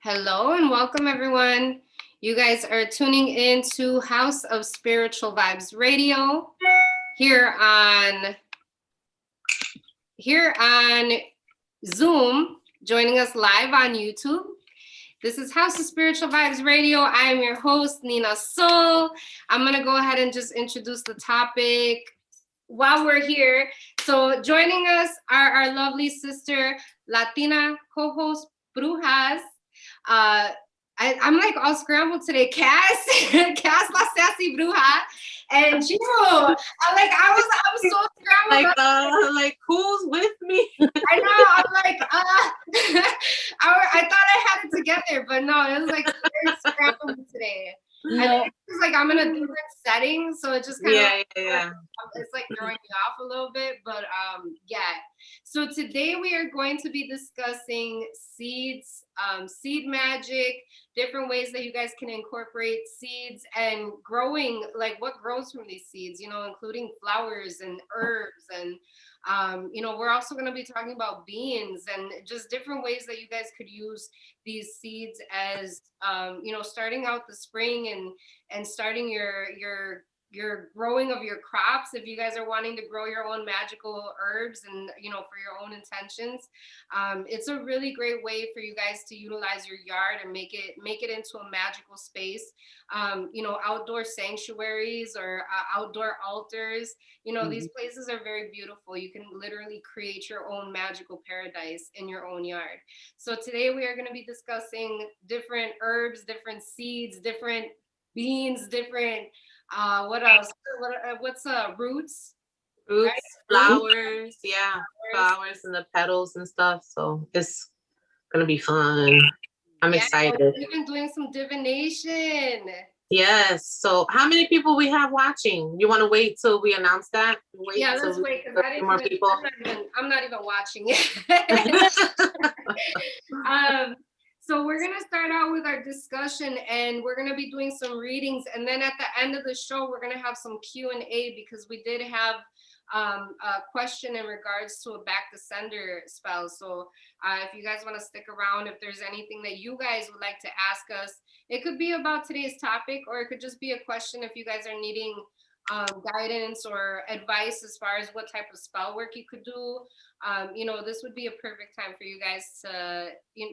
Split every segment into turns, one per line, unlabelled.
Hello and welcome everyone. You guys are tuning in to House of Spiritual Vibes Radio here on Zoom, joining us live on YouTube. This is House of Spiritual Vibes Radio. I am your host, Nina Soul. I'm going to go ahead and just introduce the topic while we're here. So joining us are our lovely sister, Latina co-host, Brujas. I'm like all scrambled today. Cass La Sassy Bruja. And I was so scrambled.
Like who's with me?
I know. I'm like, I thought I had it together, but no, it was like very scrambled today. No. I think it's like I'm in a different setting, so it just kind of it's like throwing me off a little bit, but yeah. So today we are going to be discussing seeds, seed magic, different ways that you guys can incorporate seeds and growing, like what grows from these seeds, including flowers and herbs and we're also going to be talking about beans and just different ways that you guys could use these seeds as, starting out the spring and starting your growing of your crops. If you guys are wanting to grow your own magical herbs and, for your own intentions, it's a really great way for you guys to utilize your yard and make it into a magical space. Outdoor sanctuaries or outdoor altars, these places are very beautiful. You can literally create your own magical paradise in your own yard. So today we are going to be discussing different herbs, different seeds, different beans, different what else? What's roots?
Roots, right? Flowers, flowers and the petals and stuff. So it's gonna be fun. I'm excited.
We've been doing some divination.
Yes. So how many people we have watching? You want to wait till we announce that?
Let's wait because I'm not even watching it. So we're going to start out with our discussion and we're going to be doing some readings. And then at the end of the show, we're going to have some Q&A because we did have a question in regards to a back to sender spell. So if you guys want to stick around, if there's anything that you guys would like to ask us, it could be about today's topic, or it could just be a question if you guys are needing guidance or advice as far as what type of spell work you could do. This would be a perfect time for you guys to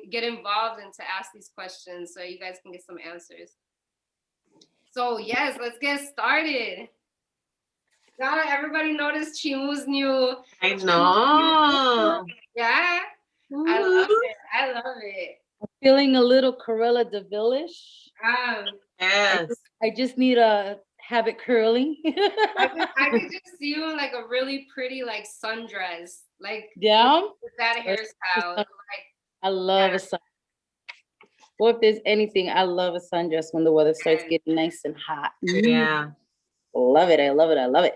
get involved and to ask these questions so you guys can get some answers. So yes, let's get started. Now everybody noticed Chimu's new.
I know.
Yeah. I love it.
I'm feeling a little Cruella de Vil-ish.
Yes.
I just need to have it curly.
I could just see you in like a really pretty like sundress. Like with that hairstyle. Like,
I love a sundress. Well, if there's anything, I love a sundress when the weather starts getting nice and hot.
Yeah.
Love it. I love it. I love it.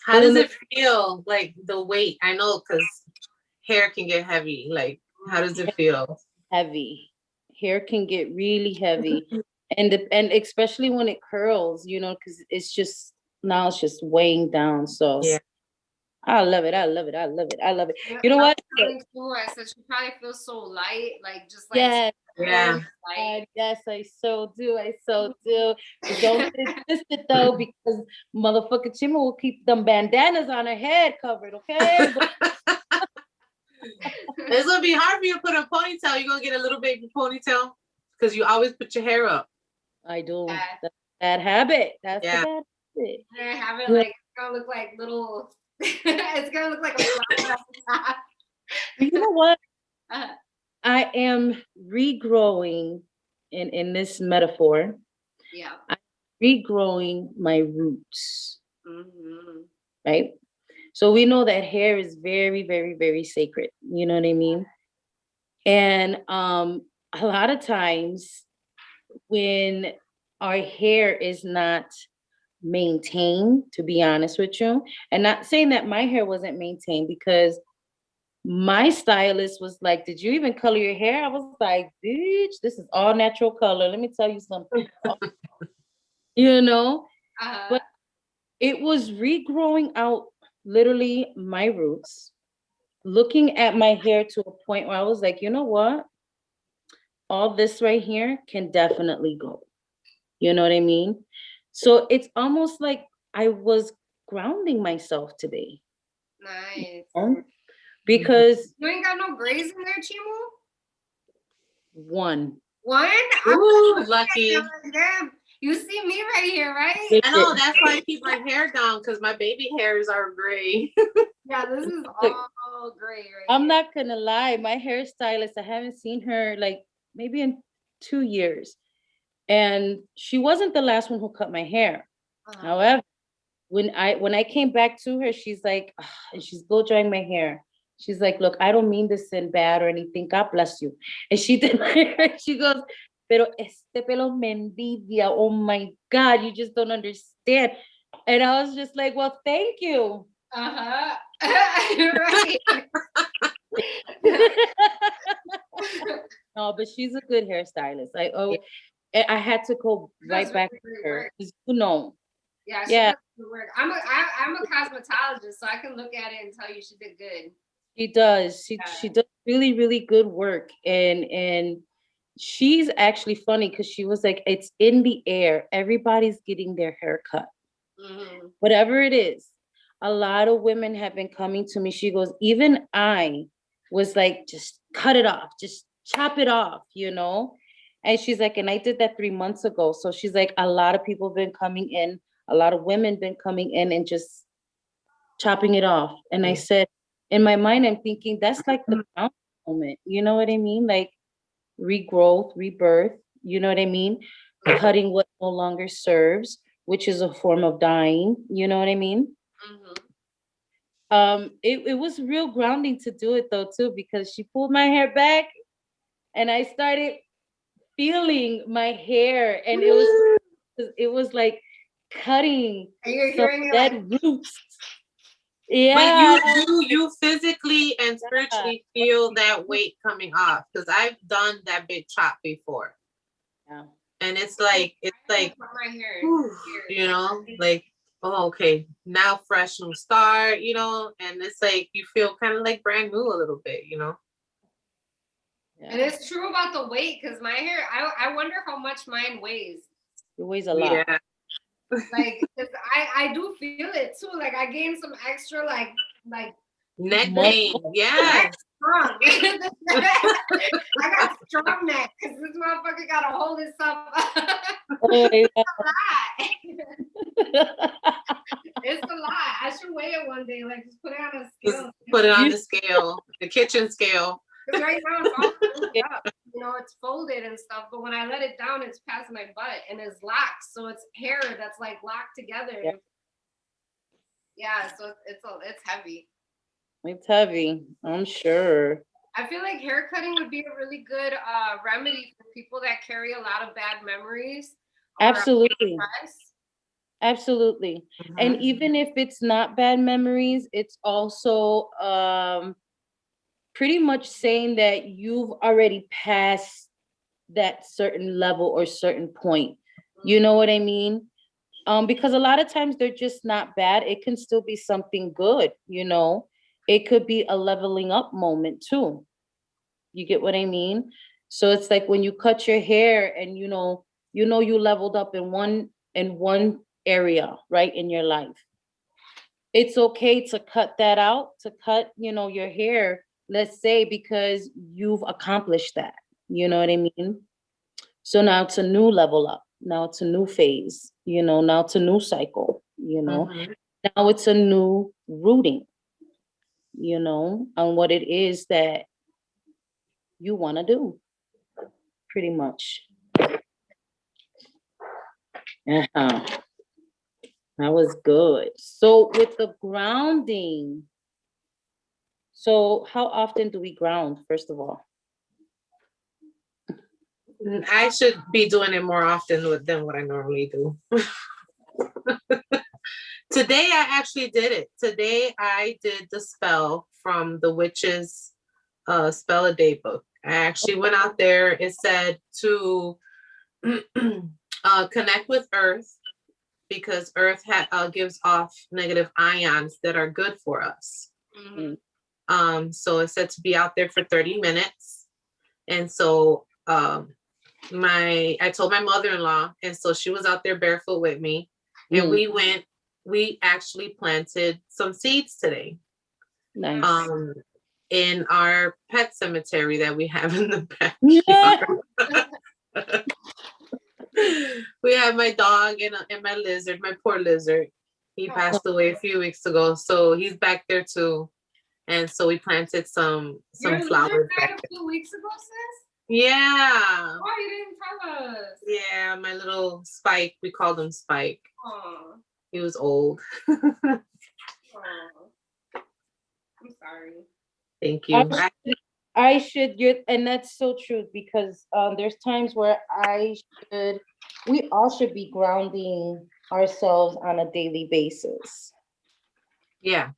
How does it feel? Like the weight? I know because hair can get heavy. Like, how does it feel?
Heavy. Hair can get really heavy. And especially when it curls, because it's just weighing down. So yeah. I love it. I love it. I love it. I love it. You know what?
I said she probably feels so light, like just like
yeah.
Light.
Yes, I so do. Don't resist it though, because motherfucker Chima will keep them bandanas on her head covered. Okay.
It's gonna be hard for you to put a ponytail. You're gonna get a little baby ponytail because you always put your hair up.
I do. That's a bad habit. That's a bad habit.
I have it like it's gonna look like little. It's gonna look like a flower at the top.
You know what? I am regrowing in this metaphor.
Yeah.
I'm regrowing my roots.
Mm-hmm.
Right? So we know that hair is very, very, very sacred. You know what I mean? And a lot of times when our hair is not maintained, to be honest with you, and not saying that my hair wasn't maintained, because my stylist was like, did you even color your hair? I was like, bitch, this is all natural color. Let me tell you something. But it was regrowing out literally my roots, looking at my hair to a point where I was like, you know what? all this right here can definitely go. You know what I mean? So it's almost like I was grounding myself today.
Nice.
Because
you ain't got no grays in there, Chimu?
One.
Ooh, lucky.
Damn. You see me right here, right?
I know, that's why I keep my hair down, because my baby hairs are gray.
Yeah, this is all gray right
I'm
here.
not gonna lie, my hairstylist, I haven't seen her like maybe in 2 years. And she wasn't the last one who cut my hair. However, when I came back to her, she's like, and she's blow drying my hair. She's like, look, I don't mean this in bad or anything. God bless you. And she did my hair. She goes, pero este pelo me envidia. Oh my God, you just don't understand. And I was just like, well, thank you.
Right.
No, but she's a good hairstylist. I had to go right back to her. You know.
Yeah, she does good work. I'm a cosmetologist, so I can look at it and tell you she did good.
She does. She does really, really good work. And she's actually funny because she was like, it's in the air. Everybody's getting their hair cut. Mm-hmm. Whatever it is. A lot of women have been coming to me. She goes, even I was like, just cut it off, just chop it off, you know? And she's like, and I did that 3 months ago. So she's like, a lot of people have been coming in, a lot of women been coming in and just chopping it off. And I said, in my mind, I'm thinking that's like the moment, you know what I mean? Like regrowth, rebirth, you know what I mean? Cutting what no longer serves, which is a form of dying, you know what I mean? It was real grounding to do it though too, because she pulled my hair back and I started feeling my hair, and it was like cutting some dead roots.
Yeah. But you physically and spiritually feel that weight coming off, because I've done that big chop before. Yeah. And it's like you know, like, oh, okay, now fresh new start, you know, and it's like you feel kind of like brand new a little bit, you know.
Yeah. And it's true about the weight, because my hair, I wonder how much mine weighs.
It weighs a lot. Yeah.
Like, cause I do feel it too. Like I gained some extra like
neck pain. Yeah.
Strong. I got strong neck because this motherfucker gotta hold himself up. Oh, yeah. It's a lot. I should weigh it one day. Like just put it on a scale.
Just put it on the scale, the kitchen scale.
Because right now it's all folded up. You know, it's folded and stuff. But when I let it down, it's past my butt and it's locked. So it's hair that's like locked together. Yeah, so it's heavy.
It's heavy, I'm sure.
I feel like hair cutting would be a really good remedy for people that carry a lot of bad memories.
Absolutely. Absolutely. Mm-hmm. And even if it's not bad memories, it's also pretty much saying that you've already passed that certain level or certain point. You know what I mean? Because a lot of times they're just not bad. It can still be something good, you know? It could be a leveling up moment too. You get what I mean? So it's like when you cut your hair and you know you leveled up in one area, right, in your life. It's okay to cut that out, to cut, your hair, let's say, because you've accomplished that. You know what I mean? So now it's a new level up. Now it's a new phase, now it's a new cycle, Now it's a new rooting, on what it is that you want to do, pretty much. Uh-huh. That was good. So with the grounding, so how often do we ground, first of all?
I should be doing it more often than what I normally do. Today, I actually did it. Today, I did the spell from the Witch's Spell a Day book. I actually went out there. It said to connect with Earth, because Earth gives off negative ions that are good for us. Mm-hmm. So it said to be out there for 30 minutes. And so I told my mother-in-law, and so she was out there barefoot with me, and we actually planted some seeds today.
Nice.
In our pet cemetery that we have in the backyard. We have my dog and my lizard, my poor lizard. He passed away a few weeks ago, so he's back there too. And so we planted some flowers back
there. A few weeks ago, sis?
Yeah.
Oh, you didn't tell us.
Yeah, my little Spike. We called him Spike.
Aww.
He was old.
I'm sorry.
Thank you.
I should get, and that's so true, because there's times where we all should be grounding ourselves on a daily basis.
Yeah.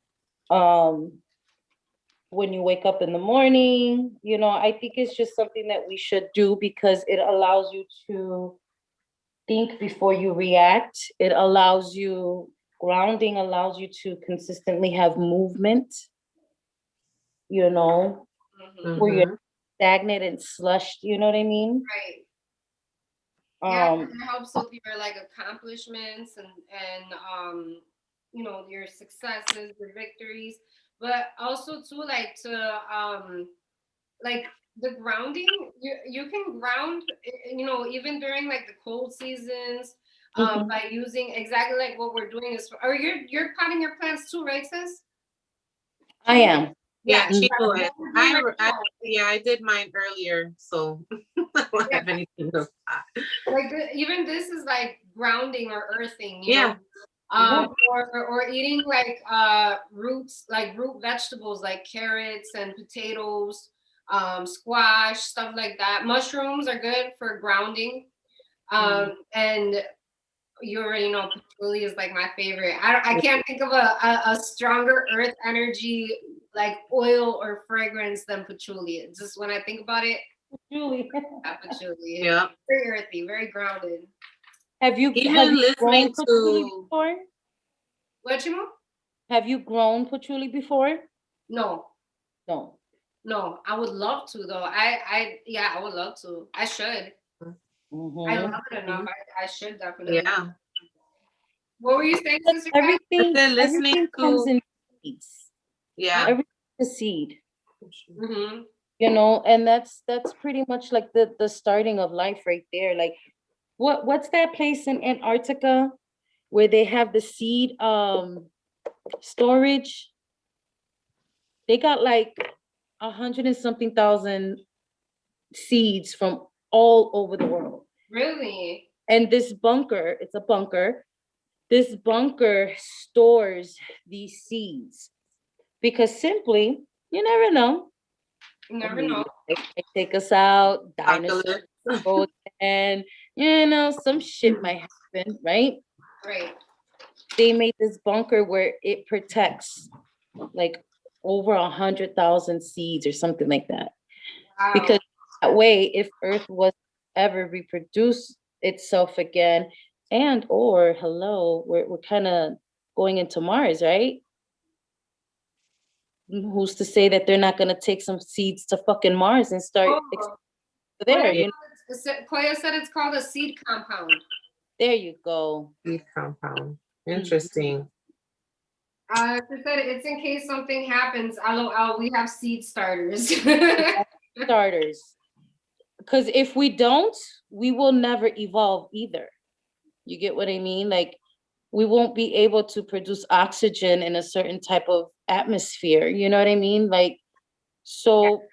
When you wake up in the morning, I think it's just something that we should do, because it allows you to think before you react. It allows you, grounding allows you to consistently have movement, where you're stagnant and slushed, you know what I mean?
Right. Yeah, it helps with your like accomplishments and your successes, your victories, but also too, like, to like the grounding, you can ground, even during like the cold seasons, by using exactly like what we're doing or you're potting your plants too, right, sis?
I am.
Yeah, she would. I did mine earlier, so I don't have anything to pot.
Like even this is like grounding or earthing,
know?
Or eating like roots, like root vegetables like carrots and potatoes, squash, stuff like that. Mushrooms are good for grounding. And you already know patchouli is like my favorite. I can't think of a stronger earth energy like oil or fragrance than patchouli. It's just when I think about it, patchouli.
Yeah.
Very earthy, very grounded.
Have you
listening to
before?
What, you know?
Have you grown patchouli before?
No, I would love to though. I would love to. I should. I love it enough. I should definitely.
Yeah.
What were you saying, sister?
Everything comes in seeds.
Yeah.
Everything's a seed. And that's pretty much like the starting of life right there. Like what's that place in Antarctica where they have the seed storage? They got like 100 and something thousand seeds from all over the world.
Really?
And this bunker, it's a bunker. This bunker stores these seeds because simply, you never know.
You never know.
They take us out, dinosaurs, and some shit might happen, right?
Right.
They made this bunker where it protects like over 100,000 seeds or something like that.
Wow.
Because that way, if Earth was ever reproduce itself again, we're kind of going into Mars, right? Who's to say that they're not going to take some seeds to fucking Mars and start there?
Koya said it's called a seed compound.
There you go.
Seed compound. Interesting.
She said it's in case something happens. We have seed starters.
Starters. Because if we don't, we will never evolve either. You get what I mean? Like, we won't be able to produce oxygen in a certain type of atmosphere. You know what I mean? Like, so,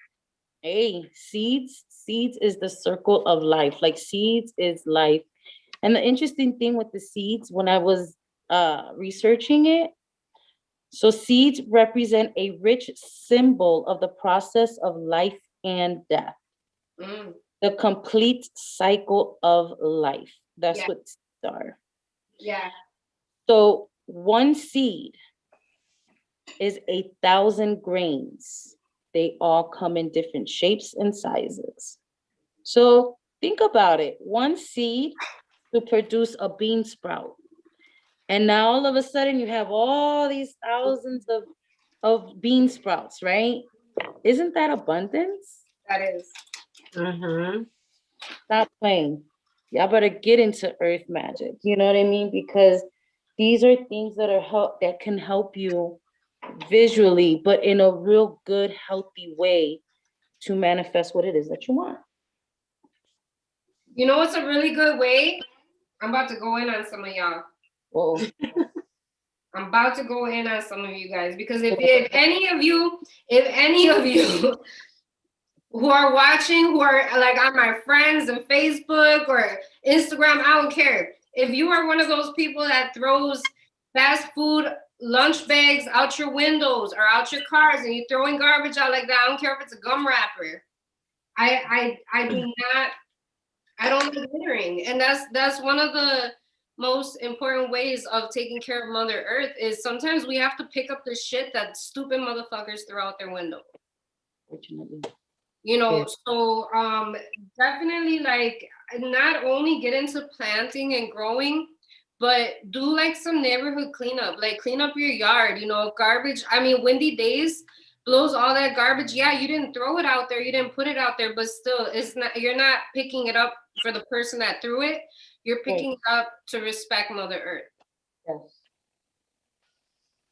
hey, seeds is the circle of life. Like, seeds is life. And the interesting thing with the seeds, when I was researching it, so seeds represent a rich symbol of the process of life and death. The complete cycle of life. That's what seeds are.
Yeah.
So one seed is 1,000 grains. They all come in different shapes and sizes. So think about it. One seed to produce a bean sprout. And now all of a sudden you have all these thousands of bean sprouts, right? Isn't that abundance?
That is.
Stop playing. Y'all better get into earth magic. You know what I mean? Because these are things that can help you visually, but in a real good, healthy way to manifest what it is that you want.
You know what's a really good way? I'm about to go in on some of y'all.
Whoa.
I'm about to go in on some of you guys because if any of you who are watching, who are like on my friends and Facebook or Instagram, I don't care. If you are one of those people that throws fast food lunch bags out your windows or out your cars and you're throwing garbage out like that, I don't care if it's a gum wrapper. I don't like littering. And that's one of the most important ways of taking care of Mother Earth is sometimes we have to pick up the shit that stupid motherfuckers throw out their window.
Fortunately.
You know, so definitely like not only get into planting and growing, but do like some neighborhood cleanup, like clean up your yard, you know, garbage. I mean, windy days blows all that garbage. Yeah, you didn't throw it out there, you didn't put it out there, but still it's not, you're not picking it up for the person that threw it. You're picking it up to respect Mother Earth.
Yes.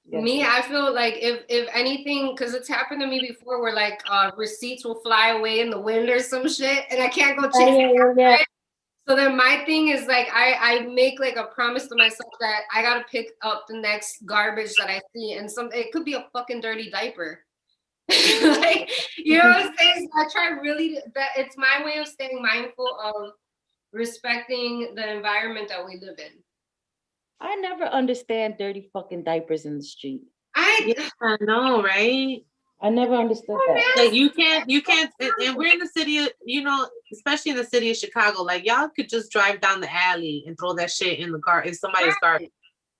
Me, I feel like if anything, because it's happened to me before where like receipts will fly away in the wind or some shit and I can't go chase it. Right? So then my thing is like I make like a promise to myself that I gotta pick up the next garbage that I see, and it could be a fucking dirty diaper. Like, you know what I'm saying? So I try really that it's my way of staying mindful of respecting the environment that we live in.
I never understand dirty fucking diapers in the street.
I know, right?
I never understood that.
Like you can't, and we're in the city, you know, especially in the city of Chicago, like y'all could just drive down the alley and throw that shit in somebody's garbage.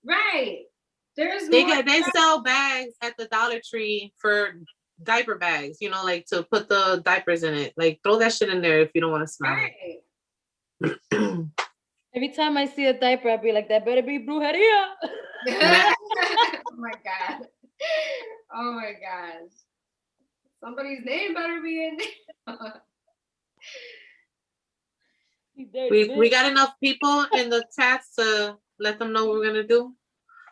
Right.
They sell bags at the Dollar Tree for diaper bags, you know, like to put the diapers in it. Like throw that shit in there if you don't want to smell it.
Every time I see a diaper, I'll be like, that better be brujeria.
Oh my God. Oh my gosh. Somebody's name better be in there.
We got enough people in the chats to let them know what we're gonna do.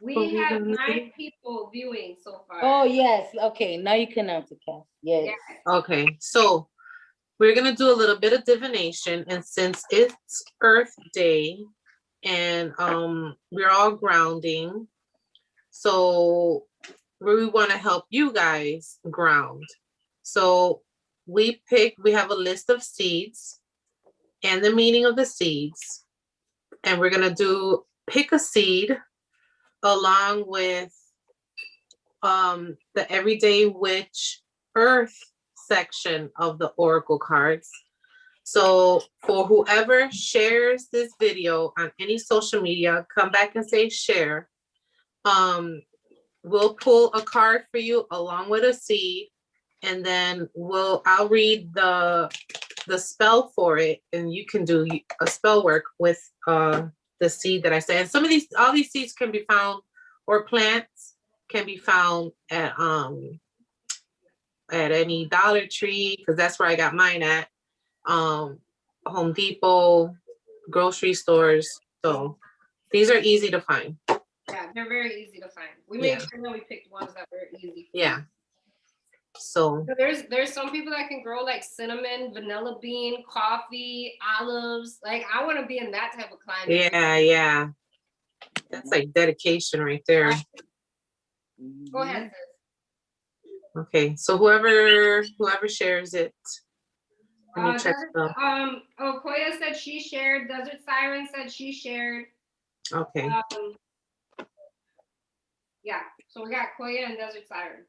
We have 9 people viewing so far.
Oh yes. Okay, now you can answer, Cass. Yes.
Okay, so we're gonna do a little bit of divination, and since it's Earth Day, and we're all grounding, so we want to help you guys ground. So we have a list of seeds and the meaning of the seeds, and we're gonna pick a seed along with the Everyday Witch Earth section of the Oracle cards. So for whoever shares this video on any social media, come back and say share. We'll pull a card for you along with a seed, and then I'll read the spell for it, and you can do a spell work with the seed that I say. And all these seeds can be found, or plants can be found at any Dollar Tree, because that's where I got mine at. Home Depot, grocery stores. So these are easy to find.
Yeah, they're very easy to find. We made sure that we picked ones that were easy.
Yeah. So
there's some people that can grow like cinnamon, vanilla bean, coffee, olives. Like I want to be in that type of climate.
Yeah. That's like dedication right there.
Go ahead, sis.
Okay, so whoever shares it.
Koya said she shared. Desert Siren said she shared.
Okay.
Yeah, so we got Koya and Desert Siren.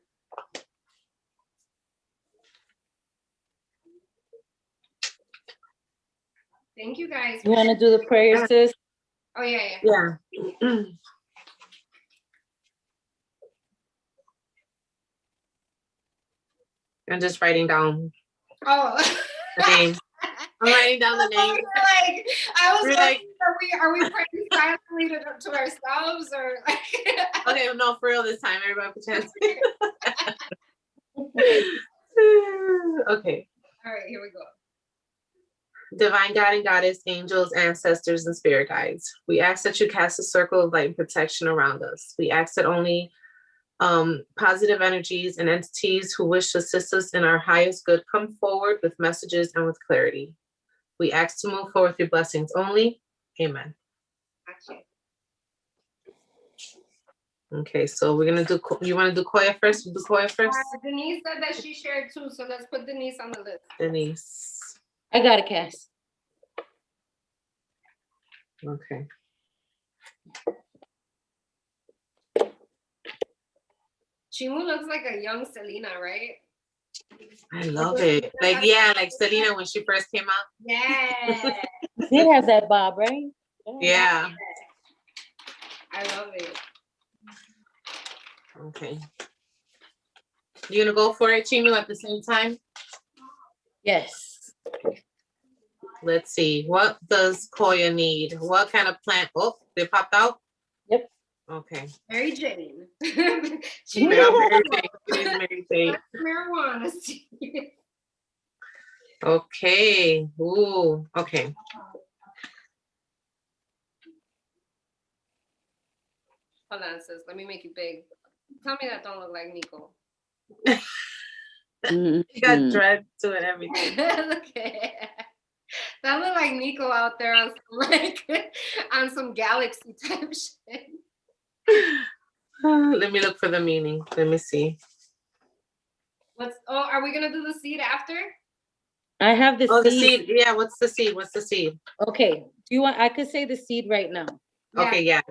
Thank you guys.
You want to do the prayer, sis?
Oh yeah.
I'm just writing down.
Oh.
The names. I'm writing down the names.
I was like, are we praying silently to ourselves or like?
Okay, no, for real this time. Everybody put chance. Okay.
All right, here we go.
Divine God and Goddess, angels, ancestors, and spirit guides, we ask that you cast a circle of light and protection around us. We ask that only positive energies and entities who wish to assist us in our highest good come forward with messages and with clarity. We ask to move forward through blessings only. Amen. Okay, so we're gonna do, you wanna do Koya first? We'll do Koya first?
Denise said that she shared too, so let's put Denise on the list.
Denise.
I got a cast.
Okay.
Chimu looks like a young Selena, right?
I love it. Like, yeah, like Selena when she first came out.
Yeah.
It has that bob, right?
Yeah.
I love it.
Okay. You gonna go for it, Chimu, at the same time?
Yes.
Let's see. What does Koya need? What kind of plant? Oh, they popped out?
Yep.
Okay.
Mary Jane.
She Mary Jane. She needs Mary Jane.
Marijuana.
Okay. Ooh. Okay.
Hold on, sis. Let me make it big. Tell me that don't look like Nico.
She got dread to it, everything.
Okay. That look like Nico out there on some, like on some galaxy type shit.
Let me look for the meaning. Let me see.
Are we gonna do the seed after?
I have the
Oh, the
seed.
seed. Yeah, what's the seed? What's the seed?
Okay. Do you want, I could say the seed right now.
Okay, yeah.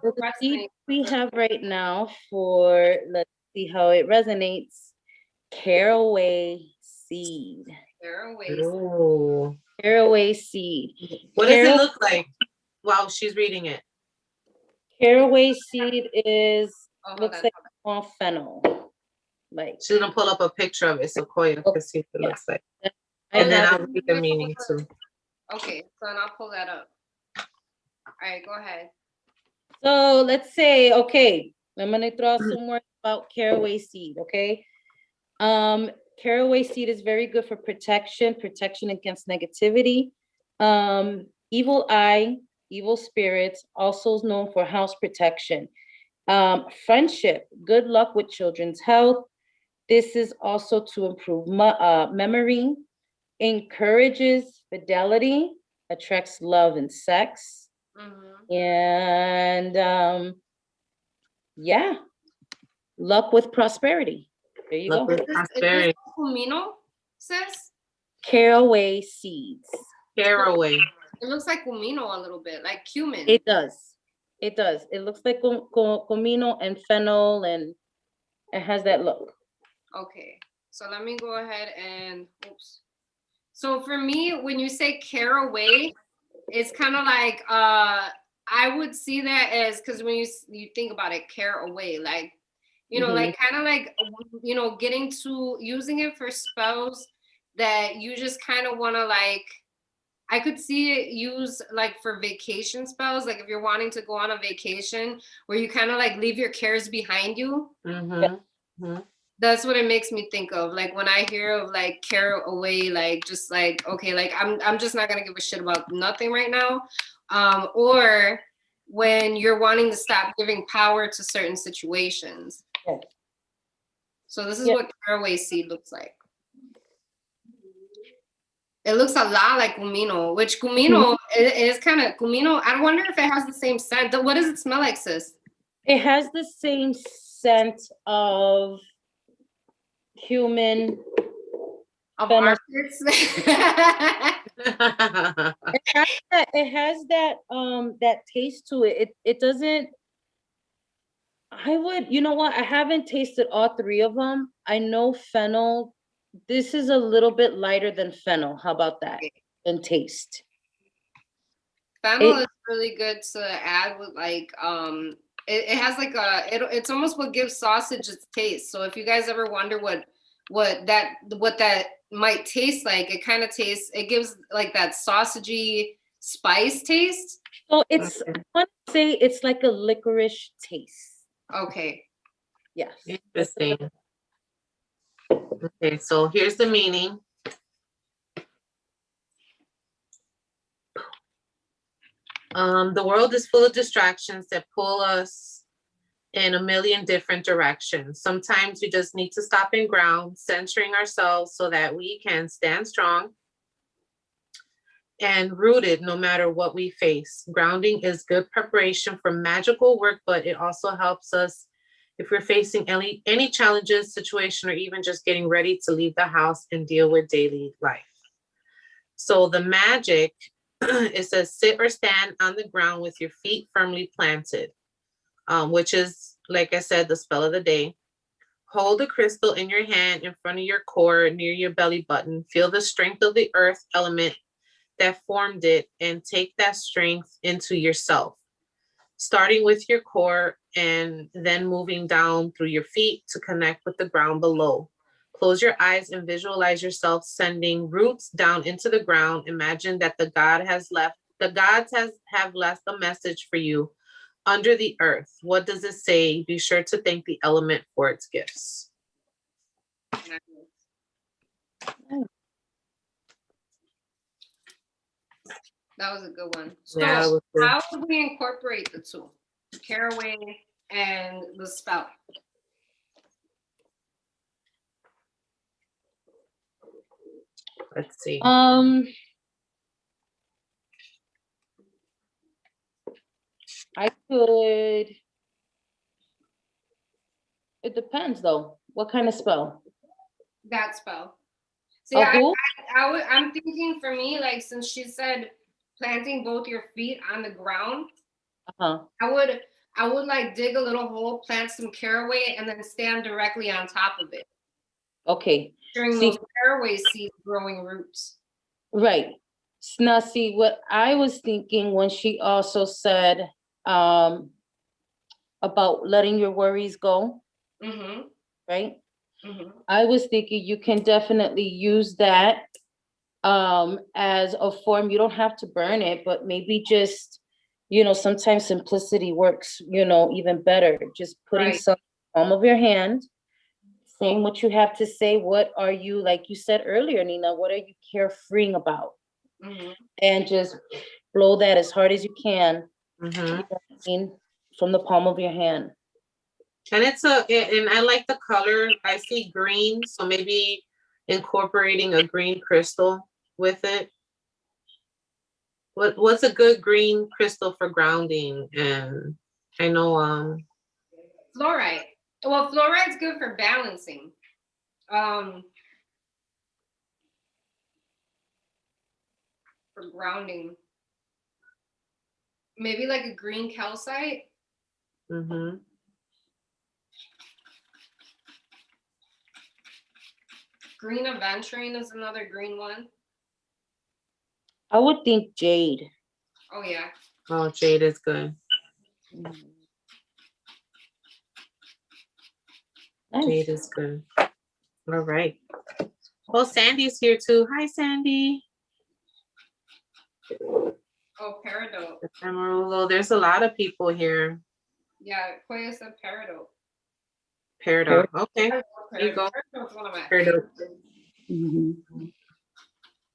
So the seed we have right now for, let's see how it resonates. Caraway seed.
Ooh.
Caraway seed.
What does it look like? Wow, she's reading it.
Caraway seed is, looks
on.
like small fennel. Like,
She's gonna pull up a picture of it so Koya can see what it looks like.
I
And then
have-
I'll read the meaning too.
Okay, so then I'll pull that up. All right, go ahead.
So let's say, okay, I'm gonna throw out some more about caraway seed, okay? Caraway seed is very good for protection against negativity. Evil eye, evil spirits, also known for house protection. Friendship, good luck with children's health. This is also to improve memory, encourages fidelity, attracts love and sex. And yeah, luck with prosperity. There you go.
With prosperity.
Is this Kumino, sis?
Caraway seeds.
Caraway.
It looks like Kumino a little bit, like cumin.
It does. It does. It looks like comino and fennel, and it has that look.
Okay, so let me go ahead and, oops. So for me, when you say caraway, it's kind of like, I would see that as, because when you think about it, care away, like, you know, like kind of like, you know, getting to using it for spells that you just kind of want to like, I could see it used like for vacation spells, like if you're wanting to go on a vacation where you kind of like leave your cares behind you. That's what it makes me think of. Like when I hear of like care away, like just like, okay, like I'm just not gonna give a shit about nothing right now. Or when you're wanting to stop giving power to certain situations.
Yes.
So this is what caraway seed looks like. It looks a lot like Kumino, which Kumino is kind of Kumino. I wonder if it has the same scent. What does it smell like, sis?
It has the same scent of human.
Of artists.
It has that taste to it. It doesn't. I would, you know what? I haven't tasted all three of them. I know fennel. This is a little bit lighter than fennel. How about that? In taste.
Fennel is really good to add with like it has like it's almost what gives sausage its taste. So if you guys ever wonder what that might taste like, it kind of tastes, it gives like that sausagey spice taste.
So it's, I want to say it's like a licorice taste.
Okay.
Yes.
Interesting. Okay, so here's the meaning. The world is full of distractions that pull us in a million different directions. Sometimes we just need to stop and ground, centering ourselves so that we can stand strong and rooted no matter what we face. Grounding is good preparation for magical work, but it also helps us if we're facing any challenges, situation, or even just getting ready to leave the house and deal with daily life. So the magic, it says sit or stand on the ground with your feet firmly planted, which is, like I said, the spell of the day. Hold a crystal in your hand in front of your core near your belly button. Feel the strength of the earth element that formed it and take that strength into yourself, starting with your core and then moving down through your feet to connect with the ground below. Close your eyes and visualize yourself sending roots down into the ground. Imagine that the gods have left a message for you under the earth. What does it say? Be sure to thank the element for its gifts.
That was a good one. So
Yeah,
how would we incorporate the two? Caraway and the spell.
Let's see.
I could. It depends, though. What kind of spell?
That spell. See,
who?
I'm thinking for me, like, since she said planting both your feet on the ground, I would like dig a little hole, plant some caraway, and then stand directly on top of it.
Okay.
During those caraway seeds growing roots.
Right. Now, see, what I was thinking when she also said about letting your worries go, right? I was thinking you can definitely use that as a form. You don't have to burn it, but maybe just, sometimes simplicity works, even better. Just putting some palm of your hand, saying what you have to say. What are you, like you said earlier, Nina, what are you carefreeing about? And just blow that as hard as you can, from the palm of your hand.
And and I like the color. I see green, so maybe incorporating a green crystal with it. What's a good green crystal for grounding? And I know
fluorite. Well, fluorite's good for balancing. For grounding. Maybe like a green calcite. Green aventurine is another green one.
I would think jade.
Oh, yeah.
Oh, jade is good.
Nice.
Jade is good. All right. Well, Sandy's here too. Hi, Sandy.
Oh, peridot.
Amarillo. There's a lot of people here.
Yeah, Koya said peridot.
Peridot. Okay. There you go.
Peridot's one of my
Peridot.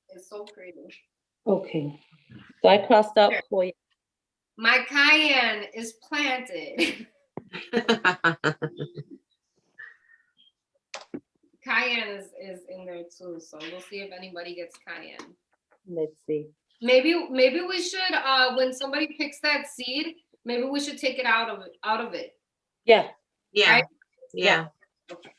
It's so pretty.
Okay. So I crossed out Koya.
My cayenne is planted. Cayenne is in there too, so we'll see if anybody gets cayenne.
Let's see.
Maybe we should when somebody picks that seed, maybe we should take it out of it.
Yeah.
Yeah.
Right?
Yeah.
Okay.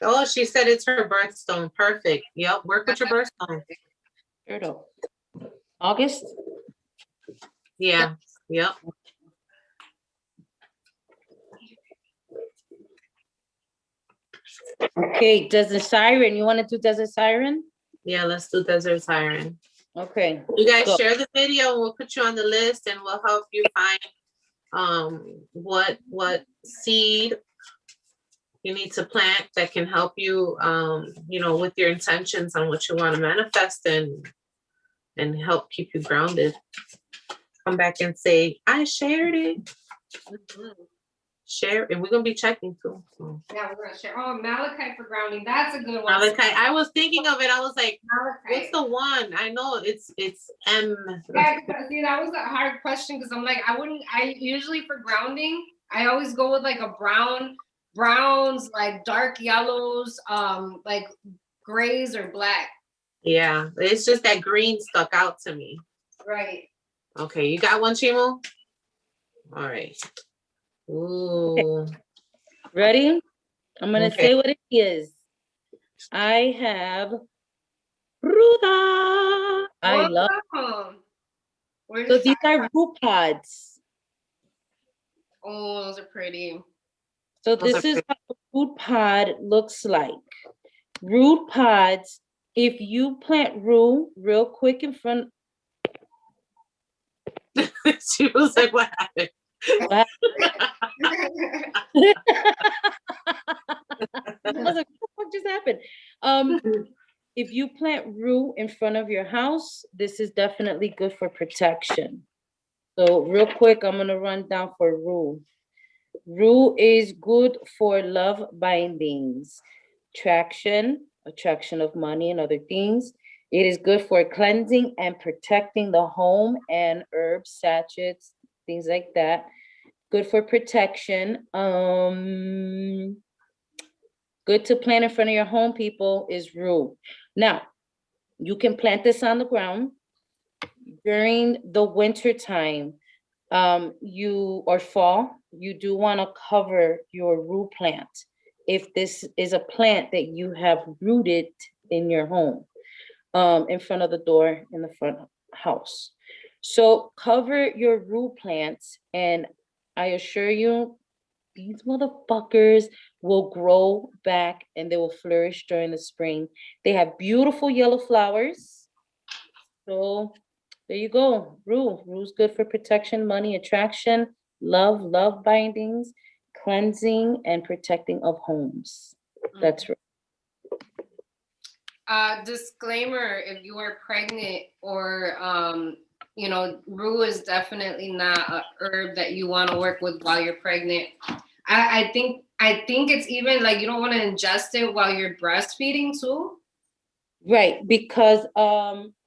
Oh, she said it's her birthstone. Perfect. Yep. Work with your birthstone.
August?
Yeah. Yep.
Okay, Desert Siren. You want to do Desert Siren?
Yeah, let's do Desert Siren.
Okay.
You guys share the video and we'll put you on the list and we'll help you find what seed you need to plant that can help you with your intentions on what you want to manifest and help keep you grounded. Come back and say, I shared it. share, and we're gonna be checking too. So.
Yeah, we're gonna share. Oh, malachite for grounding. That's a good one.
Malachite. I was thinking of it. I was like,
malachite.
What's the one? I know it's M.
Yeah, see, that was a hard question because I'm like, I usually for grounding, I always go with like a browns, like dark yellows, like grays or black.
Yeah, it's just that green stuck out to me.
Right.
Okay, you got one, Chimo? All right. Ooh.
Ready? I'm gonna
Okay.
say what it is. I have Ruda. I love. So these are root pods.
Oh, those are pretty.
So this is how a root pod looks like. Root pods, if you plant root real quick in front.
She was like, what happened?
What I was like, what just happened? If you plant rue in front of your house, this is definitely good for protection. So real quick, I'm gonna run down for rue. Rue is good for love bindings, attraction of money and other things. It is good for cleansing and protecting the home and herbs, sachets, things like that. Good for protection. Good to plant in front of your home, people, is rue. Now, you can plant this on the ground during the winter time. Or fall, you do want to cover your rue plant if this is a plant that you have rooted in your home, in front of the door in the front house. So cover your rue plants, and I assure you, these motherfuckers will grow back and they will flourish during the spring. They have beautiful yellow flowers. So there you go. Rue. Rue's good for protection, money, attraction, love bindings, cleansing, and protecting of homes. That's right.
Disclaimer, if you are pregnant or rue is definitely not a herb that you want to work with while you're pregnant. I think it's even like you don't want to ingest it while you're breastfeeding too.
Right, because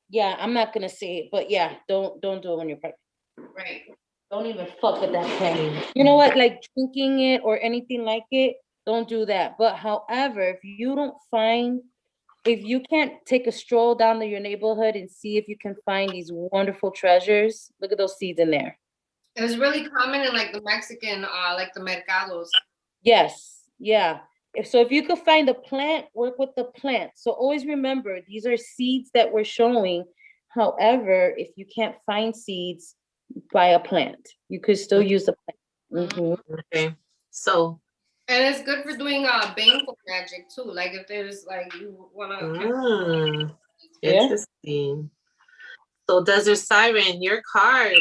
yeah, I'm not gonna say it, but yeah, don't do it when you're pregnant.
Right.
Don't even fuck with that thing. You know what? Like drinking it or anything like it, don't do that. But however, if you can't take a stroll down to your neighborhood and see if you can find these wonderful treasures, look at those seeds in there.
It was really common in like the Mexican, like the mercados.
Yes, yeah. If you could find a plant, work with the plant. So always remember, these are seeds that we're showing. However, if you can't find seeds, buy a plant. You could still use the plant. Mm-hmm.
Okay. So.
And it's good for doing baneful magic too. Like if there's like you wanna.
Interesting. So Desert Siren, your card.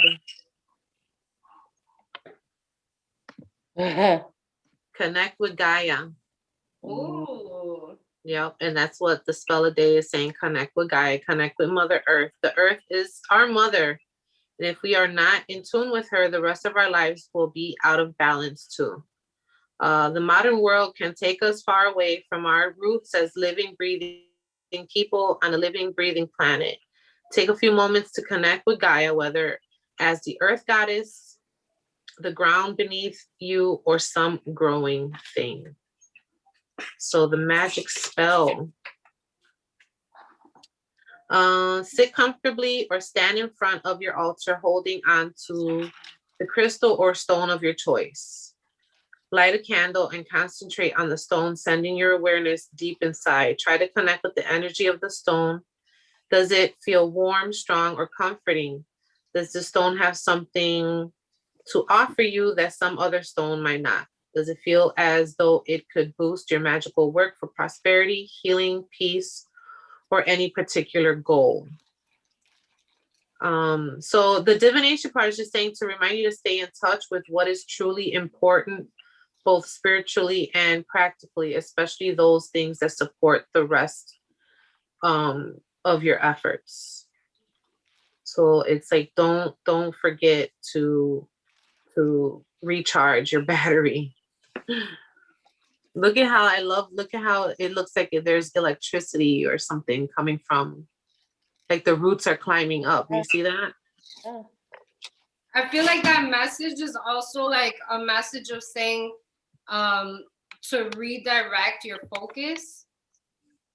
Connect with Gaia.
Ooh.
Yep, and that's what the spell a day is saying. Connect with Gaia, connect with Mother Earth. The Earth is our mother. And if we are not in tune with her, the rest of our lives will be out of balance too. The modern world can take us far away from our roots as living, breathing people on a living, breathing planet. Take a few moments to connect with Gaia, whether as the Earth Goddess, the ground beneath you, or some growing thing. So the magic spell. Sit comfortably or stand in front of your altar holding on to the crystal or stone of your choice. Light a candle and concentrate on the stone, sending your awareness deep inside. Try to connect with the energy of the stone. Does it feel warm, strong, or comforting? Does the stone have something to offer you that some other stone might not? Does it feel as though it could boost your magical work for prosperity, healing, peace, or any particular goal? So the divination part is just saying to remind you to stay in touch with what is truly important, both spiritually and practically, especially those things that support the rest of your efforts. So it's like, don't forget to recharge your battery. Look at how look at how it looks like there's electricity or something coming from, like the roots are climbing up. You see that?
Yeah.
I feel like that message is also like a message of saying to redirect your focus.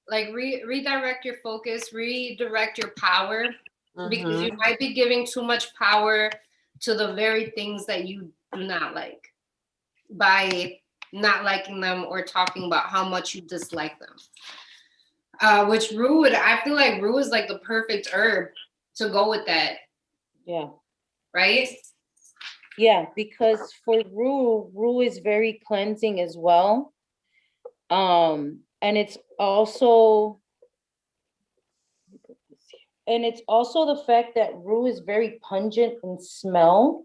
Like redirect your focus, redirect your power, because you might be giving too much power to the very things that you do not like by not liking them or talking about how much you dislike them. Which rue, I feel like rue is like the perfect herb to go with that.
Yeah.
Right?
Yeah, because for rue is very cleansing as well. And it's also the fact that rue is very pungent in smell.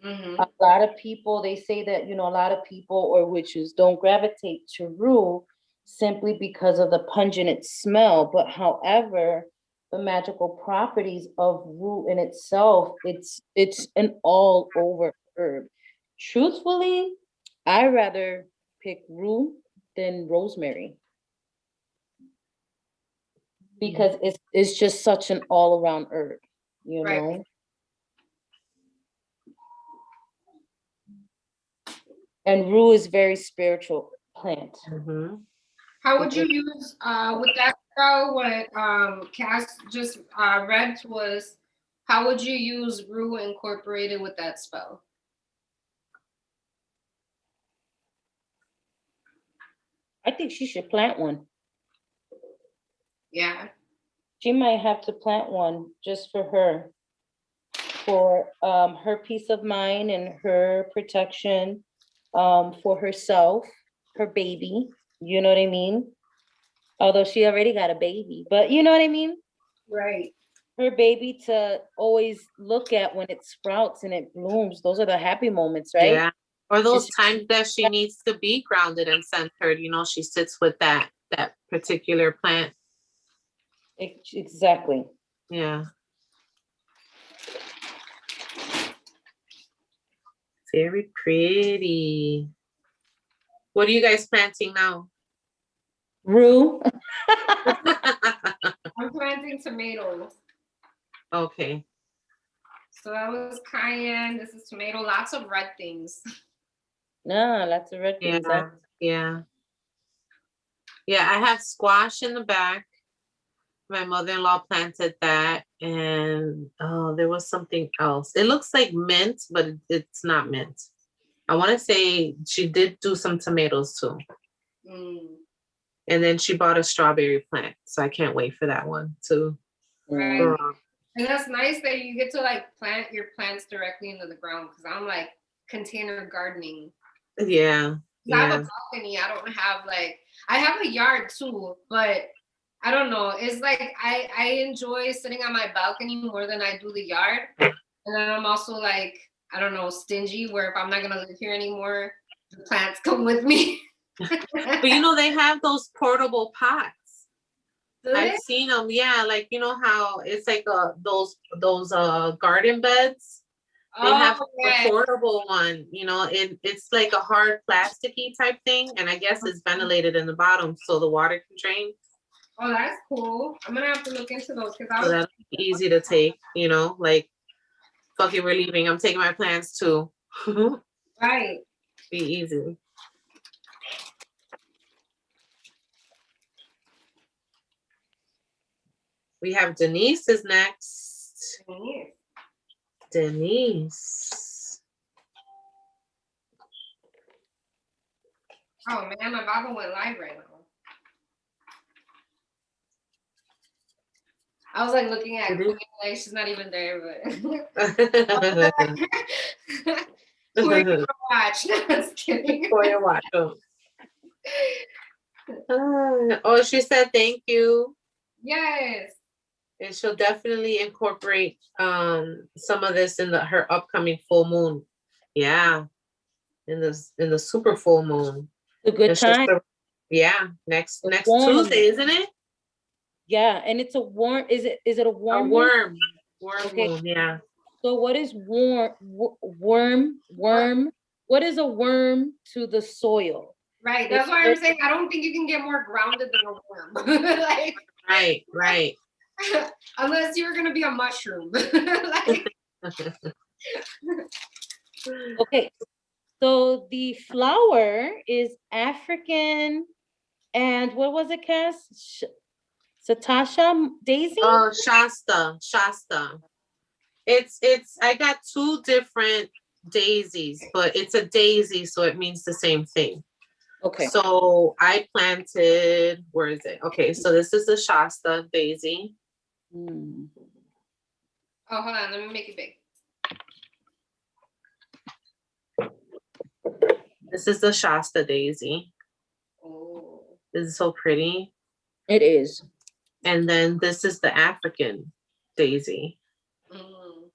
A lot of people, they say that, a lot of people or witches don't gravitate to rue simply because of the pungent smell. But however, the magical properties of rue in itself, it's an all over herb. Truthfully, I rather pick rue than rosemary, because it's just such an all around herb,
Right.
know. And rue is very spiritual plant.
How would you use with that spell what Cass just read to us? How would you use rue incorporated with that spell?
I think she should plant one.
Yeah.
She might have to plant one just for her peace of mind and her protection, for herself, her baby. You know what I mean? Although she already got a baby, but you know what I mean?
Right.
Her baby to always look at when it sprouts and it blooms. Those are the happy moments, right?
Yeah. Or those times that she needs to be grounded and centered, she sits with that particular plant.
Exactly.
Yeah. Very pretty. What are you guys planting now?
Rue.
I'm planting tomatoes.
Okay.
So that was cayenne. This is tomato. Lots of red things.
No, lots of red things. Huh?
Yeah. Yeah, I have squash in the back. My mother-in-law planted that, and there was something else. It looks like mint, but it's not mint. I want to say she did do some tomatoes too. And then she bought a strawberry plant, so I can't wait for that one too.
Right. And that's nice that you get to like plant your plants directly into the ground, because I'm like container gardening.
Yeah.
I have a balcony. I don't have I have a yard too, but I don't know. It's like I enjoy sitting on my balcony more than I do the yard. And then I'm also like, I don't know, stingy, where if I'm not gonna live here anymore, the plants come with me.
But they have those portable pots. I've seen them. Yeah, like how it's like those garden beds. They have a portable one, it's like a hard plasticky type thing, and I guess it's ventilated in the bottom so the water can drain.
Oh, that's cool. I'm gonna have to look into those, because
so that'll be easy to take, like, fuck it, we're leaving. I'm taking my plants too.
Right.
Be easy. We have Denise is next. Denise.
Oh man, my Bible went live right now. I was like looking at Queen, like she's not even there, but we're gonna watch. No, just kidding.
We're watch. Oh, she said thank you.
Yes.
And she'll definitely incorporate some of this in her upcoming full moon. Yeah. In the super full moon.
A good time.
Next Tuesday, isn't it?
Yeah, and it's a warm. Is it a warm?
A worm moon, yeah.
So what is worm? what is a worm to the soil?
Right. That's why I'm saying I don't think you can get more grounded than a worm. Like,
right.
unless you're gonna be a mushroom. Like,
Okay, so the flower is African, and what was it, Cass? Satasha daisy?
Oh, Shasta. It's I got two different daisies, but it's a daisy, so it means the same thing.
Okay.
So I planted, where is it? Okay, so this is the Shasta daisy.
Mm.
oh, hold on, let me make it big.
This is the Shasta daisy.
Oh.
This is so pretty.
It is.
And then this is the African daisy.
Mm.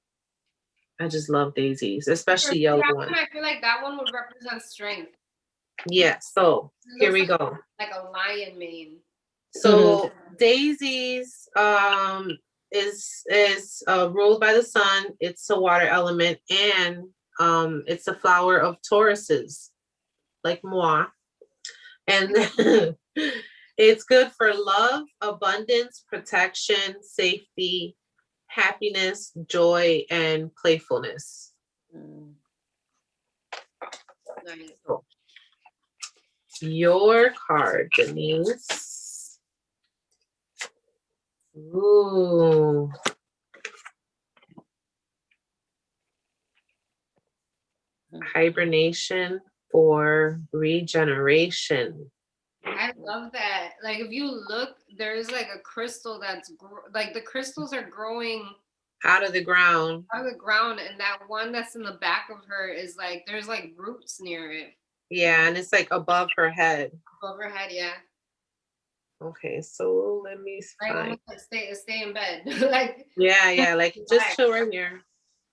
I just love daisies, especially yellow ones.
I feel like that one would represent strength.
Yeah, so here we go.
Like a lion mane.
So daisies is ruled by the sun. It's a water element, and it's a flower of Tauruses, like moi. And it's good for love, abundance, protection, safety, happiness, joy, and playfulness.
Nice.
So, your card, Denise. Ooh. Hibernation for regeneration.
I love that. Like, if you look, there's like a crystal that's like the crystals are growing
out of the ground.
Out of the ground, and that one that's in the back of her is like there's like roots near it.
Yeah, and it's like above her head.
Above her head, yeah.
Okay, so let me find.
Like stay in bed. Like
yeah, like just chill right here.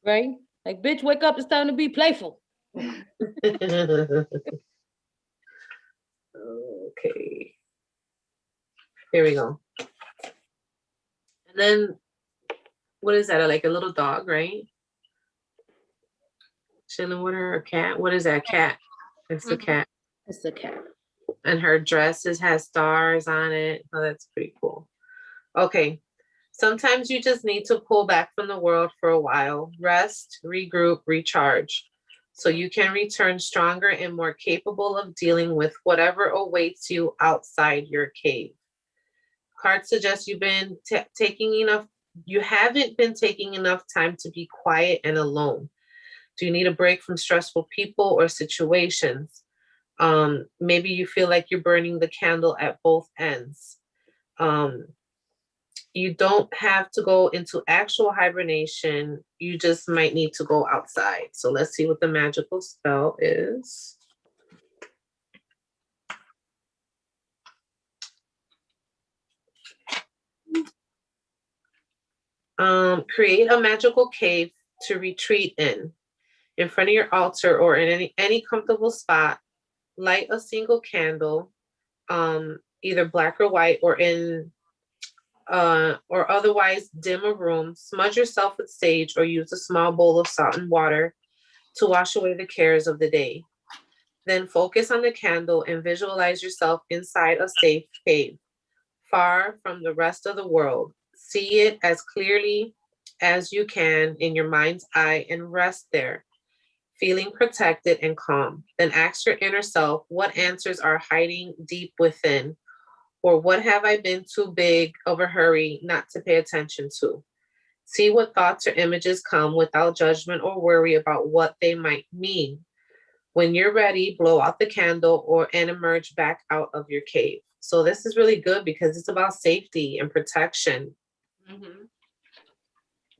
Right? Like, bitch, wake up, it's time to be playful.
Okay. Here we go. And then what is that? Like a little dog, right? Chilling with her, a cat. What is that? Cat. It's the cat.
It's the cat.
And her dresses has stars on it. Oh, that's pretty cool. Okay. Sometimes you just need to pull back from the world for a while, rest, regroup, recharge, so you can return stronger and more capable of dealing with whatever awaits you outside your cave. Cards suggest you haven't been taking enough time to be quiet and alone. Do you need a break from stressful people or situations? Maybe you feel like you're burning the candle at both ends. You don't have to go into actual hibernation. You just might need to go outside. So let's see what the magical spell is. Create a magical cave to retreat in front of your altar or in any comfortable spot. Light a single candle, either black or white, or otherwise dim a room. Smudge yourself with sage or use a small bowl of salt and water to wash away the cares of the day. Then focus on the candle and visualize yourself inside a safe cave, far from the rest of the world. See it as clearly as you can in your mind's eye and rest there, feeling protected and calm. Then ask your inner self, what answers are hiding deep within? Or what have I been too big of a hurry not to pay attention to? See what thoughts or images come without judgment or worry about what they might mean. When you're ready, blow out the candle and emerge back out of your cave. So this is really good because it's about safety and protection.
Mm-hmm.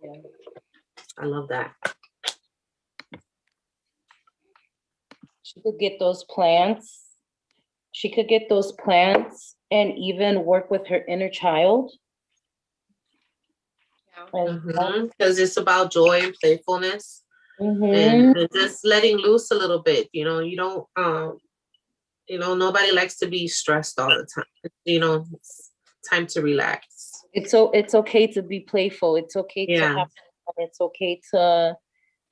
Yeah.
I love that.
She could get those plants. She could get those plants and even work with her inner child.
Because it's about joy and playfulness. And just letting loose a little bit. You know, you don't nobody likes to be stressed all the time. It's time to relax.
It's okay to be playful. It's okay to have fun. It's okay to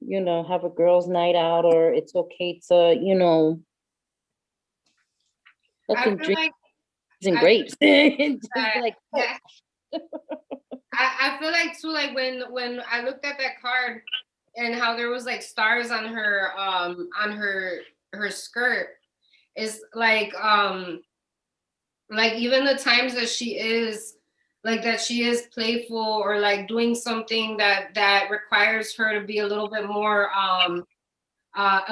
you know, have a girls' night out, or it's okay to, you know, fucking
feel
drink
like
and
I,
grapes. Just
that,
like,
yeah, I feel like too, like when I looked at that card and how there was like stars on her skirt, is like even the times that she is like that she is playful or like doing something that requires her to be a little bit more of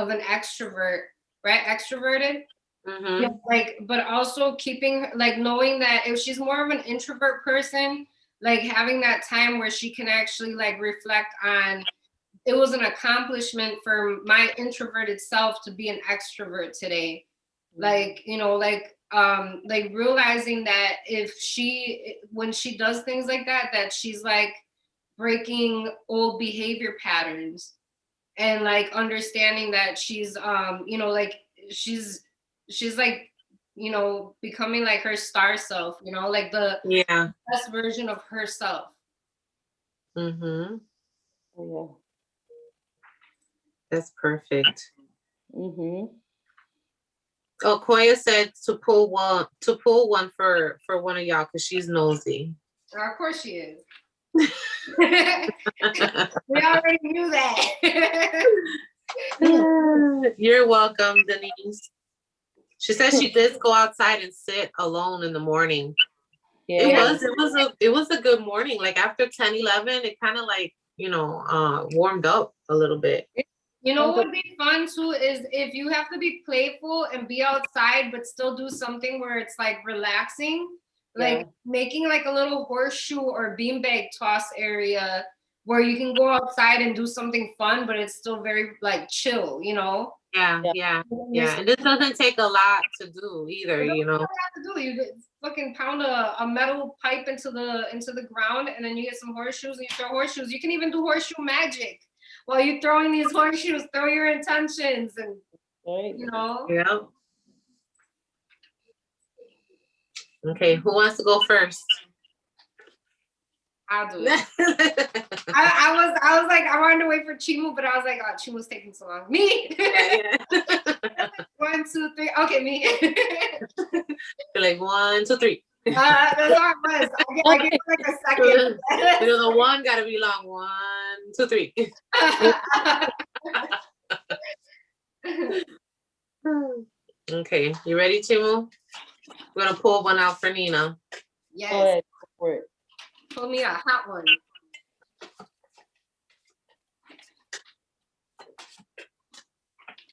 an extrovert, right? Extroverted. Yeah,
Mm-hmm.
like, but also keeping like knowing that if she's more of an introvert person, like having that time where she can actually like reflect on it was an accomplishment for my introverted self to be an extrovert today. Like, you know, like realizing that if she when she does things like that she's like breaking old behavior patterns and like understanding that she's you know like she's like you know becoming like her star self, you know, like the
Yeah.
best version of herself.
Mm-hmm.
oh,
That's perfect.
yeah. Mm-hmm.
Oh, Koya said to pull one for one of y'all because she's nosy.
Of course she is. We already knew that.
You're welcome, Denise. She said she did go outside and sit alone in the morning.
Yeah.
It was a good morning. Like after 10, 11, it kind of like, you know, warmed up a little bit.
You know what would be fun too is if you have to be playful and be outside but still do something where it's like relaxing, like making like a little horseshoe or beanbag toss area where you can go outside and do something fun, but it's still very like chill, you know?
Yeah. And this doesn't take a lot to do either, you know.
What you have to do, you fucking pound a metal pipe into the ground, and then you get some horseshoes and you throw horseshoes. You can even do horseshoe magic while you're throwing these horseshoes. Throw your intentions, and you know.
Yeah. Okay, who wants to go first?
I'll do it. I was like, I wanted to wait for Chimu, but I was like, oh, Chimu's taking so long. Me.
Yeah.
1, 2, 3. Okay, me.
You're like 1, 2, 3.
That's how it was. I gave it like a second.
You know, the one gotta be long. 1, 2, 3. Okay, you ready, Chimu? We're gonna pull one out for Nina.
Yes. Pull me a hot one.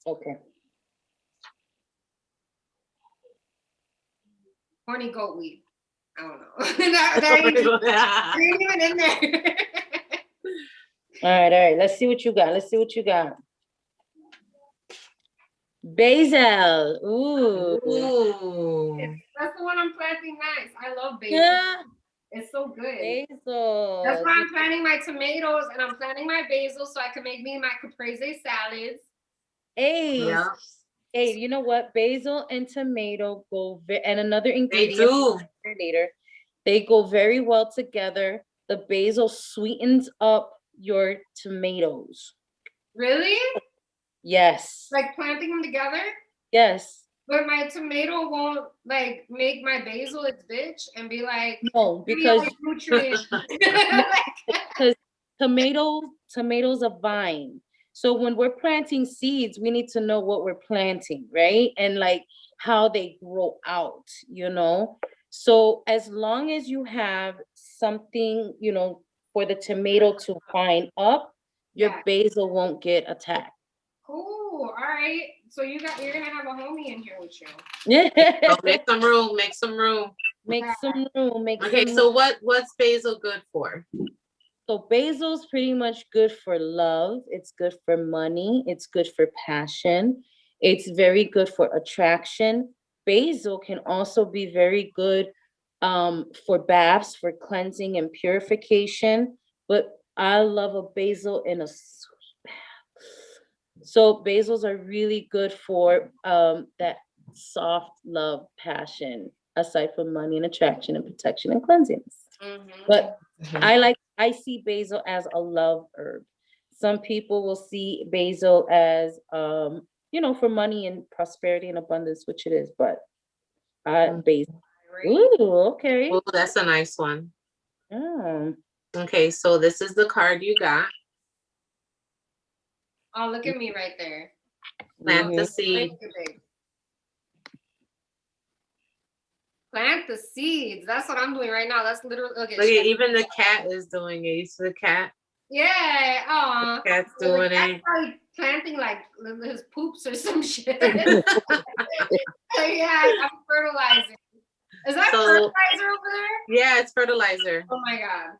Okay.
Horny goat weed. I don't know. that ain't even in there.
All right. Let's see what you got. Basil. Ooh.
That's the one I'm planting next. I love basil.
Yeah.
It's so good.
Basil.
That's why I'm planting my tomatoes and I'm planting my basil so I can make me my caprese salads.
Hey.
Yeah.
Hey, you know what? Basil and tomato go and another ingredient.
They do.
Later. They go very well together. The basil sweetens up your tomatoes.
Really?
Yes.
Like planting them together?
Yes.
But my tomato won't like make my basil its bitch and be like,
no, because
nutrients.
Because tomatoes are vine. So when we're planting seeds, we need to know what we're planting, right? And like how they grow out, you know? So as long as you have something, you know, for the tomato to vine up, your basil won't get attacked.
Cool. All right. So you're gonna have a homie in here with you.
Yeah.
Oh, make some room. Okay, so what's basil good for?
So basil's pretty much good for love. It's good for money. It's good for passion. It's very good for attraction. Basil can also be very good for baths, for cleansing and purification. But I love a basil in a sweet bath. So basils are really good for that soft love, passion, aside from money and attraction and protection and cleansing. But I see basil as a love herb. Some people will see basil as, for money and prosperity and abundance, which it is, but basil. Ooh, okay.
Oh, that's a nice one.
Oh.
Okay, so this is the card you got.
Oh, look at me right there.
Plant the seed.
Plant the seeds. That's what I'm doing right now. That's literally
look at even the cat is doing it. You see the cat?
Yeah. Oh.
Cat's doing it.
Like planting like his poops or some shit. Yeah, I'm fertilizing. Is that fertilizer over there?
Yeah, it's fertilizer.
Oh my god.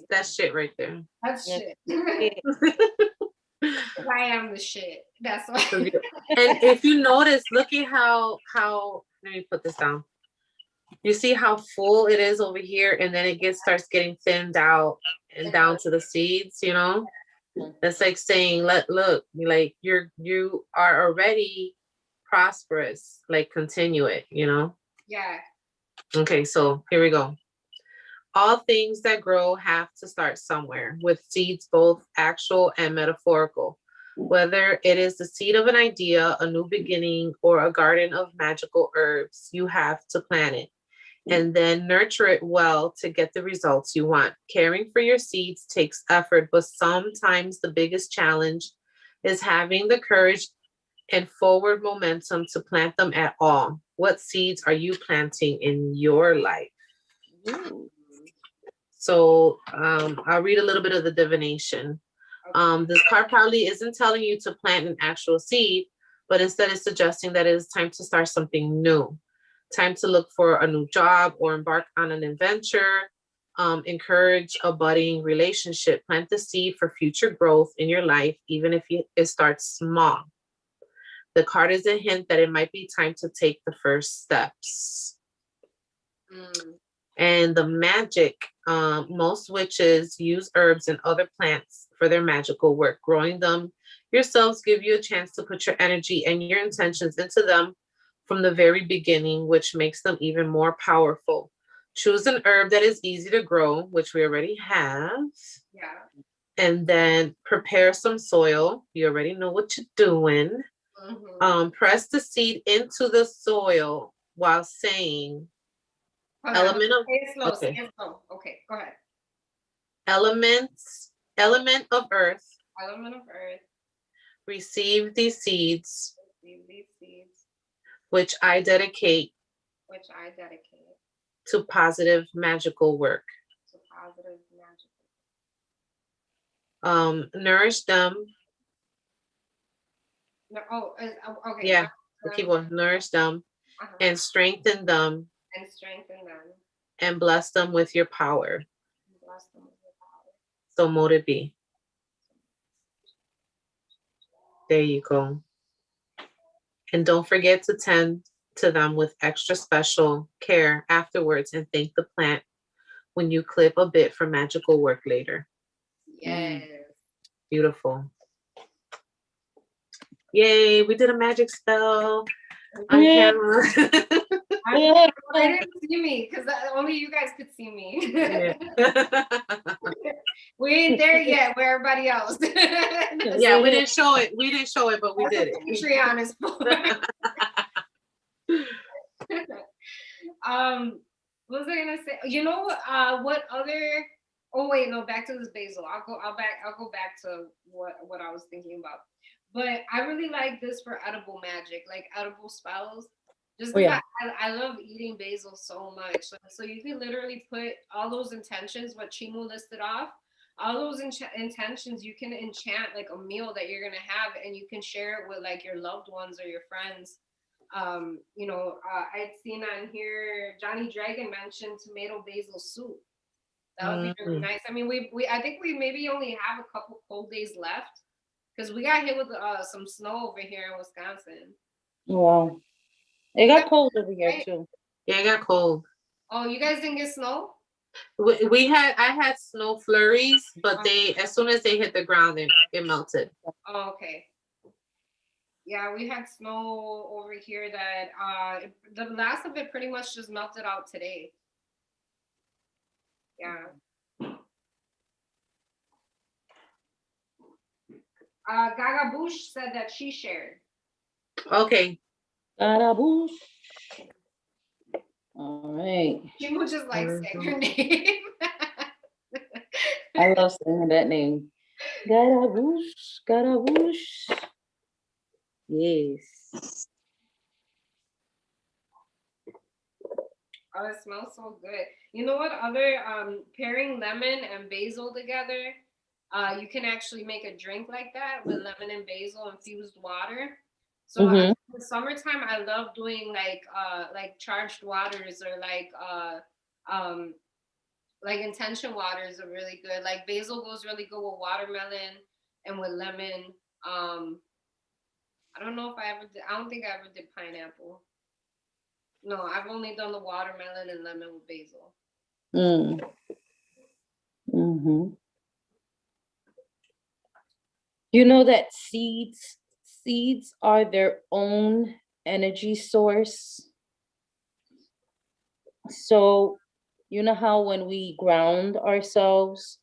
That's shit right there.
That's shit. I am the shit. That's why.
And if you notice, look at how let me put this down. You see how full it is over here, and then it starts getting thinned out and down to the seeds, you know? That's like saying, look, like you are already prosperous, like continue it, you know?
Yeah.
Okay, so here we go. All things that grow have to start somewhere, with seeds both actual and metaphorical. Whether it is the seed of an idea, a new beginning, or a garden of magical herbs, you have to plant it and then nurture it well to get the results you want. Caring for your seeds takes effort, but sometimes the biggest challenge is having the courage and forward momentum to plant them at all. What seeds are you planting in your life? So I'll read a little bit of the divination. This card probably isn't telling you to plant an actual seed, but instead it's suggesting that it is time to start something new. Time to look for a new job or embark on an adventure. Encourage a budding relationship. Plant the seed for future growth in your life, even if it starts small. The card is a hint that it might be time to take the first steps. And the magic, most witches use herbs and other plants for their magical work. Growing them yourselves give you a chance to put your energy and your intentions into them from the very beginning, which makes them even more powerful. Choose an herb that is easy to grow, which we already have.
Yeah.
And then prepare some soil. You already know what you're doing. Press the seed into the soil while saying, element of
okay, go ahead.
Element of earth.
Element of earth.
Receive these seeds. Which I dedicate. To positive magical work. Nourish them.
Okay.
Yeah, keep on. Nourish them and strengthen them. And bless them with your power. So mote it be. There you go. And don't forget to tend to them with extra special care afterwards and thank the plant when you clip a bit for magical work later.
Yes.
Beautiful. Yay, we did a magic spell on camera.
They didn't see me because only you guys could see me.
Yeah.
We ain't there yet where everybody else.
Yeah, we didn't show it. We didn't show it, but we did it.
Patreon is for. What was I gonna say? You know, what other? Oh wait, no. Back to this basil. I'll go back to what I was thinking about. But I really like this for edible magic, like edible spells. Just because I love eating basil so much. So you can literally put all those intentions, what Chimu listed off, all those intentions, you can enchant like a meal that you're going to have, and you can share it with like your loved ones or your friends. I'd seen on here, Johnny Dragon mentioned tomato basil soup. That would be really nice. I mean, I think we maybe only have a couple cold days left because we got hit with some snow over here in Wisconsin.
Wow. It got cold over here too.
Yeah, it got cold.
Oh, you guys didn't get snow?
I had snow flurries, but as soon as they hit the ground, it melted.
Oh, okay. Yeah, we had snow over here that the last of it pretty much just melted out today. Yeah. Gaga Bush said that she shared.
Okay.
Garaboosh. All right.
People just like saying her name.
I love saying that name. Garaboosh. Garaboosh. Yes.
Oh, it smells so good. You know what other pairing lemon and basil together? You can actually make a drink like that with lemon and basil infused water. So
Mm-hmm.
in the summertime, I love doing like charged waters or like intention waters are really good. Like basil goes really good with watermelon and with lemon. I don't know if I ever did. I don't think I ever did pineapple. No, I've only done the watermelon and lemon with basil.
Mm. Mm-hmm. You know that seeds are their own energy source. So you know how when we ground ourselves,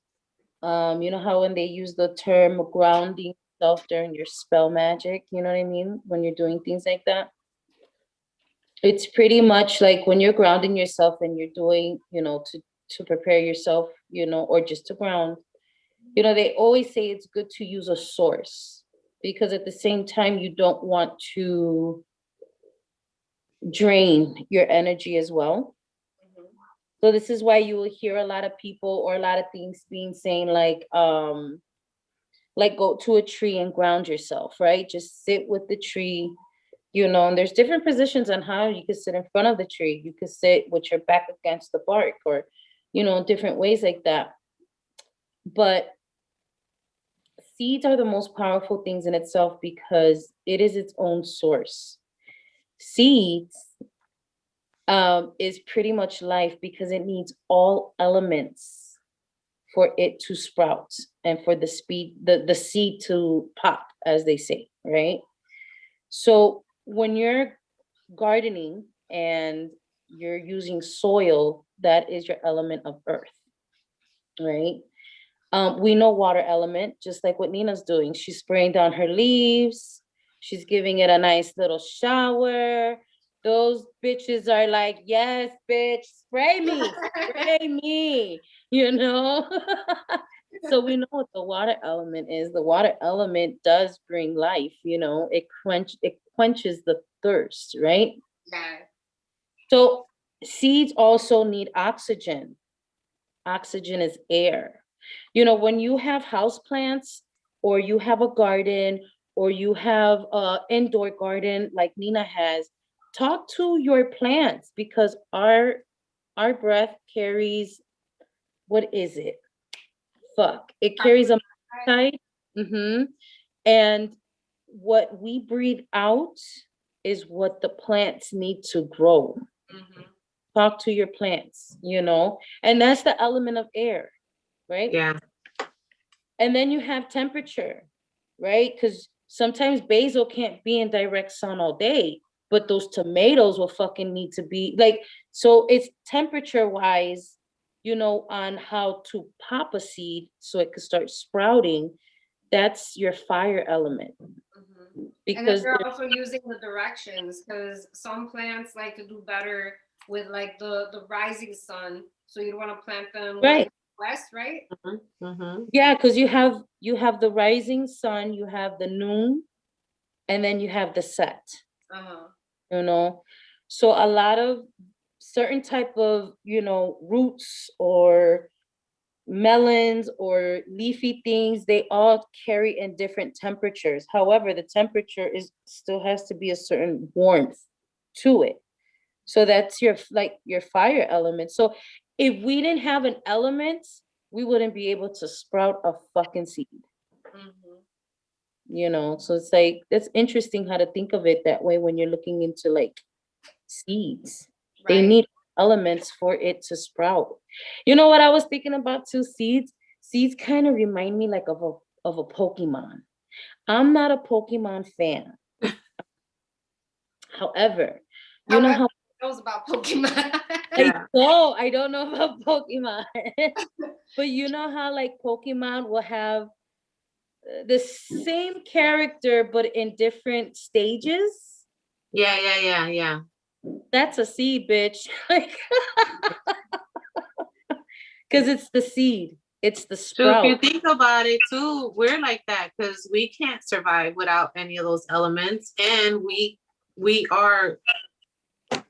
you know how when they use the term grounding yourself during your spell magic, you know what I mean? When you're doing things like that. It's pretty much like when you're grounding yourself and you're doing, to prepare yourself, or just to ground. They always say it's good to use a source because at the same time you don't want to drain your energy as well. So this is why you will hear a lot of people or a lot of things being saying like go to a tree and ground yourself, right? Just sit with the tree, and there's different positions on how you could sit in front of the tree. You could sit with your back against the bark or, different ways like that. But seeds are the most powerful things in itself because it is its own source. Seeds is pretty much life because it needs all elements for it to sprout and for the seed to pop, as they say, right? So when you're gardening and you're using soil, that is your element of earth, right? We know water element, just like what Nina's doing. She's spraying down her leaves. She's giving it a nice little shower. Those bitches are like, yes, bitch, spray me, you know? So we know what the water element is. The water element does bring life, it quenches the thirst, right?
Yeah.
So seeds also need oxygen. Oxygen is air. When you have house plants or you have a garden or you have a indoor garden like Nina has, talk to your plants because our breath carries, what is it? It carries a monoxide. And what we breathe out is what the plants need to grow. Talk to your plants, and that's the element of air, right?
Yeah.
And then you have temperature, right? Because sometimes basil can't be in direct sun all day, but those tomatoes will fucking need to be like, so it's temperature wise, on how to pop a seed so it could start sprouting. That's your fire element.
And then they're also using the directions because some plants like to do better with like the rising sun. So you want to plant them
right
west, right?
Yeah, because you have the rising sun, you have the noon, and then you have the set. So a lot of certain type of roots or melons or leafy things, they all carry in different temperatures. However, the temperature is still has to be a certain warmth to it. So that's your fire element. So if we didn't have an element, we wouldn't be able to sprout a fucking seed. So it's like, that's interesting how to think of it that way when you're looking into like seeds. Right. They need elements for it to sprout. You know what I was thinking about too? Seeds kind of remind me like of a Pokemon. I'm not a Pokemon fan. However, you know how
knows about Pokemon.
I don't know about Pokemon. But you know how like Pokemon will have the same character, but in different stages.
Yeah.
That's a seed, bitch. Like, because it's the seed. It's the
So if you
sprout.
think about it too, we're like that because we can't survive without any of those elements, and we are,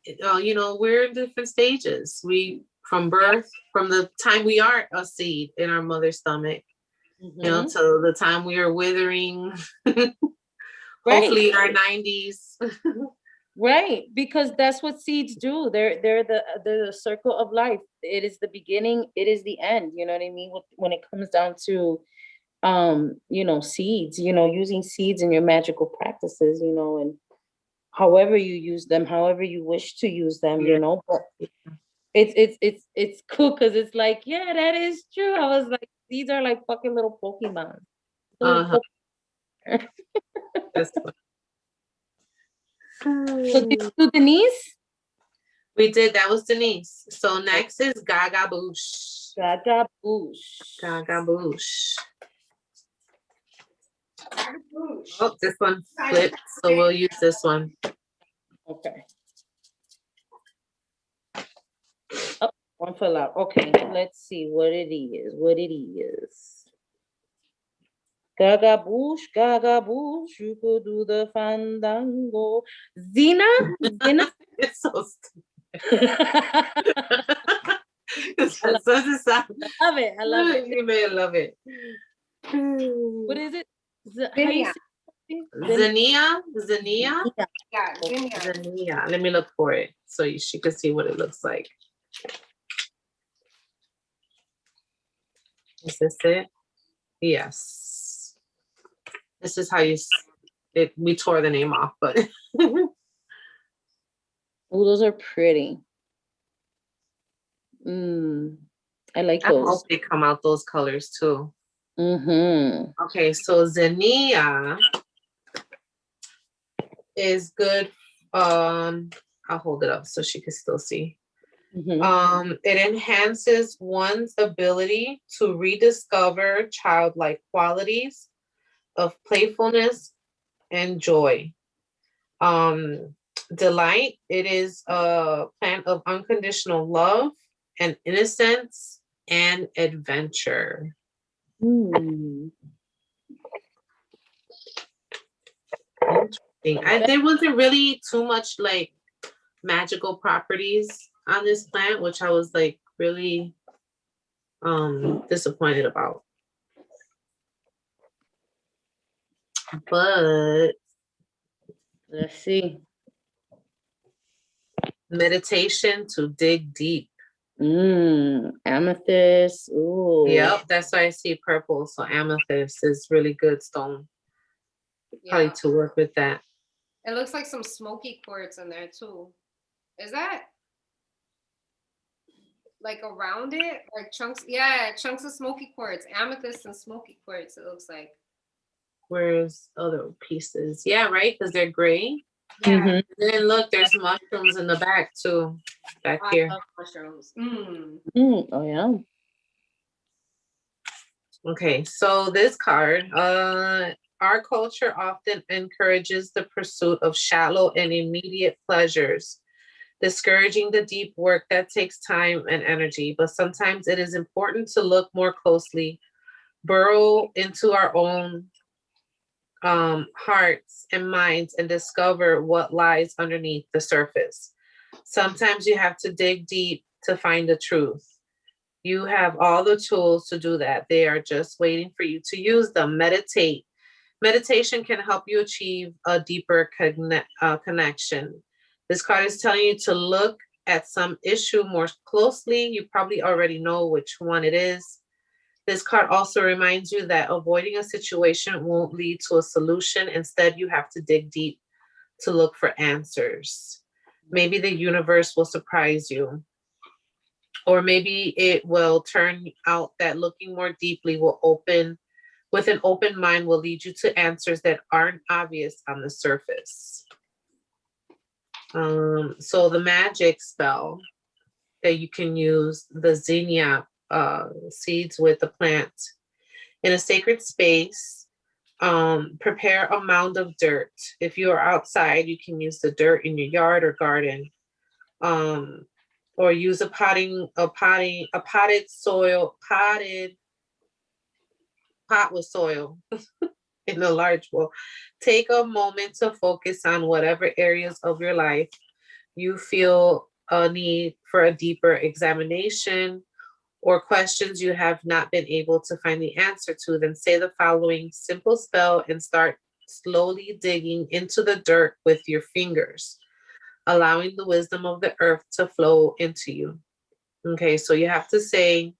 we're in different stages. We from birth, from the time we are a seed in our mother's stomach, till the time we are withering, hopefully in our 90s.
Right, because that's what seeds do. They're the circle of life. It is the beginning, it is the end. You know what I mean? When it comes down to seeds, using seeds in your magical practices, and however you use them, however you wish to use them, but it's cool because it's like, yeah, that is true. I was like, these are like fucking little Pokemon.
That's
So did you do Denise?
We did. That was Denise. So next is Gaga Boosh.
Gaga Boosh.
Gaga Boosh. Oh, this one flipped, so we'll use this one.
Okay. Oh, one fell out. Okay, let's see what it is. Gaga Boosh, you could do the fandango. Zena?
It's so stupid. I love it. You may love it.
What is it?
Zania. Yeah, Zania. Let me look for it so she can see what it looks like. Is this it? Yes. This is how we tore the name off, but
oh, those are pretty. I like those.
I hope they come out those colors too. Okay, so Zania is good. I'll hold it up so she can still see. It enhances one's ability to rediscover childlike qualities of playfulness and joy. Delight, it is a plant of unconditional love and innocence and adventure. There wasn't really too much like magical properties on this plant, which I was like really disappointed about. But
let's see.
Meditation to dig deep.
Amethyst. Ooh.
Yep, that's why I see purple. So amethyst is really good stone. Probably to work with that.
It looks like some smoky quartz in there too. Is that like around it? Like chunks? Yeah, chunks of smoky quartz. Amethyst and smoky quartz, it looks like.
Where's other pieces? Yeah, right? Because they're gray.
Yeah.
And then look, there's mushrooms in the back too. Back here.
I love mushrooms.
Oh yeah.
Okay, so this card, our culture often encourages the pursuit of shallow and immediate pleasures, discouraging the deep work that takes time and energy. But sometimes it is important to look more closely, burrow into our own hearts and minds and discover what lies underneath the surface. Sometimes you have to dig deep to find the truth. You have all the tools to do that. They are just waiting for you to use them. Meditate. Meditation can help you achieve a deeper connection. This card is telling you to look at some issue more closely. You probably already know which one it is. This card also reminds you that avoiding a situation won't lead to a solution. Instead, you have to dig deep to look for answers. Maybe the universe will surprise you. Or maybe it will turn out that looking more deeply with an open mind will lead you to answers that aren't obvious on the surface. So the magic spell that you can use, the zinnia seeds with the plant. In a sacred space, Prepare a mound of dirt. If you are outside, you can use the dirt in your yard or garden. Or use a potted pot with soil in a large bowl. Take a moment to focus on whatever areas of your life you feel a need for a deeper examination or questions you have not been able to find the answer to. Then say the following simple spell and start slowly digging into the dirt with your fingers, allowing the wisdom of the earth to flow into you. Okay, so you have to say,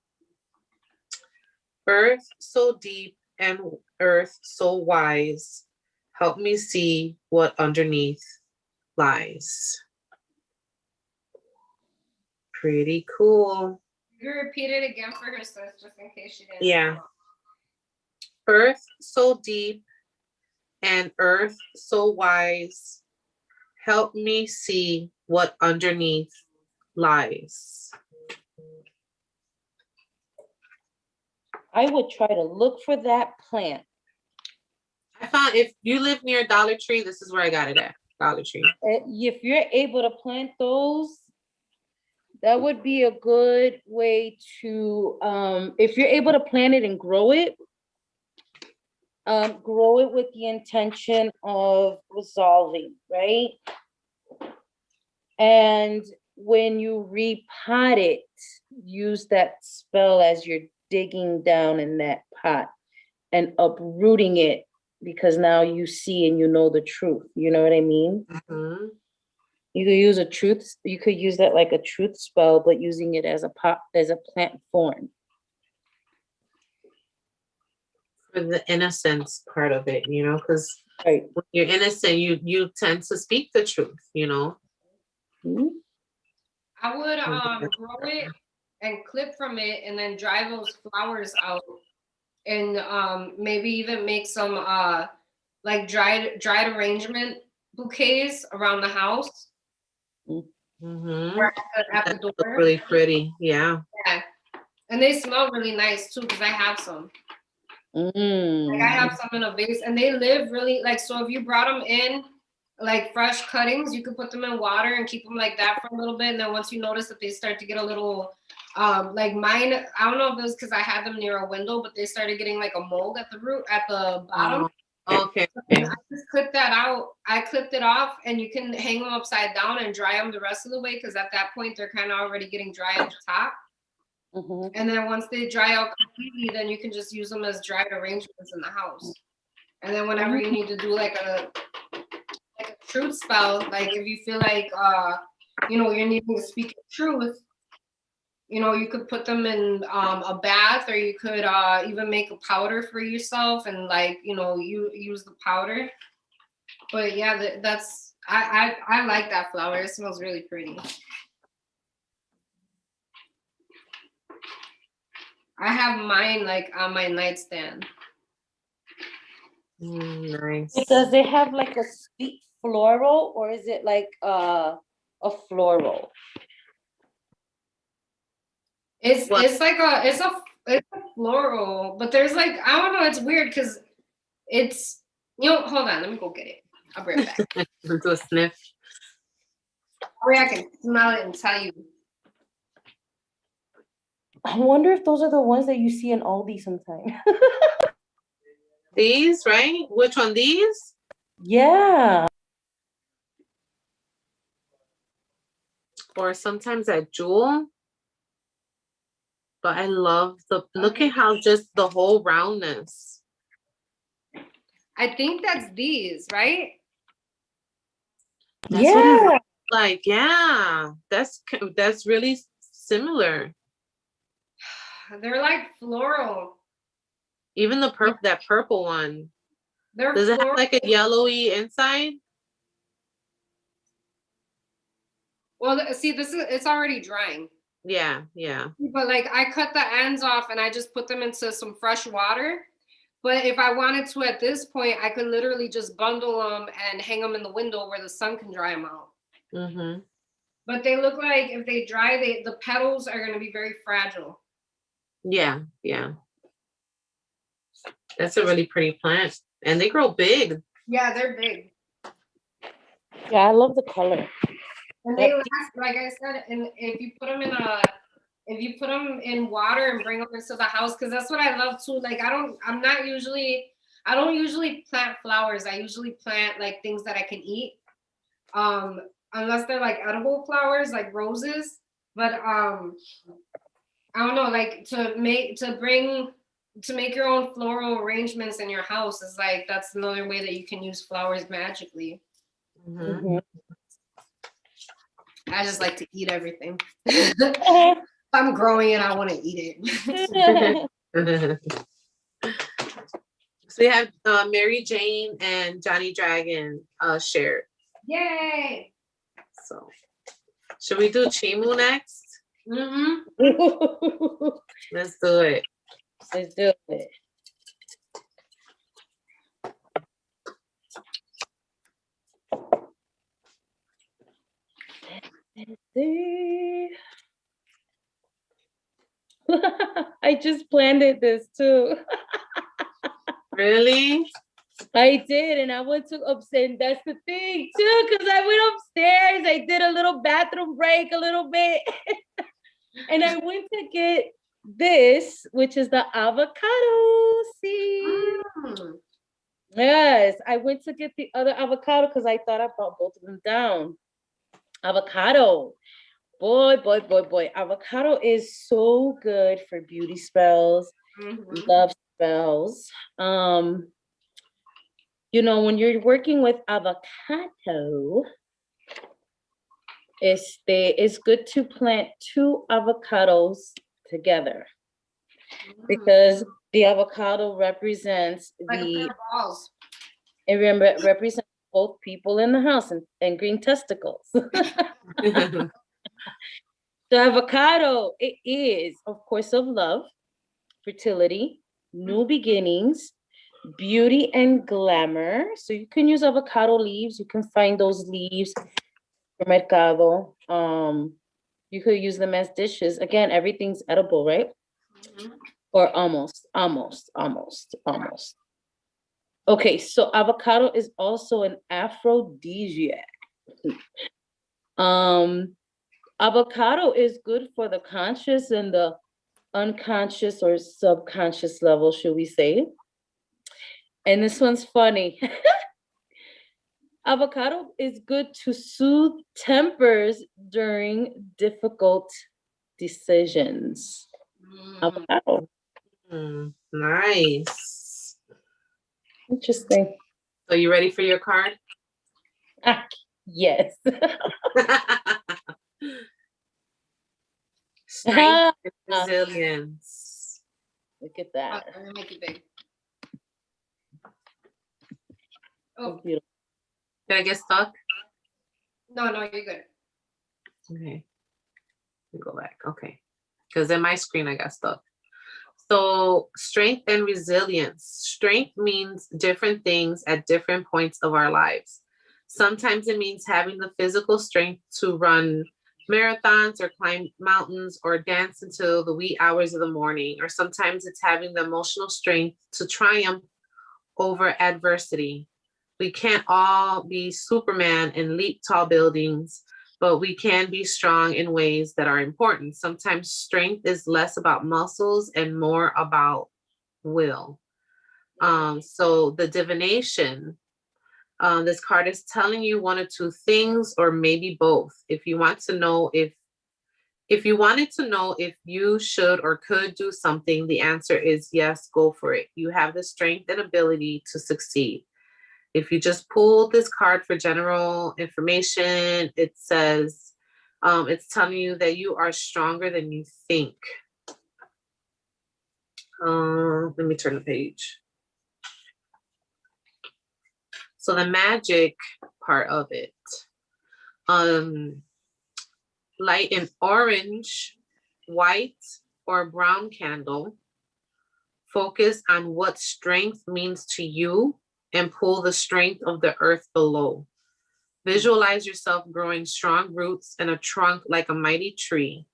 earth so deep and earth so wise, help me see what underneath lies. Pretty cool.
You repeat it again for her, sis, just in case she didn't.
Yeah. Earth so deep and earth so wise, help me see what underneath lies.
I would try to look for that plant.
I found if you live near Dollar Tree, this is where I got it at, Dollar Tree.
If you're able to plant those, that would be a good way to, if you're able to plant it and grow it with the intention of resolving, right? And when you repot it, use that spell as you're digging down in that pot and uprooting it, because now you see and you know the truth. You know what I mean?
Mm-hmm.
You could use you could use that like a truth spell, but using it as a plant form.
For the innocence part of it, you know, because
right.
When you're innocent, you tend to speak the truth, you know.
Mm-hmm.
I would grow it and clip from it and then dry those flowers out and maybe even make some like dried arrangement bouquets around the house.
Mm-hmm.
Or at the door.
Really pretty, yeah.
Yeah, and they smell really nice too because I have some. Like I have some in a vase, and they live really like. So if you brought them in, like fresh cuttings, you could put them in water and keep them like that for a little bit, and then once you notice that they start to get a little, like mine, I don't know if it was because I had them near a window, but they started getting like a mold at the root at the bottom.
Okay.
I just clipped that out. I clipped it off, and you can hang them upside down and dry them the rest of the way because at that point they're kind of already getting dry at the top. Mm-hmm. And then once they dry out completely, then you can just use them as dried arrangements in the house. And then whenever you need to do like a truth spell, like if you feel like you know you're needing to speak the truth, you know, you could put them in a bath, or you could even make a powder for yourself and like, you know, you use the powder. But yeah, that's I like that flower. It smells really pretty. I have mine like on my nightstand.
Nice.
Does it have like a sweet floral, or is it like a floral?
It's a floral, but there's like, I don't know, it's weird because it's, you know, hold on, let me go get it. I'll bring it back.
Do a sniff.
Or I can smell it and tell you.
I wonder if those are the ones that you see in Aldi sometimes.
These, right? Which one? These?
Yeah.
Or sometimes at Jewel. But I love look at how just the whole roundness.
I think that's these, right?
That's what it looks like. Yeah, that's really similar.
They're like floral.
Even the that purple one.
They're
Does it
floral.
have like a yellowy inside?
Well, see, it's already drying.
Yeah, yeah.
But like I cut the ends off and I just put them into some fresh water. But if I wanted to at this point, I could literally just bundle them and hang them in the window where the sun can dry them out. Mm-hmm. But they look like if they dry, the petals are going to be very fragile.
Yeah, yeah. That's a really pretty plant. And they grow big.
Yeah, they're big.
Yeah, I love the color.
And they last, like I said, and if you put them in water and bring them into the house, because that's what I love too. Like I don't usually plant flowers. I usually plant like things that I can eat. Unless they're like edible flowers, like roses. But I don't know, like to make your own floral arrangements in your house is like that's another way that you can use flowers magically.
Mm-hmm.
I just like to eat everything. If I'm growing it, I want to eat it.
So we have Mary Jane and Johnny Dragon shared.
Yay!
So should we do Chimu next?
Mm-hmm.
Let's do it.
Let's do it. I just planted this too.
Really?
I did, and I went to upstairs. That's the thing too, because I went upstairs. I did a little bathroom break a little bit, and I went to get this, which is the avocado seed. Yes, I went to get the other avocado because I thought I brought both of them down. Avocado. Boy. Avocado is so good for beauty spells, love spells. You know, when you're working with avocado, it's good to plant 2 avocados together because the avocado represents represents both people in the house and green testicles. The avocado, it is, of course, of love, fertility, new beginnings, beauty and glamour. So you can use avocado leaves. You can find those leaves from Mercado. You could use them as dishes. Again, everything's edible, right? Or almost. Okay, so avocado is also an aphrodisiac. Avocado is good for the conscious and the unconscious or subconscious level, should we say? And this one's funny. Avocado is good to soothe tempers during difficult decisions. Avocado.
Nice.
Interesting.
So you ready for your card?
Yes.
Strength and resilience.
Look at that.
I'm gonna make it big.
Oh, beautiful.
Did I get stuck?
No, you're good.
Okay. Let me go back. Okay. Because in my screen I got stuck. So strength and resilience. Strength means different things at different points of our lives. Sometimes it means having the physical strength to run marathons or climb mountains or dance until the wee hours of the morning. Or sometimes it's having the emotional strength to triumph over adversity. We can't all be Superman and leap tall buildings, but we can be strong in ways that are important. Sometimes strength is less about muscles and more about will. So the divination, this card is telling you one or two things, or maybe both. If you want to know if you wanted to know if you should or could do something, the answer is yes, go for it. You have the strength and ability to succeed. If you just pull this card for general information, it says, it's telling you that you are stronger than you think. Let me turn the page. So the magic part of it, light an orange, white, or brown candle. Focus on what strength means to you and pull the strength of the earth below. Visualize yourself growing strong roots and a trunk like a mighty tree.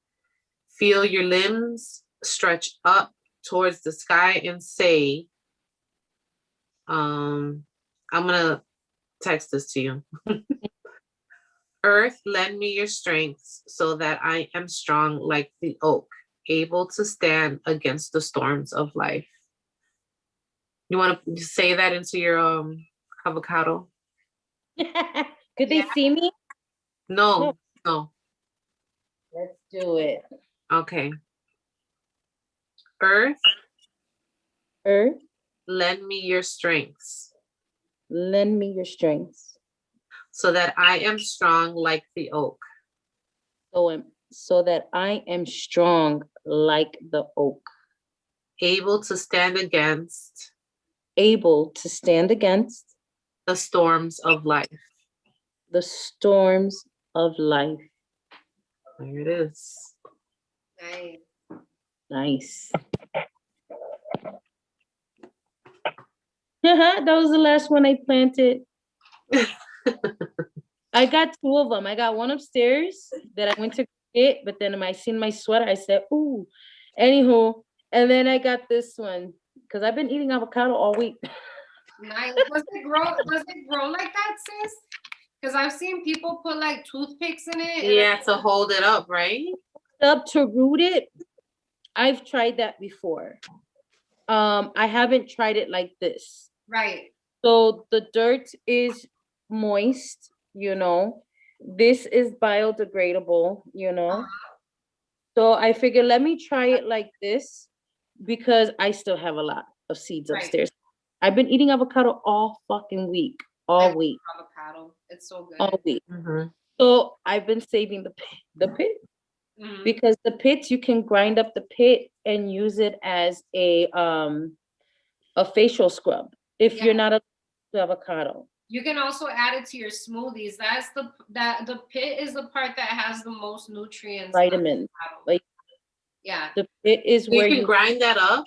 Feel your limbs stretch up towards the sky and say, I'm gonna text this to you. Earth, lend me your strength so that I am strong like the oak, able to stand against the storms of life. You want to say that into your avocado?
Could they see me?
No.
Let's do it.
Okay. Earth, lend me your strengths
lend me your strengths
so that I am strong like the oak,
so that I am strong like the oak,
able to stand against the storms of life.
the storms of life.
There it is.
Nice.
Nice. That was the last one I planted. I got 2 of them. I got one upstairs that I went to get, but then when I seen my sweater, I said, ooh. Anywho, and then I got this one because I've been eating avocado all week.
Nice. Does it grow like that, sis? Because I've seen people put like toothpicks in it.
Yeah, to hold it up, right?
Up to root it. I've tried that before. I haven't tried it like this.
Right.
So the dirt is moist, you know. This is biodegradable, you know. So I figured let me try it like this because I still have a lot of seeds upstairs. I've been eating avocado all fucking week. All week.
Avocado. It's so good.
All week.
Mm-hmm.
So I've been saving the pit. Because the pits, you can grind up the pit and use it as a facial scrub if you're not a avocado.
You can also add it to your smoothies. That's the pit is the part that has the most nutrients.
Vitamins. Like the pit is
so
where
you can grind that up.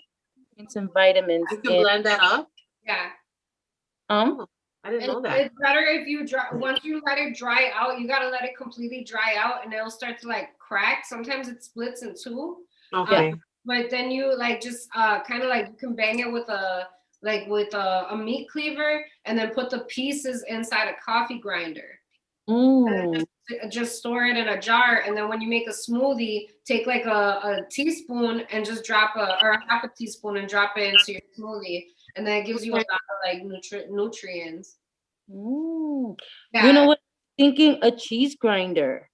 Some vitamins.
You can blend that up.
Yeah.
I didn't know that.
It's better if you once you let it dry out, you gotta let it completely dry out and it'll start to like crack. Sometimes it splits in 2.
Okay.
But then you like just kind of like you can bang it with a meat cleaver and then put the pieces inside a coffee grinder. Just store it in a jar, and then when you make a smoothie, take like a teaspoon and just drop or half a teaspoon and drop it into your smoothie, and then it gives you a lot of like nutrients.
Yeah. You know what? Thinking a cheese grinder.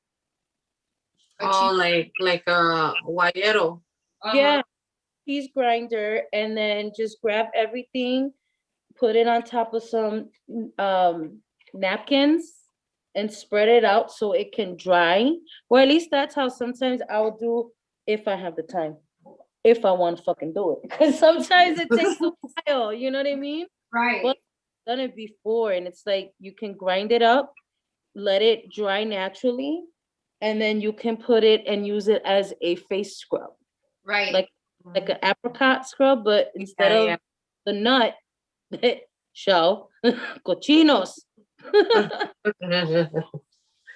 Like a guayero.
Yeah, cheese grinder, and then just grab everything, put it on top of some napkins and spread it out so it can dry. Or at least that's how sometimes I'll do if I have the time. If I want to fucking do it. Because sometimes it takes a while, you know what I mean?
Right.
But I've done it before, and it's like you can grind it up, let it dry naturally, and then you can put it and use it as a face scrub.
Right.
Like an apricot scrub, but instead of the nut shell, cochinos.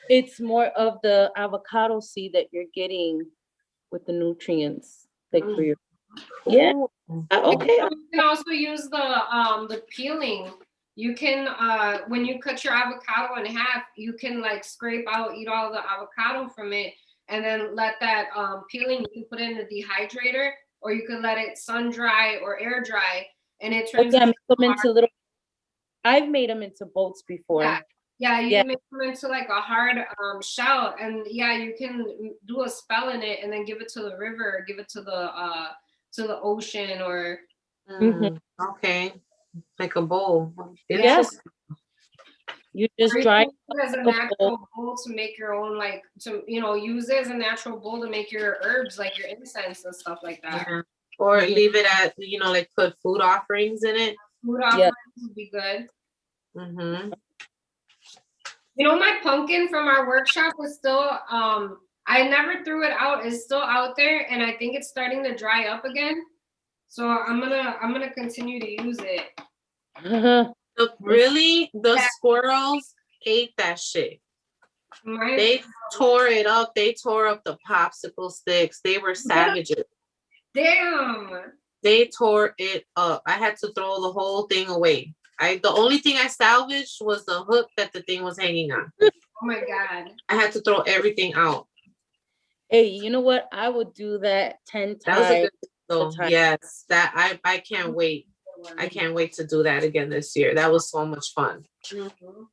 It's more of the avocado seed that you're getting with the nutrients. Like for your okay.
You can also use the peeling. You can when you cut your avocado in half, you can like eat all the avocado from it, and then let that peeling, you can put it in a dehydrator, or you can let it sun dry or air dry, and it turns
into little. I've made them into boats before.
Yeah, you can make them into like a hard shell, and you can do a spell in it, and then give it to the river, or give it to the ocean, or
okay, like a bowl.
Yes. You just dry
it as a natural bowl to make your own, like use it as a natural bowl to make your herbs, like your incense and stuff like that.
Yeah. Or leave it at like put food offerings in it.
Food offerings would be good. My pumpkin from our workshop was still I never threw it out. It's still out there, and I think it's starting to dry up again. So I'm gonna continue to use it.
Really, the squirrels ate that shit. They tore it up. They tore up the popsicle sticks. They were savages.
Damn.
They tore it up. I had to throw the whole thing away. The only thing I salvaged was the hook that the thing was hanging on.
Oh my God.
I had to throw everything out.
Hey, you know what? I would do that 10
That was a
times.
good so yes, that I can't wait. I can't wait to do that again this year. That was so much fun.
Mm-hmm.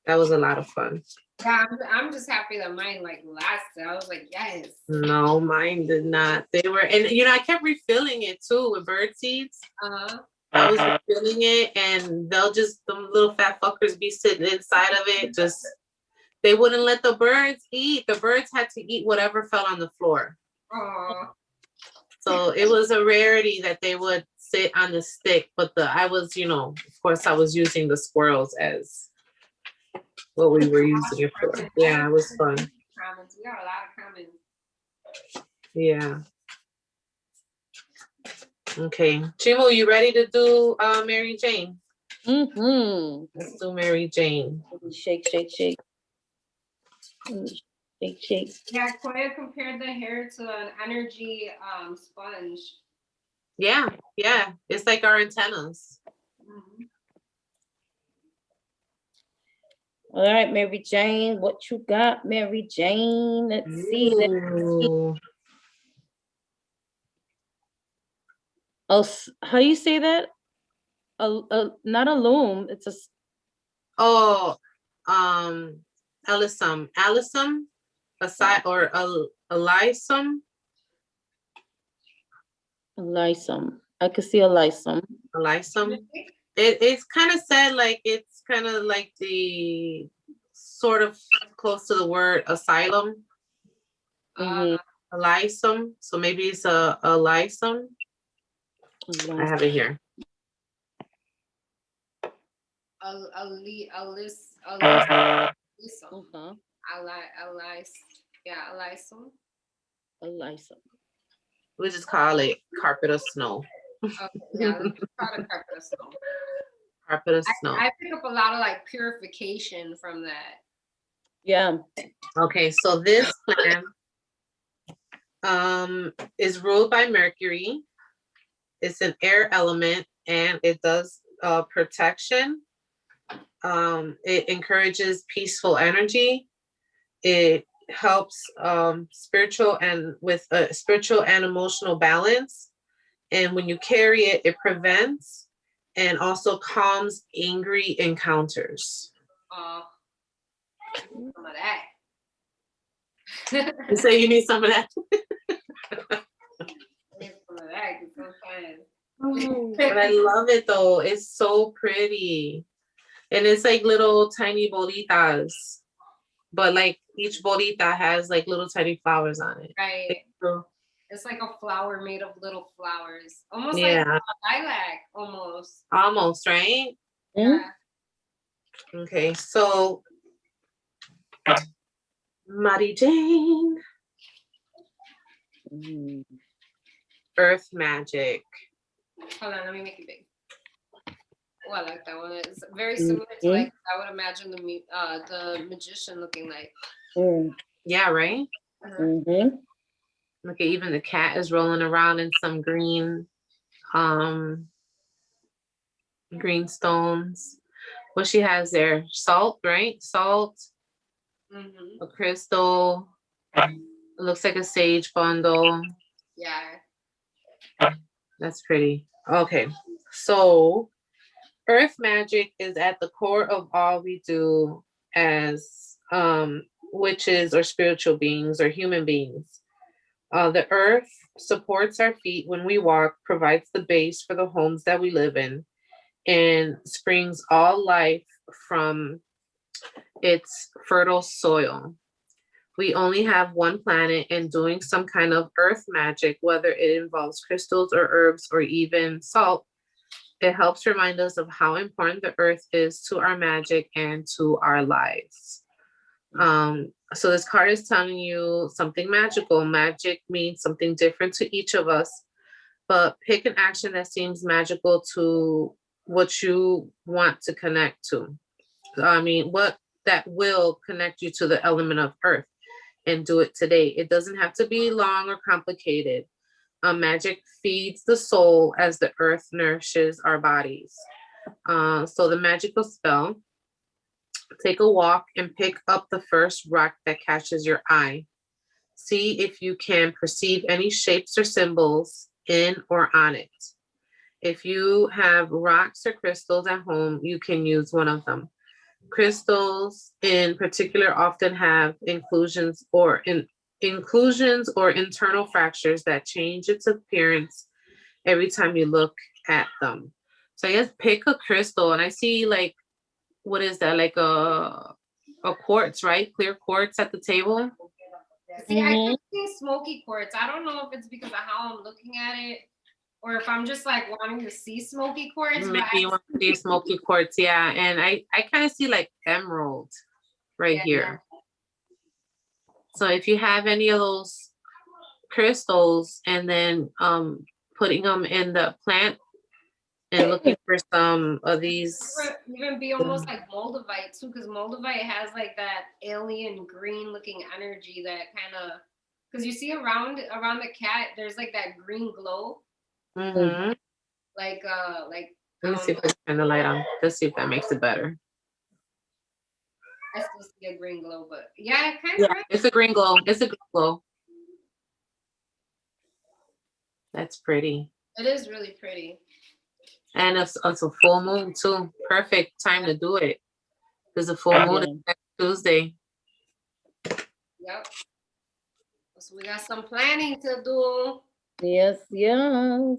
That was a lot of fun.
Yeah, I'm just happy that mine like lasted. I was like, yes.
No, mine did not. They were, and I kept refilling it too with bird seeds.
Uh-huh.
I was refilling it, and them little fat fuckers be sitting inside of it. They wouldn't let the birds eat. The birds had to eat whatever fell on the floor.
Aww.
So it was a rarity that they would sit on the stick, but I was, of course I was using the squirrels as what we were using it for. Yeah, it was fun.
Comments. We got a lot of comments.
Yeah. Okay. Chimo, you ready to do Mary Jane?
Mm-hmm.
Let's do Mary Jane.
Shake, shake, shake. Shake, shake.
Yeah, Koya compared the hair to an energy sponge.
Yeah, it's like our antennas.
Mm-hmm.
All right, Mary Jane, what you got, Mary Jane? Let's see. Oh, how you say that? Not a loom. It's a.
Oh, Alyssum, aside or Alysum.
Lysum. I could see a lysum.
Alysum. It's kind of said like it's kind of like the sort of close to the word asylum. Alysum. So maybe it's a lysum. I have it here.
Alysum.
We just call it carpet of snow.
Yeah, let's call it carpet of snow.
Carpet of snow.
I pick up a lot of like purification from that.
Yeah.
Okay, so this plant is ruled by Mercury. It's an air element, and it does protection. It encourages peaceful energy. It helps spiritual and emotional balance. And when you carry it, it prevents and also calms angry encounters.
Some of that.
You say you need some of that. But I love it though. It's so pretty. And it's like little tiny bolitas. But like each bolita has like little tiny flowers on it.
Right. It's like a flower made of little flowers. Almost
like
a lilac, almost.
Almost, right?
Yeah.
Okay, so Mary Jane. Earth magic.
Hold on, let me make it big. Oh, I like that one. It's very similar to like I would imagine the magician looking like.
Yeah, right? Look at even the cat is rolling around in some green stones. What she has there? Salt, right? Salt. A crystal. It looks like a sage bundle.
Yeah.
That's pretty. Okay. So earth magic is at the core of all we do as witches or spiritual beings or human beings. The earth supports our feet when we walk, provides the base for the homes that we live in, and springs all life from its fertile soil. We only have one planet, and doing some kind of earth magic, whether it involves crystals or herbs or even salt, it helps remind us of how important the earth is to our magic and to our lives. So this card is telling you something magical. Magic means something different to each of us, but pick an action that seems magical to what you want to connect to. I mean, what that will connect you to the element of earth, and do it today. It doesn't have to be long or complicated. Magic feeds the soul as the earth nourishes our bodies. So the magical spell: take a walk and pick up the first rock that catches your eye. See if you can perceive any shapes or symbols in or on it. If you have rocks or crystals at home, you can use one of them. Crystals in particular often have inclusions or internal fractures that change its appearance every time you look at them. So I guess pick a crystal, and I see like, what is that? Like a quartz, right? Clear quartz at the table.
See, I keep seeing smoky quartz. I don't know if it's because of how I'm looking at it, or if I'm just like wanting to see smoky quartz.
Maybe you want to see smoky quartz, yeah. And I kind of see like emerald right here. So if you have any of those crystals, and then putting them in the plant and looking for some of these.
Even be almost like moldavite too, because moldavite has like that alien green looking energy that kind of, because you see around the cat, there's like that green glow.
Mm-hmm.
Like
let me see if I can turn the light on. Let's see if that makes it better.
I still see a green glow, but yeah, kind of.
Yeah, it's a green glow. It's a green glow. That's pretty.
It is really pretty.
And it's a full moon too. Perfect time to do it. There's a full moon next Tuesday.
Yep. So we got some planning to do.
Yes, yes.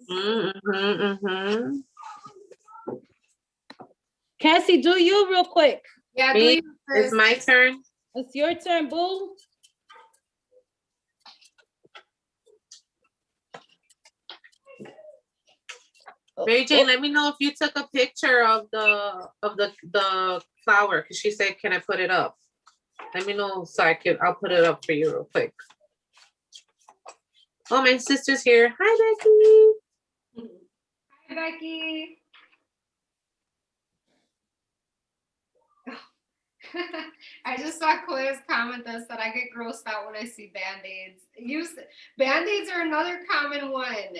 Cassie, do you real quick.
Yeah,
do you. It's my turn.
It's your turn, boo.
Mary Jane, let me know if you took a picture of the flower, because she said, "Can I put it up?" Let me know so I'll put it up for you real quick. Oh, my sister's here. Hi, Becky.
Hi, Becky. I just saw Koya's comment that said I get grossed out when I see Band-Aids. Band-Aids are another common one.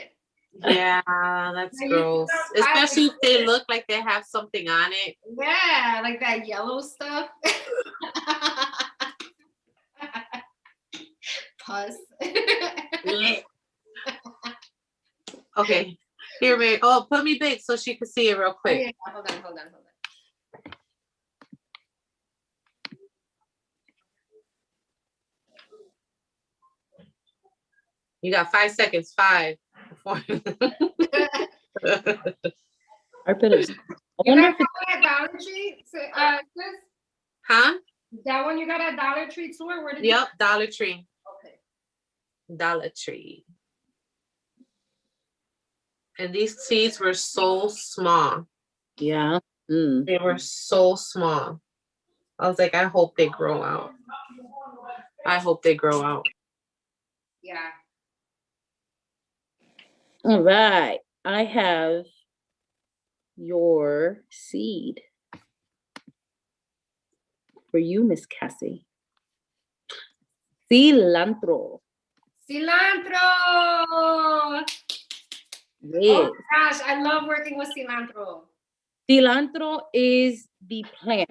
Yeah, that's gross. Especially if they look like they have something on it.
Yeah, like that yellow stuff. Pus.
Okay. Here, Mary. Oh, put me big so she can see it real quick.
Oh, yeah. Hold on.
You got 5 seconds. 5. 4.
Our pillars.
You got that at Dollar Tree, sis?
Huh?
That one you got at Dollar Tree too, or where did you?
Yep, Dollar Tree.
Okay.
Dollar Tree. And these seeds were so small.
Yeah.
They were so small. I was like, I hope they grow out. I hope they grow out.
Yeah.
All right. I have your seed for you, Miss Cassie. Cilantro.
Cilantro.
Yes.
Oh gosh, I love working with cilantro.
Cilantro is the plant.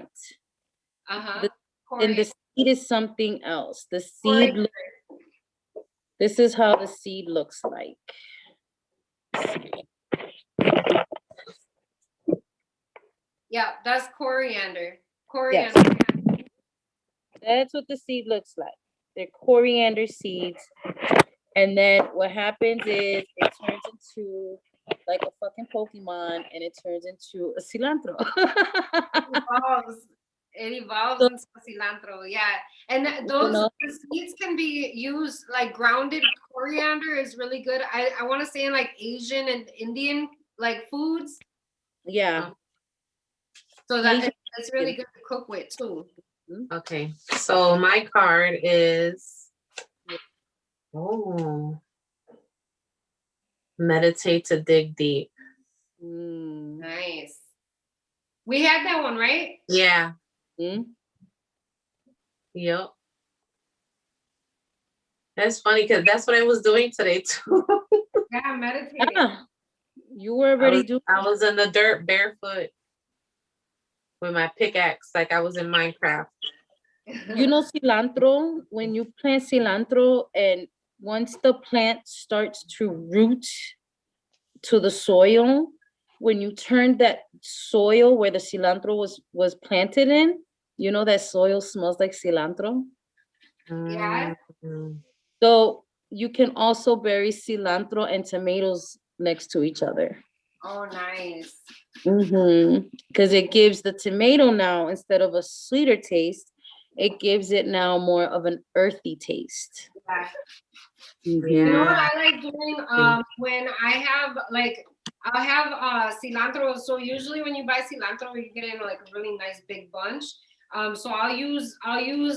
And the seed is something else. The seed. This is how the seed looks like.
Yeah, that's coriander. Coriander.
Yes. That's what the seed looks like. They're coriander seeds. And then what happens is it turns into like a fucking Pokemon, and it turns into a cilantro.
It evolves into cilantro, yeah. And the seeds can be used, like grounded coriander is really good. I want to say in like Asian and Indian like foods.
Yeah.
So that's really good to cook with too.
Okay, so my card is meditate to dig deep.
Nice. We had that one, right?
Yeah. Yep. That's funny because that's what I was doing today too.
Yeah, meditating.
You were already doing.
I was in the dirt barefoot. with my pickaxe like I was in Minecraft.
You know, cilantro, when you plant cilantro and once the plant starts to root to the soil, when you turn that soil where the cilantro was planted in, you know that soil smells like cilantro.
Yeah.
So you can also bury cilantro and tomatoes next to each other.
Oh, nice.
Because it gives the tomato now, instead of a sweeter taste, it gives it now more of an earthy taste.
Yeah.
Mhm.
You know what
Yeah.
I like doing when I have like I'll have cilantro. So usually when you buy cilantro, you get in like a really nice big bunch. So I'll use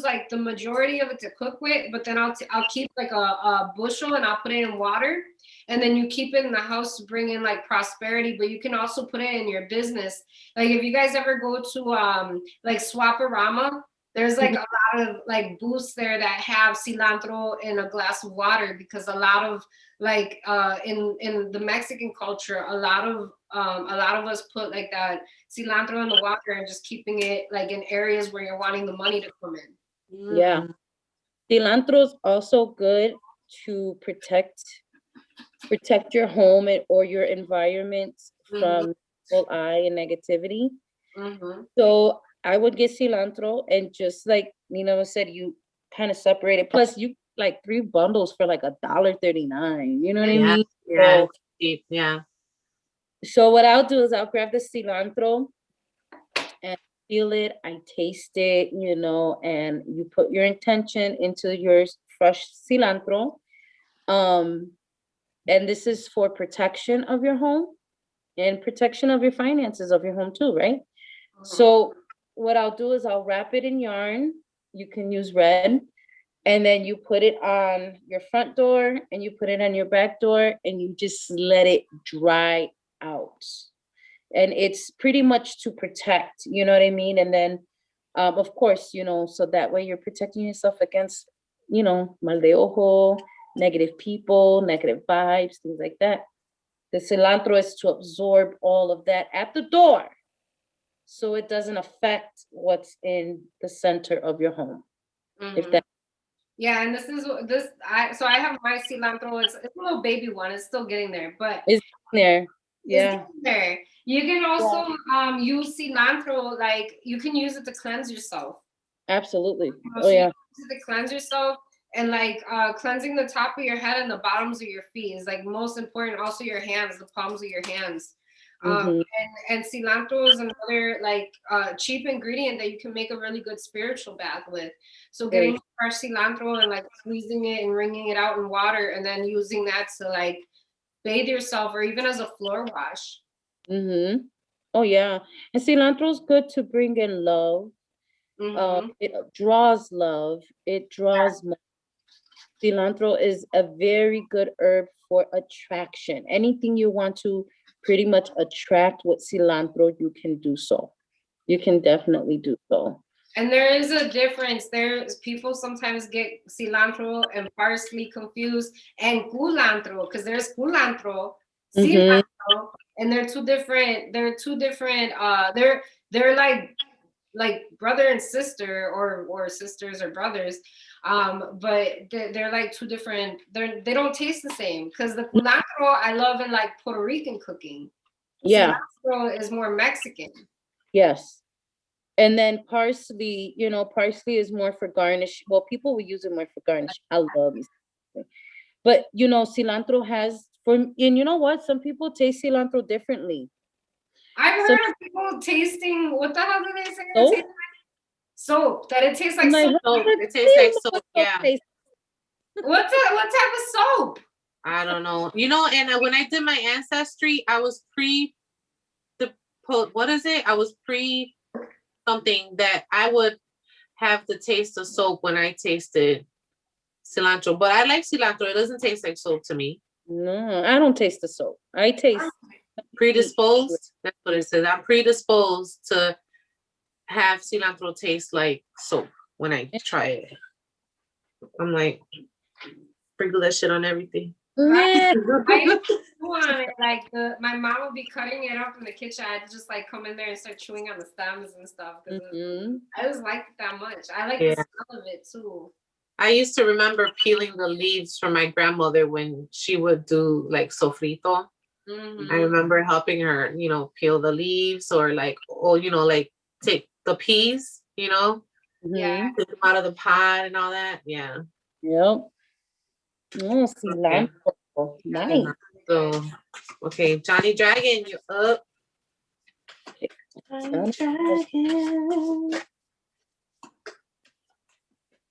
like the majority of it to cook with, but then I'll keep like a bushel and I'll put it in water, and then you keep it in the house to bring in like prosperity. But you can also put it in your business. Like if you guys ever go to like Swaparama, there's like a lot of like booths there that have cilantro in a glass of water, because a lot of like in the Mexican culture, a lot of us put like that cilantro in the water and just keeping it like in areas where you're wanting the money to come in.
Yeah. Cilantro is also good to protect your home or your environment from evil eye and negativity. So I would get cilantro, and just like Nina said, you kind of separate it. Plus, you like 3 bundles for like $1.39. You know what I mean?
Yeah. Yeah.
So what I'll do is I'll grab the cilantro and feel it. I taste it, you know, and you put your intention into your fresh cilantro. And this is for protection of your home and protection of your finances of your home too, right? So what I'll do is I'll wrap it in yarn. You can use red, and then you put it on your front door and you put it on your back door, and you just let it dry out. And it's pretty much to protect, you know what I mean? And then, of course, you know, so that way you're protecting yourself against, you know, mal de ojo, negative people, negative vibes, things like that. The cilantro is to absorb all of that at the door, so it doesn't affect what's in the center of your home. If that
Yeah, and so I have my cilantro. It's a little baby one. It's still getting there, but
is there.
it's
Yeah,
getting there. You can also use cilantro, like you can use it to cleanse yourself.
absolutely.
So you use it to cleanse yourself, and like cleansing the top of your head and the bottoms of your feet is like most important. Also your hands, the palms of your hands. And cilantro is another like cheap ingredient that you can make a really good spiritual bath with. So getting fresh cilantro and like squeezing it and wringing it out in water, and then using that to like bathe yourself, or even as a floor wash.
Oh yeah, and cilantro is good to bring in love. It draws love. It draws. Cilantro is a very good herb for attraction. Anything you want to pretty much attract with cilantro, you can do so. You can definitely do so.
And there is a difference. There's people sometimes get cilantro and parsley confused, and culantro, because there's culantro, cilantro, and they're two different. They're like brother and sister, or sisters or brothers, but they're like two different. They don't taste the same, because the culantro I love in like Puerto Rican cooking.
Yeah,
cilantro is more Mexican.
yes. And then parsley, you know, parsley is more for garnish. Well, people will use it more for garnish. I love it. But, you know, cilantro has, and you know what? Some people taste cilantro differently.
I've heard of people tasting, what the hell do they say? It tastes like soap. That it tastes like soap.
It tastes like soap, yeah.
What type of soap?
I don't know. You know, and when I did my ancestry, I was I was pre something that I would have the taste of soap when I tasted cilantro. But I like cilantro. It doesn't taste like soap to me.
No, I don't taste the soap. I taste
predisposed. That's what it says. I'm predisposed to have cilantro taste like soap when I try it. I'm like, sprinkle that shit on everything.
Yeah.
I used to chew on it, like my mom would be cutting it up in the kitchen. I'd just like come in there and start chewing on the stems and stuff because I just liked it that much. I like the smell of it too.
I used to remember peeling the leaves from my grandmother when she would do like sofrito. I remember helping her, peel the leaves or like, like take the peas, take them out of the pot and all that. Yeah.
Yep. Oh, cilantro. Nice.
So, okay, Johnny Dragon, you up? Johnny Dragon.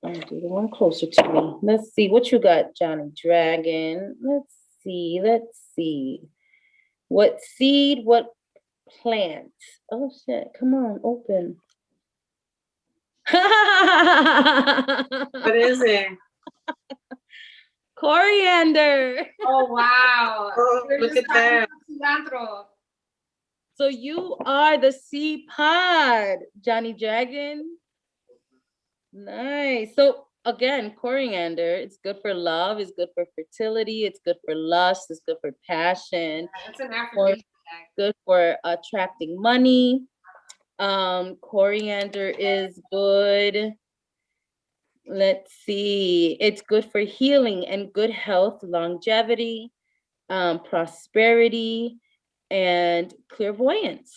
I'll do the one closer to me. Let's see what you got, Johnny Dragon. Let's see. What seed, what plant? Oh shit, come on, open.
What is it?
Coriander.
Oh wow.
Oh, look at that.
Cilantro.
So you are the seed pod, Johnny Dragon. Nice. So again, coriander, it's good for love, it's good for fertility, it's good for lust, it's good for passion.
It's an aphrodisiac.
Good for attracting money. Coriander is good. Let's see. It's good for healing and good health, longevity, prosperity, and clairvoyance.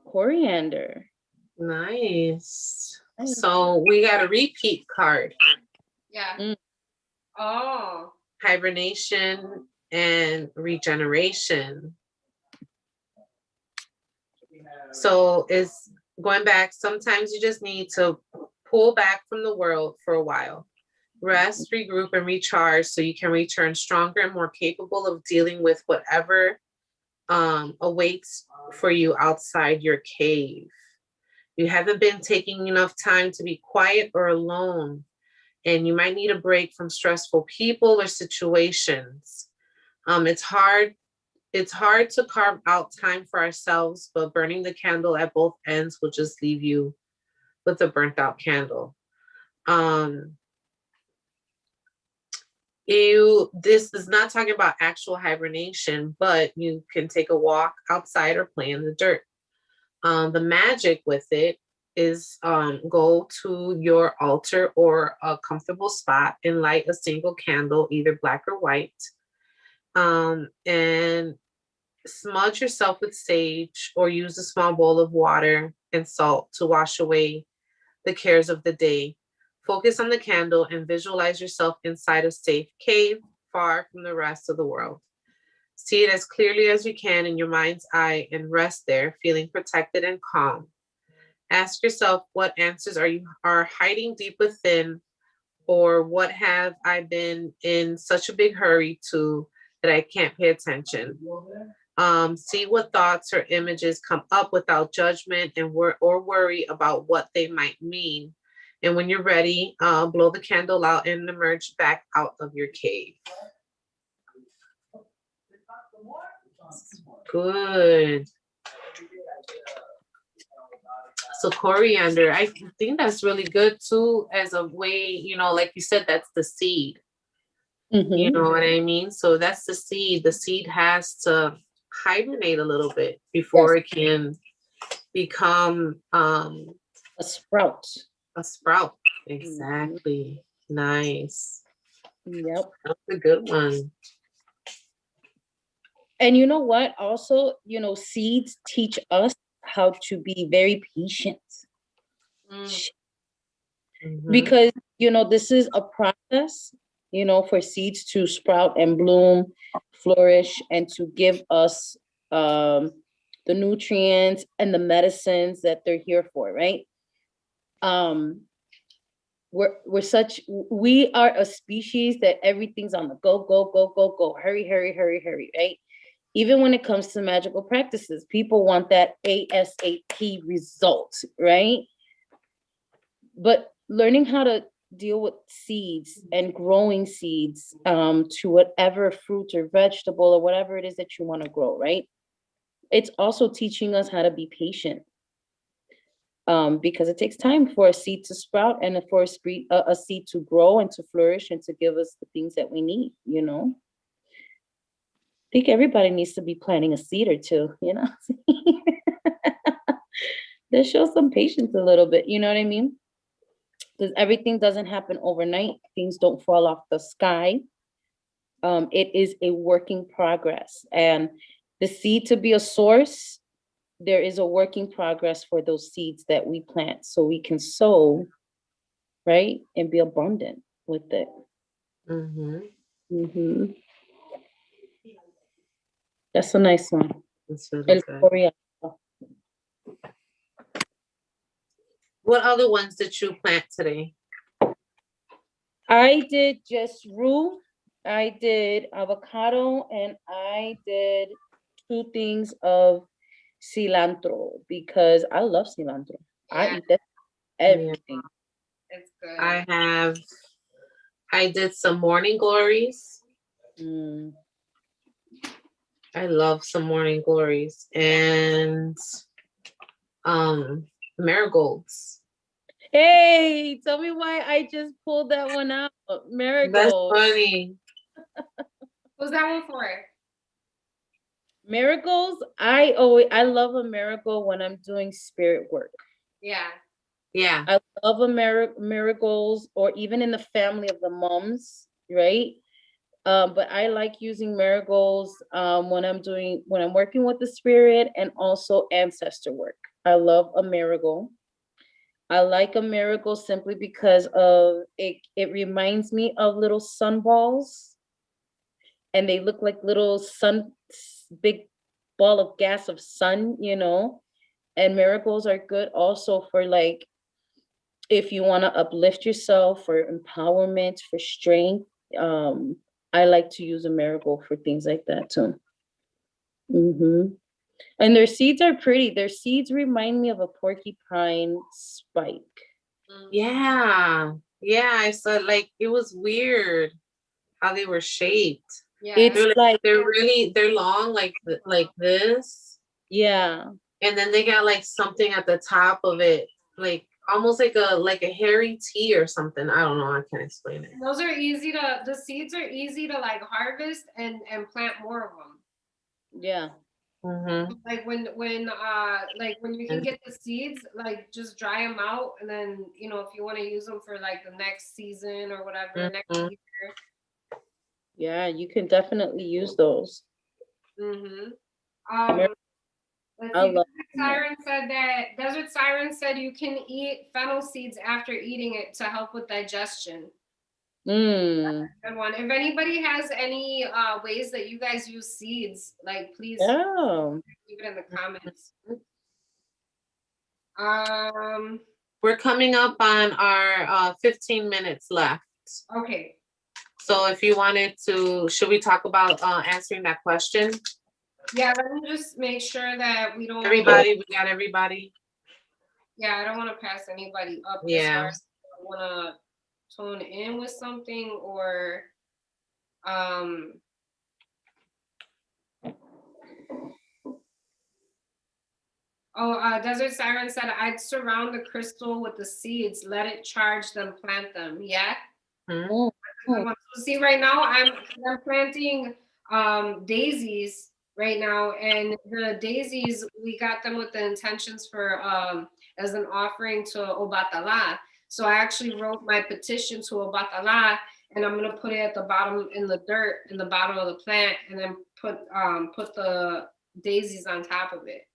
Coriander.
Nice. So we got a repeat card.
Yeah. Oh.
Hibernation and regeneration. So it's going back. Sometimes you just need to pull back from the world for a while. Rest, regroup, and recharge so you can return stronger and more capable of dealing with whatever awaits for you outside your cave. You haven't been taking enough time to be quiet or alone, and you might need a break from stressful people or situations. It's hard to carve out time for ourselves, but burning the candle at both ends will just leave you with a burnt out candle. This is not talking about actual hibernation, but you can take a walk outside or play in the dirt. The magic with it is go to your altar or a comfortable spot and light a single candle, either black or white, and smudge yourself with sage or use a small bowl of water and salt to wash away the cares of the day. Focus on the candle and visualize yourself inside a safe cave, far from the rest of the world. See it as clearly as you can in your mind's eye and rest there, feeling protected and calm. Ask yourself, what answers are hiding deep within, or what have I been in such a big hurry to that I can't pay attention? See what thoughts or images come up without judgment and worry about what they might mean. And when you're ready, blow the candle out and emerge back out of your cave. Good. So coriander, I think that's really good too, as a way, like you said, that's the seed. You know what I mean? So that's the seed. The seed has to hibernate a little bit before it can become
a sprout.
A sprout. Exactly. Nice.
Yep.
That's a good one.
And you know what? Also, seeds teach us how to be very patient. Because, this is a process, for seeds to sprout and bloom, flourish, and to give us the nutrients and the medicines that they're here for, right? We are a species that everything's on the go, hurry, right? Even when it comes to magical practices, people want that ASAP result, right? But learning how to deal with seeds and growing seeds to whatever fruit or vegetable or whatever it is that you want to grow, right? It's also teaching us how to be patient. Because it takes time for a seed to sprout and for a seed to grow and to flourish and to give us the things that we need, think everybody needs to be planting a seed or two, you know? Let's show some patience a little bit, you know what I mean? Because everything doesn't happen overnight. Things don't fall off the sky. It is a working progress. And the seed to be a source, there is a working progress for those seeds that we plant so we can sow, right? And be abundant with it. That's a nice one.
That's really good. What other ones did you plant today?
I did just rue, I did avocado, and I did 2 things of cilantro because I love cilantro. I eat that everything.
It's good.
I did some morning glories. I love some morning glories and marigolds.
Hey, tell me why I just pulled that one out. Marigolds.
That's funny.
What's that one for?
Marigolds, I love a marigold when I'm doing spirit work.
Yeah.
Yeah. I love a marigolds, or even in the family of the mums, right? But I like using marigolds when I'm working with the spirit and also ancestor work. I love a marigold. I like a marigold simply because of it reminds me of little sun balls, and they look like little big ball of gas of sun, you know. And marigolds are good also for like if you want to uplift yourself, for empowerment, for strength. I like to use a marigold for things like that too. And their seeds are pretty. Their seeds remind me of a porcupine spike.
Yeah. I saw, like, it was weird how they were shaped.
Yeah.
It's
they're long like this.
Yeah.
And then they got like something at the top of it, like almost like a hairy T or something. I don't know. I can't explain it.
Those are the seeds are easy to like harvest and plant more of them.
Yeah.
Like when you can get the seeds, like just dry them out, and then if you want to use them for like the next season or whatever, next year.
Yeah, you can definitely use those.
Desert Siren said you can eat fennel seeds after eating it to help with digestion. Good one. If anybody has any ways that you guys use seeds, like please leave it in the comments.
We're coming up on our 15 minutes left.
Okay.
So if you wanted to, should we talk about answering that question?
Yeah, let me just make sure that we don't.
We got everybody.
Yeah, I don't want to pass anybody up.
Yeah.
As far as I want to tune in with something or Desert Siren said I'd surround the crystal with the seeds, let it charge them, plant them. Yeah. So see, right now I'm planting daisies right now, and the daisies we got them with the intentions for as an offering to Obatala. So I actually wrote my petition to Obatala, and I'm gonna put it at the bottom in the dirt in the bottom of the plant, and then put the daisies on top of it.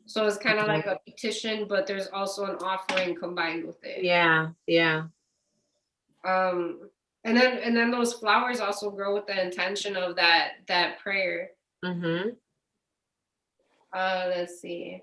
So it's kind of like a petition, but there's also an offering combined with it.
Yeah.
And then those flowers also grow with the intention of that prayer. Let's see.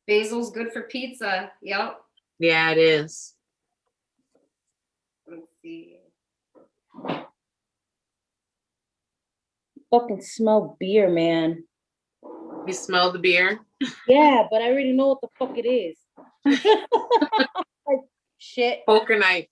Basil's good for pizza. Yep.
Yeah, it is.
Let's see.
Fucking smell beer, man.
You smell the beer?
Yeah, but I already know what the fuck it is. Like shit.
Poker night.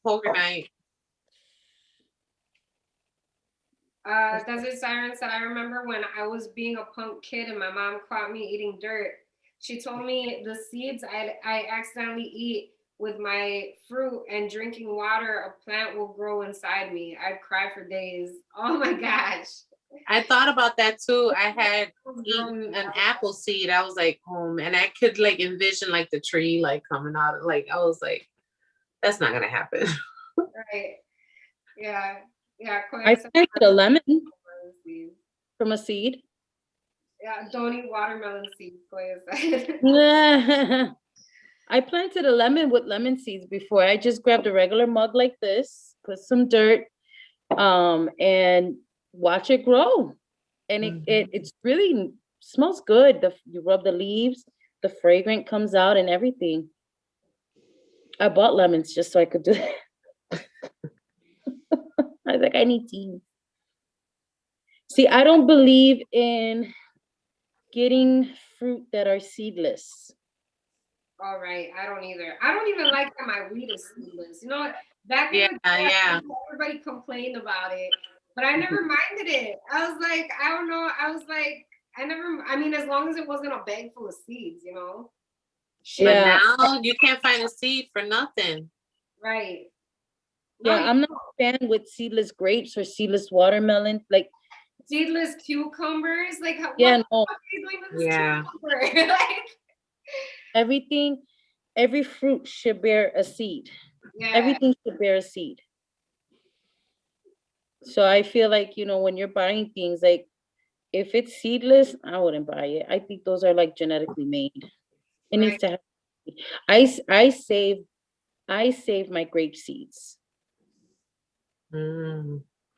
Desert Siren said, I remember when I was being a punk kid and my mom caught me eating dirt. She told me the seeds I accidentally eat with my fruit and drinking water, a plant will grow inside me. I'd cry for days. Oh my gosh.
I thought about that too. I had eaten an apple seed. I was like, and I could like envision like the tree like coming out. Like I was like, that's not gonna happen.
Right. Yeah. Yeah.
I planted a lemon from a seed.
Yeah, don't eat watermelon seeds, Koya said.
I planted a lemon with lemon seeds before. I just grabbed a regular mug like this, put some dirt, and watch it grow. And it's really smells good. You rub the leaves, the fragrance comes out and everything. I bought lemons just so I could do that. I was like, I need tea. See, I don't believe in getting fruit that are seedless.
All right, I don't either. I don't even like that my weed is seedless. You know what? Back in the day, everybody complained about it, but I never minded it. I was like, I don't know. I was like, I mean, as long as it wasn't a bag full of seeds, you know?
Yeah. But now you can't find a seed for nothing.
Right.
Yeah, I'm not a fan with seedless grapes or seedless watermelon. Like
seedless cucumbers. Like what
yeah,
the fuck are you doing with this cucumber?
Like every fruit should bear a seed.
Yeah.
Everything should bear a seed. So I feel like, you know, when you're buying things, like if it's seedless, I wouldn't buy it. I think those are like genetically made. It needs to have. I save my grape seeds.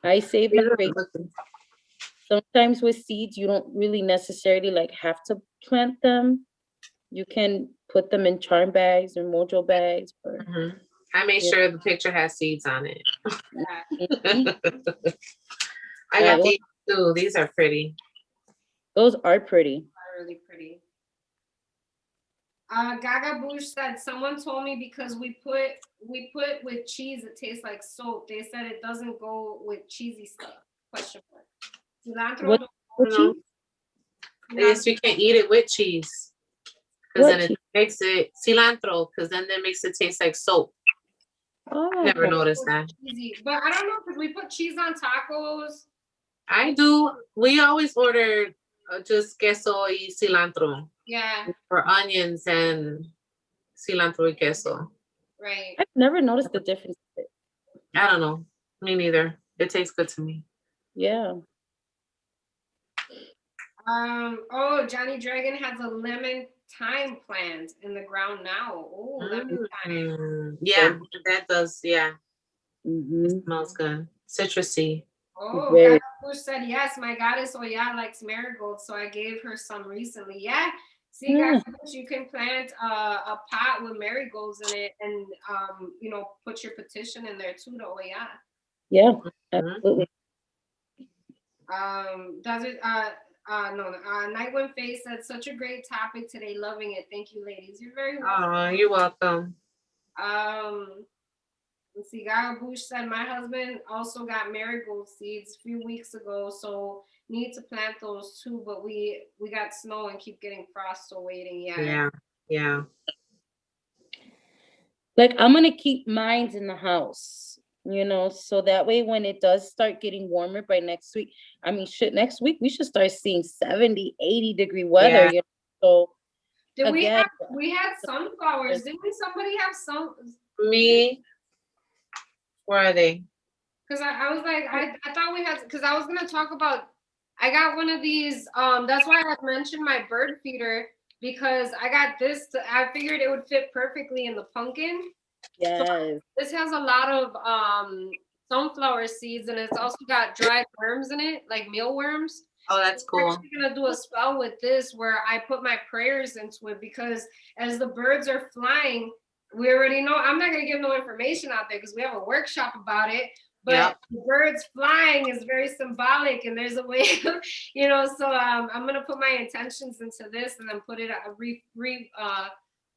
I save my grape. Sometimes with seeds, you don't really necessarily like have to plant them. You can put them in charm bags or mojo bags. Or,
I made sure the picture has seeds on it. I got these too. These are pretty.
Those are pretty.
They're really pretty. Gaga Bush said, someone told me because we put with cheese, it tastes like soap. They said it doesn't go with cheesy stuff. Question mark. Cilantro.
What yes, you can eat it with cheese. Because then it makes it cilantro, because then that makes it taste like soap.
Oh,
never noticed that.
Cheesy. But I don't know, because we put cheese on tacos.
I do. We always order just queso y cilantro.
Yeah.
For onions and cilantro y queso.
Right.
I've never noticed the difference.
I don't know. Me neither. It tastes good to me.
Yeah.
Oh, Johnny Dragon has a lemon thyme plant in the ground now. Oh, lemon thyme.
Yeah, that does. Yeah. It smells good. Citrusy.
Oh, Gaga Bush said, yes, my goddess Oya likes marigolds, so I gave her some recently. Yeah. See, Gaga Bush, you can plant a pot with marigolds in it and, you know, put your petition in there too to Oya.
Yeah, absolutely.
Nightwind Face said, such a great topic today. Loving it. Thank you, ladies. You're very welcome.
Oh, you're welcome.
Let's see. Gaga Bush said, my husband also got marigold seeds a few weeks ago, so need to plant those too. But we got snow and keep getting frost, so waiting.
Yeah.
Like I'm gonna keep mine in the house, you know, so that way when it does start getting warmer by next week, I mean, next week we should start seeing 70, 80 degree weather. You know?
So we had sunflowers? Didn't somebody have some?
Me. Where are they?
Because I was like, I thought we had, because I was gonna talk about, I got one of these, that's why I mentioned my bird feeder, because I got this, I figured it would fit perfectly in the pumpkin.
Yes.
So this has a lot of sunflower seeds, and it's also got dried worms in it, like mealworms.
Oh, that's cool.
I'm actually gonna do a spell with this where I put my prayers into it, because as the birds are flying, we already know, I'm not gonna give no information out there because we have a workshop about it, but the birds flying is very symbolic, and there's a way, you know, so I'm gonna put my intentions into this and then put it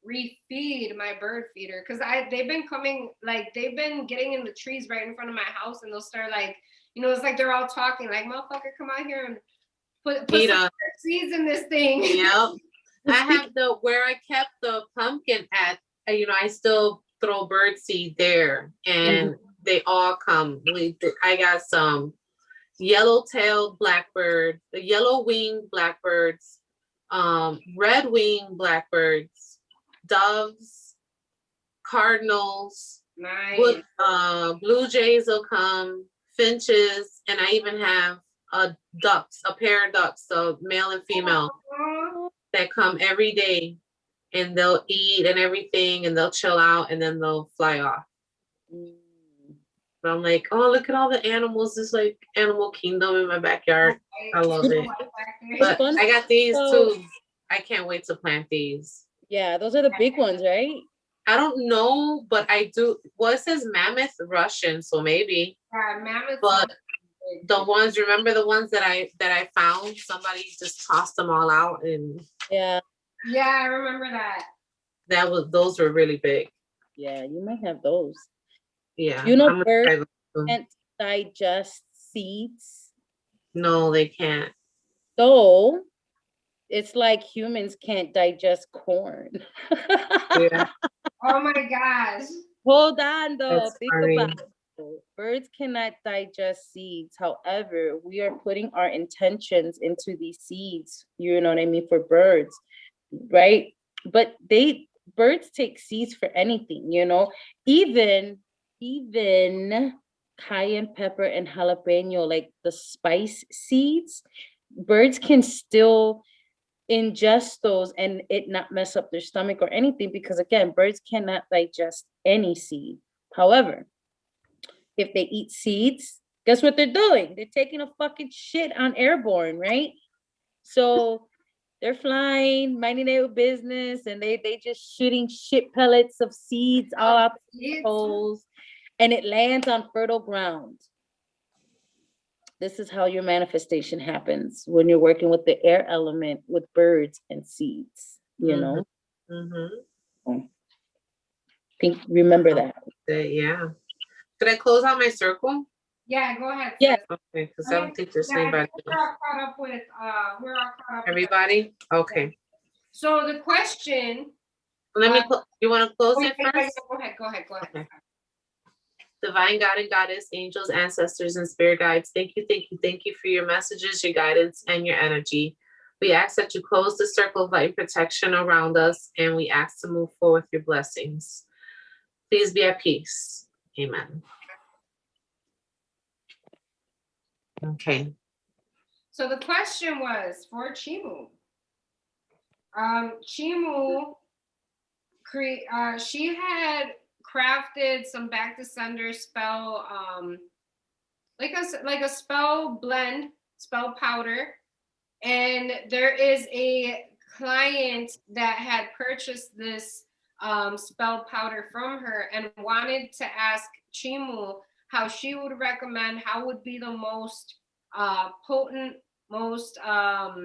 refeed my bird feeder, because they've been coming, like they've been getting in the trees right in front of my house, and they'll start like, you know, it's like they're all talking like, motherfucker, come out here and put
Peter.
some seeds in this thing.
Yep. I have where I kept the pumpkin at, you know, I still throw bird seed there, and they all come. I got some yellow-tailed blackbird, the yellow-winged blackbirds, red-winged blackbirds, doves, cardinals,
Nice.
blue jays will come, finches, and I even have a pair of ducks, so male and female, that come every day, and they'll eat and everything, and they'll chill out, and then they'll fly off. But I'm like, oh, look at all the animals. It's like animal kingdom in my backyard. I love it. But I got these too. I can't wait to plant these.
Yeah, those are the big ones, right?
I don't know, but I do. Well, it says mammoth Russian, so maybe.
Yeah, mammoth.
But the ones, remember the ones that I found? Somebody just tossed them all out, and
yeah,
I remember that.
Those were really big.
Yeah, you might have those.
Yeah,
you know, birds can't digest seeds.
No, they can't.
So it's like humans can't digest corn.
Yeah.
Oh my gosh.
Hold on though.
That's
Think
funny.
about it. Birds cannot digest seeds. However, we are putting our intentions into these seeds, you know what I mean, for birds, right? But birds take seeds for anything, you know, even cayenne pepper and jalapeno, like the spice seeds, birds can still ingest those and it not mess up their stomach or anything, because again, birds cannot digest any seed. However, if they eat seeds, guess what they're doing? They're taking a fucking shit on airborne, right? So they're flying, minding their business, and they just shooting shit pellets of seeds all out the holes, and it lands on fertile ground. This is how your manifestation happens when you're working with the air element with birds and seeds, you know? Remember that.
Yeah. Could I close out my circle?
Yeah, go ahead.
Yeah.
Okay, because I don't think there's anybody.
We're all caught up with
Everybody? Okay.
So the question.
Let me, you want to close it first?
Go ahead.
Okay. Divine God and Goddess, angels, ancestors, and spirit guides, thank you for your messages, your guidance, and your energy. We ask that you close the circle of light and protection around us, and we ask to move forward with your blessings. Please be at peace. Amen. Okay.
So the question was for Chimu. Chimu, she had crafted some Back to Sender spell, like a spell blend, spell powder, and there is a client that had purchased this spell powder from her and wanted to ask Chimu how she would recommend, how would be the most potent, most how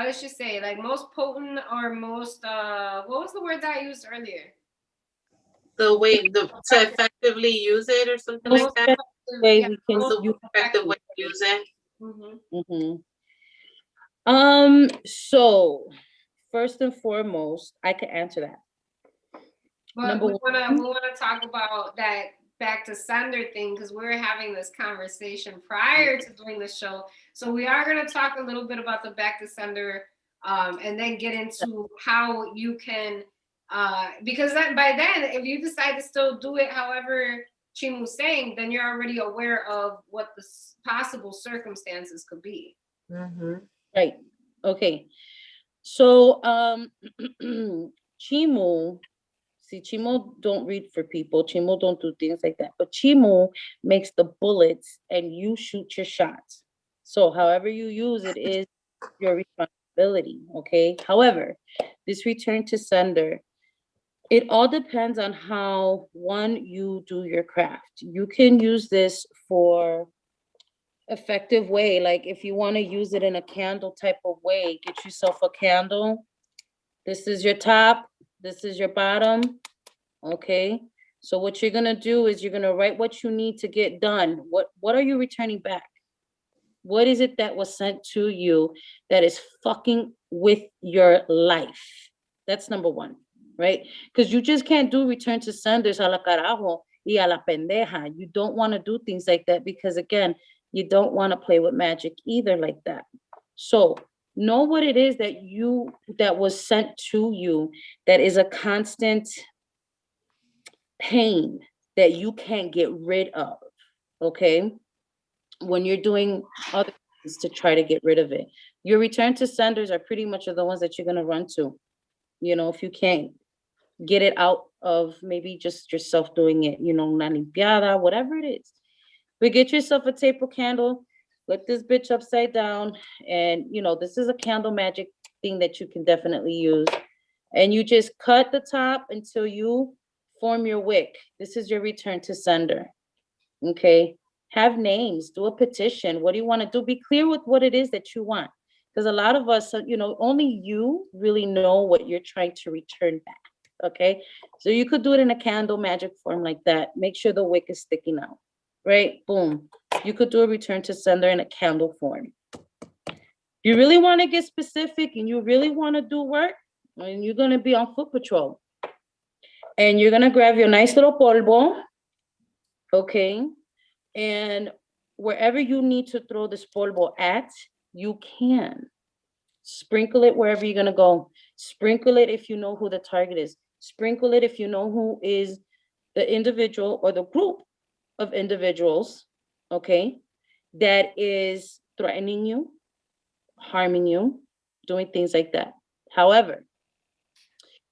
did she say, like most potent or most what was the word that I used earlier?
The way to effectively use it or something like that.
Way we can
use effective way to use it.
So first and foremost, I can answer that.
But we wanna talk about that Back to Sender thing, because we were having this conversation prior to doing the show. So we are going to talk a little bit about the Back to Sender, and then get into how you can, because by then, if you decide to still do it however Chimu's saying, then you're already aware of what the possible circumstances could be.
Right. Okay. So Chimu don't read for people. Chimu don't do things like that. But Chimu makes the bullets and you shoot your shots. So however you use it is your responsibility, okay? However, this return to sender, it all depends on how, one, you do your craft. You can use this for effective way. Like if you want to use it in a candle type of way, get yourself a candle. This is your top. This is your bottom, okay? So what you're gonna do is you're gonna write what you need to get done. What are you returning back? What is it that was sent to you that is fucking with your life? That's number one, right? Because you just can't do return to senders a la carajo y a la pendeja. You don't want to do things like that because, again, you don't want to play with magic either like that. So know what it is that was sent to you that is a constant pain that you can't get rid of, okay? When you're doing other things to try to get rid of it. Your return to senders are pretty much the ones that you're going to run to. If you can't get it out of maybe just yourself doing it, una limpiada, whatever it is. But get yourself a taper candle, flip this bitch upside down, and this is a candle magic thing that you can definitely use. And you just cut the top until you form your wick. This is your return to sender. Okay. Have names, do a petition. What do you want to do? Be clear with what it is that you want. Because a lot of us, only you really know what you're trying to return back. Okay. So you could do it in a candle magic form like that. Make sure the wick is sticking out. Right? Boom. You could do a return to sender in a candle form. You really want to get specific and you really want to do work, and you're going to be on foot patrol. And you're going to grab your nice little polvo. Okay. And wherever you need to throw this polvo at, you can. Sprinkle it wherever you're going to go. Sprinkle it if you know who the target is. Sprinkle it if you know who is the individual or the group of individuals, okay, that is threatening you, harming you, doing things like that. However,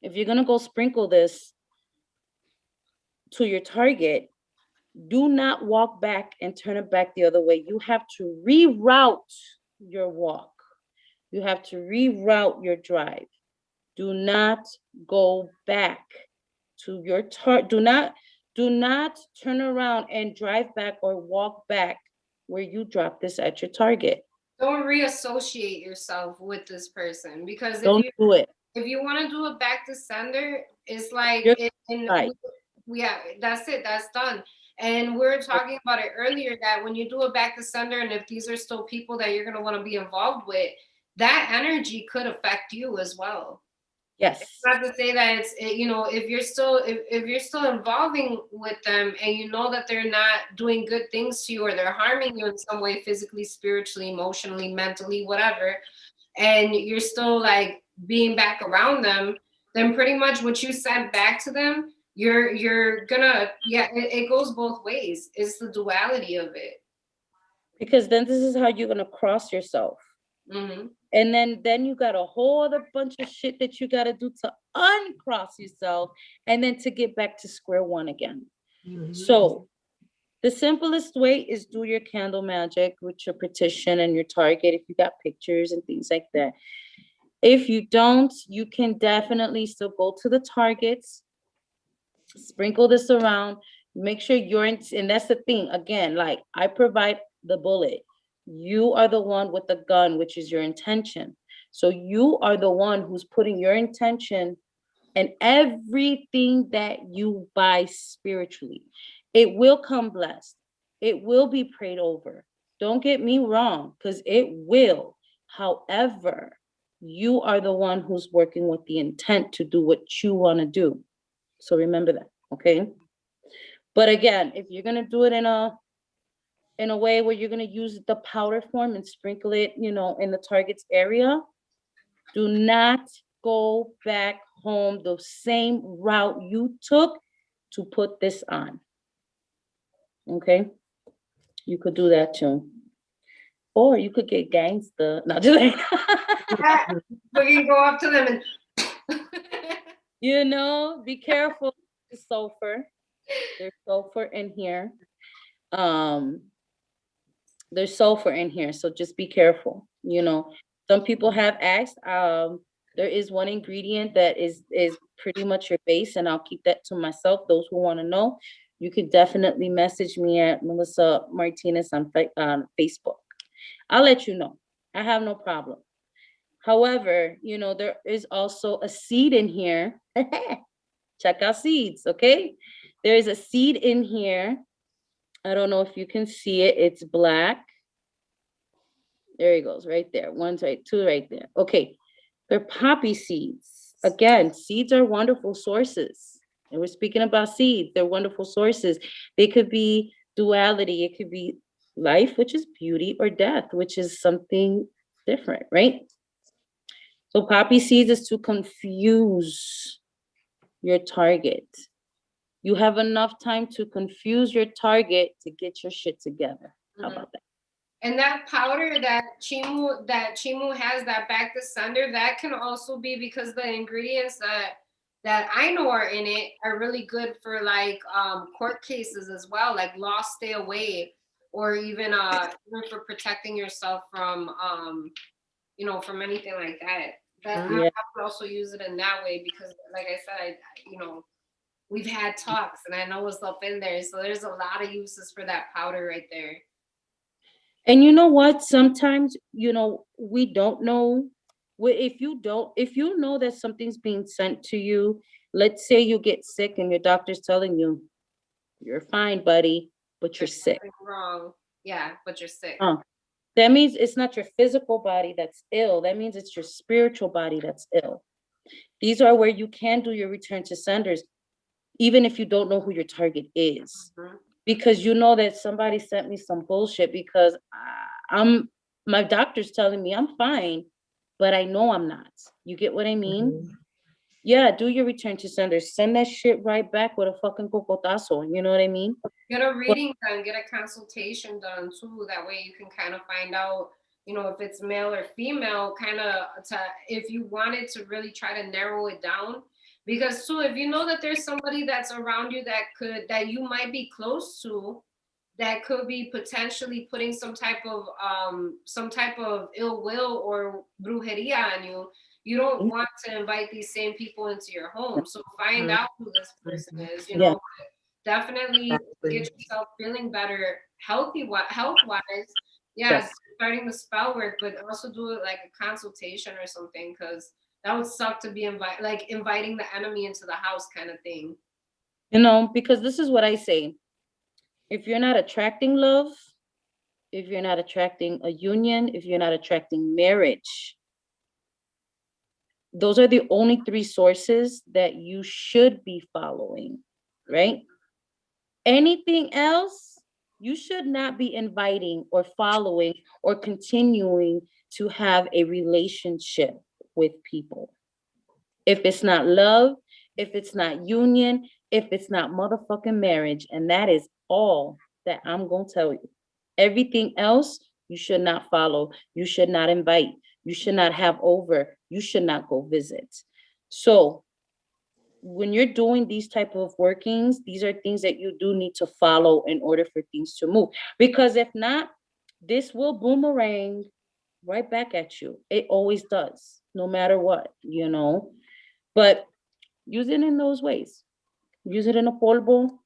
if you're going to go sprinkle this to your target, do not walk back and turn it back the other way. You have to reroute your walk. You have to reroute your drive. Do not go back to your target. Do not turn around and drive back or walk back where you drop this at your target.
Don't reassociate yourself with this person, because
Don't do it.
If you want to do it back to sender, it's like, yeah, that's it. That's done. And we were talking about it earlier that when you do it back to sender, and if these are still people that you're going to want to be involved with, that energy could affect you as well.
Yes.
It's not to say that if you're still involving with them and you know that they're not doing good things to you, or they're harming you in some way, physically, spiritually, emotionally, mentally, whatever, and you're still like being back around them, then pretty much what you sent back to them, you're gonna, it goes both ways. It's the duality of it.
Because then this is how you're gonna cross yourself. Mm-hmm. And then you got a whole other bunch of shit that you got to do to uncross yourself and then to get back to square one again. Mm-hmm. So the simplest way is do your candle magic with your petition and your target if you got pictures and things like that. If you don't, you can definitely still go to the targets, sprinkle this around, make sure you're in, and that's the thing. Again, like I provide the bullet. You are the one with the gun, which is your intention. So you are the one who's putting your intention and everything that you buy spiritually. It will come blessed. It will be prayed over. Don't get me wrong, because it will. However, you are the one who's working with the intent to do what you want to do. So remember that, okay? But again, if you're going to do it in a way where you're going to use the powder form and sprinkle it, in the target's area, do not go back home the same route you took to put this on. Okay? You could do that too. Or you could get gangster. No, just like
we can go up to them
and be careful. The sulfur. There's sulfur in here. There's sulfur in here, so just be careful. Some people have asked. There is one ingredient that is pretty much your base, and I'll keep that to myself. Those who want to know, you can definitely message me at Melissa Martinez on Facebook. I'll let you know. I have no problem. However, there is also a seed in here. Check out seeds, okay? There is a seed in here. I don't know if you can see it. It's black. There he goes, right there. One's right, two right there. Okay, they're poppy seeds. Again, seeds are wonderful sources. And we're speaking about seeds. They're wonderful sources. They could be duality. It could be life, which is beauty, or death, which is something different, right? So poppy seeds is to confuse your target. You have enough time to confuse your target to get your shit together. How about that?
And that powder that Chimu has, that back to sender, that can also be because the ingredients that I know are in it are really good for like court cases as well, like law stay away, or even for protecting yourself from from anything like that. That I would also use it in that way because, like I said, we've had talks and I know what's up in there. So there's a lot of uses for that powder right there.
And you know what? Sometimes, we don't know. If you know that something's being sent to you, let's say you get sick and your doctor's telling you, you're fine, buddy, but you're sick.
Wrong. Yeah, but you're sick.
That means it's not your physical body that's ill. That means it's your spiritual body that's ill. These are where you can do your return to senders, even if you don't know who your target is. Mm-hmm. Because you know that somebody sent me some bullshit because my doctor's telling me I'm fine, but I know I'm not. You get what I mean? Mm-hmm. Yeah, do your return to senders. Send that shit right back with a fucking cocotazo. You know what I mean?
Get a reading done, get a consultation done too. That way you can kind of find out, if it's male or female, if you wanted to really try to narrow it down. Because too, if you know that there's somebody that's around you that you might be close to, that could be potentially putting some type of ill will or brujeria on you, you don't want to invite these same people into your home. So find out who this person is, definitely get yourself feeling better, health-wise. Yeah, starting the spell work, but also do it like a consultation or something, because that would suck to be inviting the enemy into the house kind of thing.
Because this is what I say. If you're not attracting love, if you're not attracting a union, if you're not attracting marriage, those are the only three sources that you should be following, right? Anything else, you should not be inviting or following or continuing to have a relationship with people. If it's not love, if it's not union, if it's not motherfucking marriage, and that is all that I'm going to tell you. Everything else, you should not follow. You should not invite. You should not have over. You should not go visit. So when you're doing these type of workings, these are things that you do need to follow in order for things to move. Because if not, this will boomerang right back at you. It always does, no matter what, But use it in those ways. Use it in a polvo.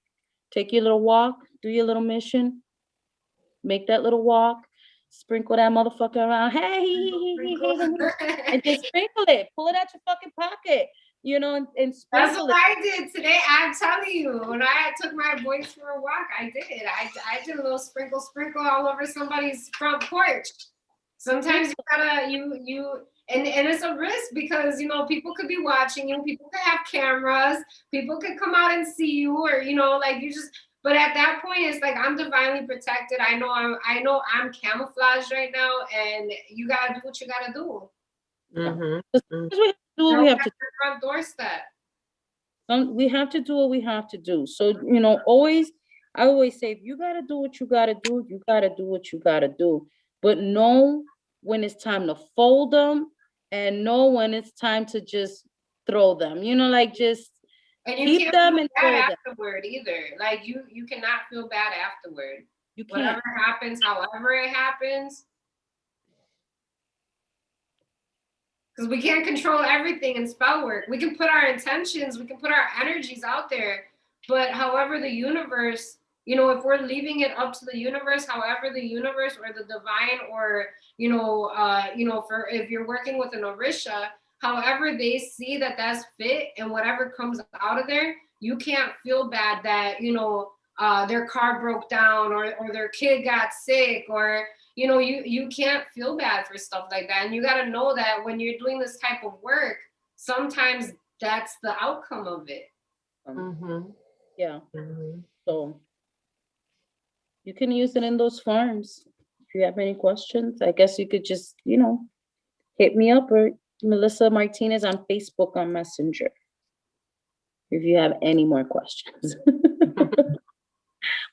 Take your little walk. Do your little mission. Make that little walk. Sprinkle that motherfucker around. Hey, and just sprinkle it. Pull it out your fucking pocket. And
that's what I did today. I'm telling you, when I took my boys for a walk, I did. I did a little sprinkle all over somebody's front porch. Sometimes you gotta and it's a risk because people could be watching you, people could have cameras, people could come out and see you, or but at that point it's like I'm divinely protected. I know I'm camouflaged right now, and you gotta do what you gotta do.
Mm-hmm. Do what we have to do.
Front doorstep.
We have to do what we have to do. So I always say, if you gotta do what you gotta do, you gotta do what you gotta do. But know when it's time to fold them, and know when it's time to just throw them. Just
and you keep them and throw them afterward either. Like you cannot feel bad afterward. You can't. Whatever happens, however it happens. Because we can't control everything in spell work. We can put our intentions, we can put our energies out there, but however the universe, if we're leaving it up to the universe, however the universe or the divine, or for if you're working with an Orisha, however they see that that's fit, and whatever comes out of there, you can't feel bad that, you know, their car broke down or their kid got sick, or, you know, you can't feel bad for stuff like that. And you got to know that when you're doing this type of work, sometimes that's the outcome of it.
Yeah. So you can use it in those forms. If you have any questions, I guess you could just, you know, hit me up, or Melissa Martinez on Facebook on Messenger, if you have any more questions.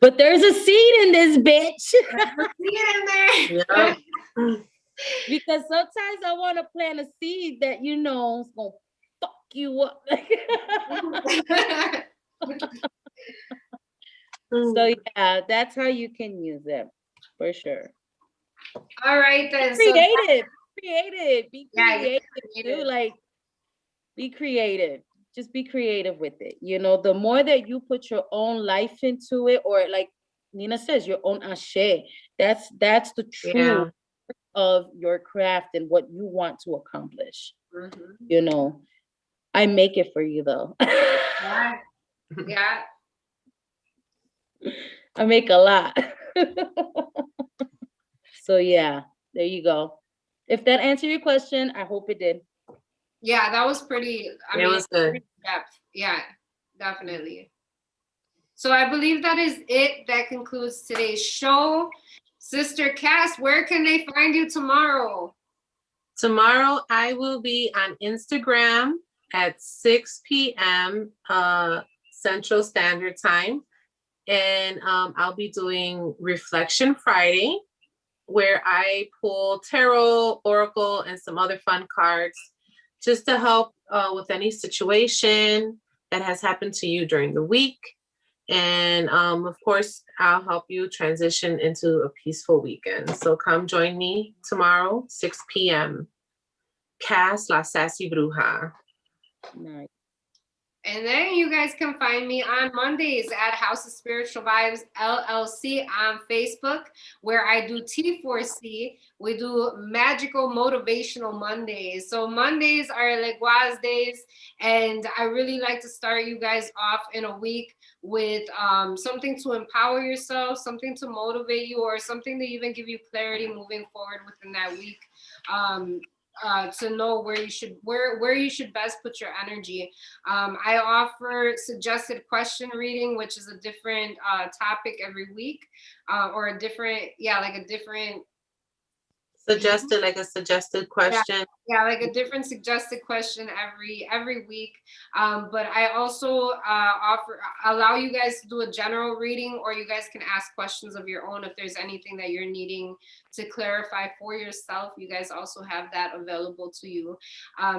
But there's a seed in this bitch.
There's a seed in there.
Yeah.
Because sometimes I want to plant a seed that, you know, is gonna fuck you up. So yeah, that's how you can use it, for sure.
All right then.
Creative, be
Yeah,
creative too. Like, be creative. Just be creative with it. You know, the more that you put your own life into it, or like Nina says, your own ashe, that's the truth of your craft and what you want to accomplish. You know, I make it for you though.
Yeah. Yeah.
I make a lot. So yeah, there you go. If that answered your question, I hope it did.
Yeah, that was pretty, I mean,
it was good.
Depth. Yeah, definitely. So I believe that is it. That concludes today's show. Sister Cass, where can they find you tomorrow?
Tomorrow I will be on Instagram at 6 p.m. Central Standard Time. And I'll be doing Reflection Friday, where I pull tarot, oracle, and some other fun cards just to help with any situation that has happened to you during the week. And of course, I'll help you transition into a peaceful weekend. So come join me tomorrow, 6 p.m. Cass La Sassy Bruja.
Nice.
And then you guys can find me on Mondays at House of Spiritual Vibes LLC on Facebook, where I do T4C. We do magical motivational Mondays. So Mondays are Leguaz days, and I really like to start you guys off in a week with something to empower yourself, something to motivate you, or something to even give you clarity moving forward within that week. To know where you should best put your energy. I offer suggested question reading, which is a different topic every week, or a different,
suggested question.
Yeah, like a different suggested question every week. But I also allow you guys to do a general reading, or you guys can ask questions of your own if there's anything that you're needing to clarify for yourself. You guys also have that available to you.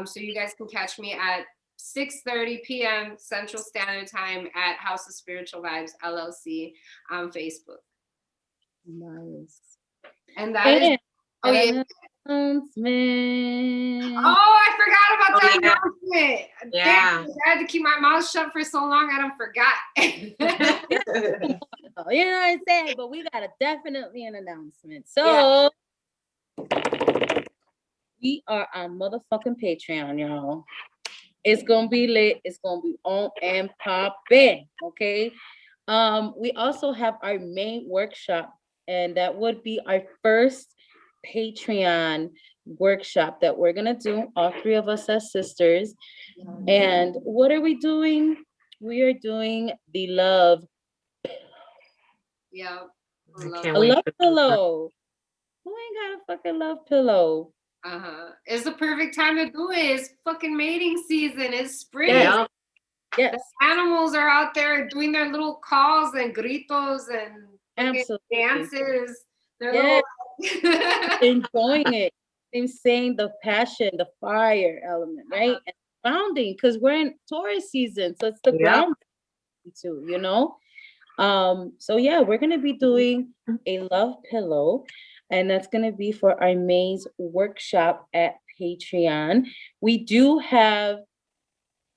So you guys can catch me at 6:30 p.m. Central Standard Time at House of Spiritual Vibes LLC on Facebook.
Nice.
And that is
announcement.
Oh, I forgot about that announcement.
Yeah.
Damn, I had to keep my mouth shut for so long, I done forgot.
You know what I'm saying? But we got definitely an announcement. So we are on motherfucking Patreon, y'all. It's gonna be lit. It's gonna be on and popping. Okay. We also have our main workshop, and that would be our first Patreon workshop that we're gonna do, all three of us as sisters. And what are we doing? We are doing the love.
Yeah.
A love pillow. Who ain't got a fucking love pillow?
It's the perfect time to do it. It's fucking mating season. It's spring.
Yes. Yes.
The animals are out there doing their little calls and gritos and dances. They're
enjoying it. I'm saying the passion, the fire element, right? And grounding, because we're in Taurus season, so it's the ground too, you know. So yeah, we're gonna be doing a love pillow, and that's gonna be for our May's workshop at Patreon. We do have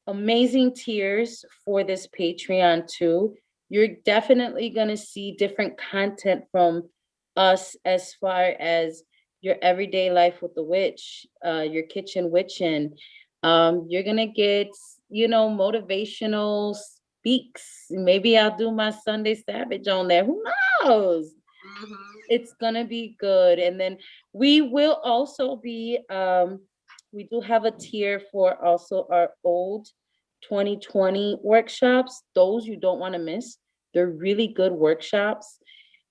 amazing tiers for this Patreon too. You're definitely gonna see different content from us as far as your everyday life with the witch, your kitchen witching. You're gonna get, you know, motivational speaks. Maybe I'll do my Sunday Savage on there. Who knows? It's gonna be good. And then we will also be, we do have a tier for also our old 2020 workshops. Those you don't want to miss. They're really good workshops.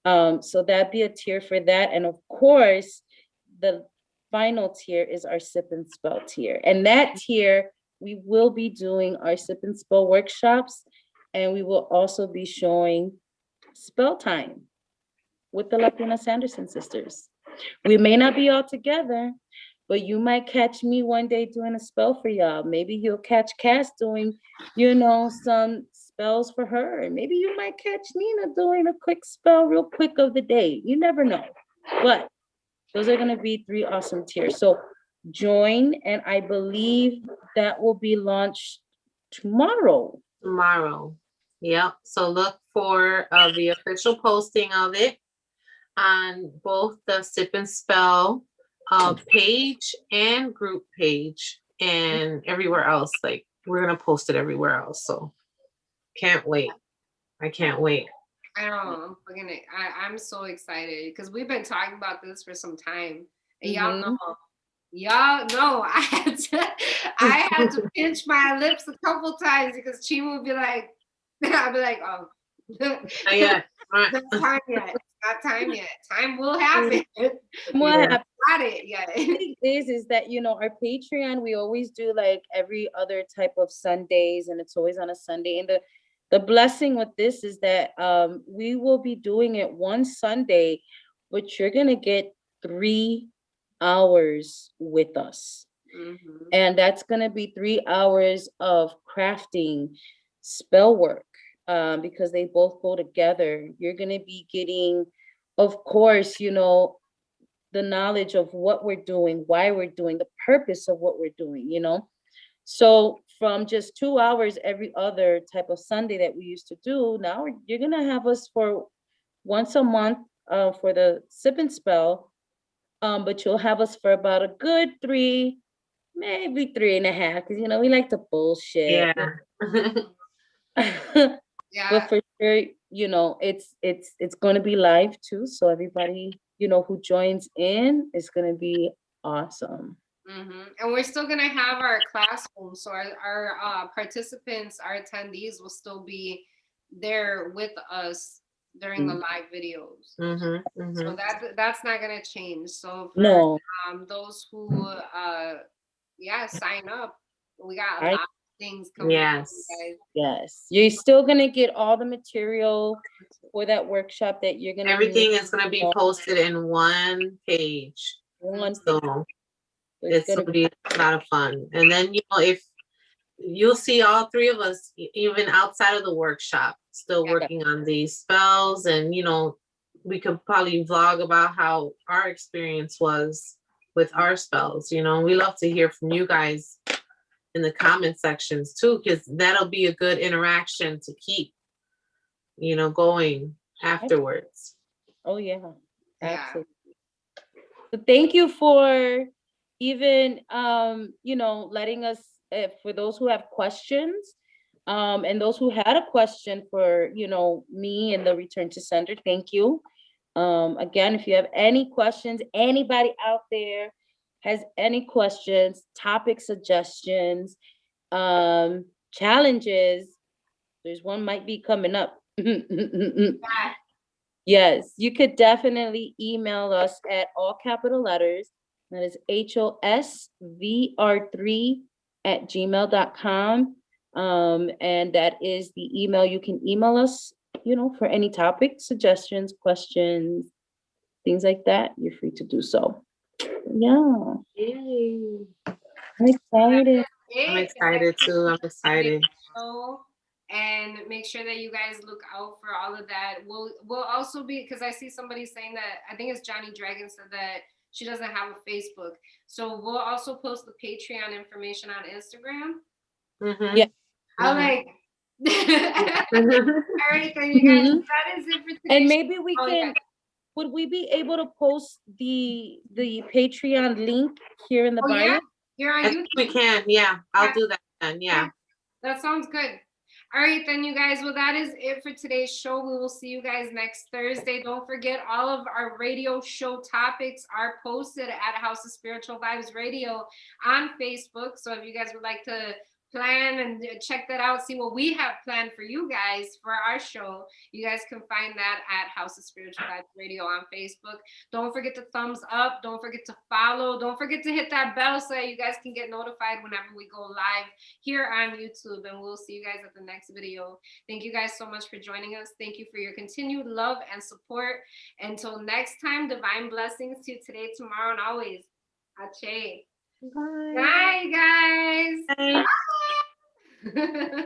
So that'd be a tier for that. And of course, the final tier is our Sip and Spell tier. And that tier, we will be doing our Sip and Spell workshops, and we will also be showing spell time with the Latina Sanderson sisters. We may not be all together, but you might catch me one day doing a spell for y'all. Maybe you'll catch Cass doing, some spells for her. And maybe you might catch Nina doing a quick spell real quick of the day. You never know. But those are gonna be 3 awesome tiers. So join, and I believe that will be launched tomorrow.
Yep. So look for the official posting of it on both the Sip and Spell page and group page and everywhere else. Like, we're gonna post it everywhere else. So can't wait. I can't wait.
I know. I'm so excited because we've been talking about this for some time. And y'all know I had to pinch my lips a couple times because Chima would be like, I'd be like, oh,
not yet.
Not time yet. Not time yet. Time will happen.
Got it. Yeah. The thing is that, our Patreon, we always do like every other type of Sundays, and it's always on a Sunday. And the blessing with this is that we will be doing it one Sunday, but you're gonna get 3 hours with us. And that's gonna be 3 hours of crafting spell work, because they both go together. You're gonna be getting, of course, the knowledge of what we're doing, why we're doing, the purpose of what we're doing, So from just 2 hours every other type of Sunday that we used to do, now you're gonna have us for once a month for the Sip and Spell, but you'll have us for about a good 3, maybe 3.5, because we like to bullshit.
Yeah.
But for sure, it's going to be live too, so everybody who joins in is going to be awesome.
And we're still going to have our classroom, so our participants, our attendees will still be there with us during the live videos. So that's not going to change. So for those who sign up, we got a lot of things coming up,
yes, you're still going to get all the material for that workshop that you're going to
everything is going to be posted in one page. So it's going to be a lot of fun. And then if you'll see all 3 of us even outside of the workshop still working on these spells, and we could probably vlog about how our experience was with our spells. We love to hear from you guys in the comment sections too, because that'll be a good interaction to keep going afterwards.
Oh yeah, absolutely. So thank you for even letting us, for those who have questions, and those who had a question for me and the Return to Sender, thank you. Again, if you have any questions, anybody out there has any questions, topic suggestions, challenges, there's one might be coming up. Yes, you could definitely email us at all capital letters. That is HOSVR3@gmail.com. And that is the email. You can email us, for any topic, suggestions, questions, things like that. You're free to do so. Yeah.
Yay.
I'm excited.
I'm excited too. I'm excited.
And make sure that you guys look out for all of that. We'll also be, because I see somebody saying that, I think it's Johnny Dragon said that she doesn't have a Facebook. So we'll also post the Patreon information on Instagram.
Yeah.
I like. All right, then you guys, that is it for today.
And maybe we can. Would we be able to post the Patreon link here in the bio?
Yeah. Here on YouTube.
We can. Yeah, I'll do that then. Yeah.
That sounds good. All right, then, you guys. Well, that is it for today's show. We will see you guys next Thursday. Don't forget, all of our radio show topics are posted at House of Spiritual Vibes Radio on Facebook. So if you guys would like to plan and check that out, see what we have planned for you guys for our show, you guys can find that at House of Spiritual Vibes Radio on Facebook. Don't forget to thumbs up. Don't forget to follow. Don't forget to hit that bell so that you guys can get notified whenever we go live here on YouTube. And we'll see you guys at the next video. Thank you guys so much for joining us. Thank you for your continued love and support. Until next time, divine blessings to you today, tomorrow, and always. Ache.
Bye.
Bye, guys.
Bye.
Bye.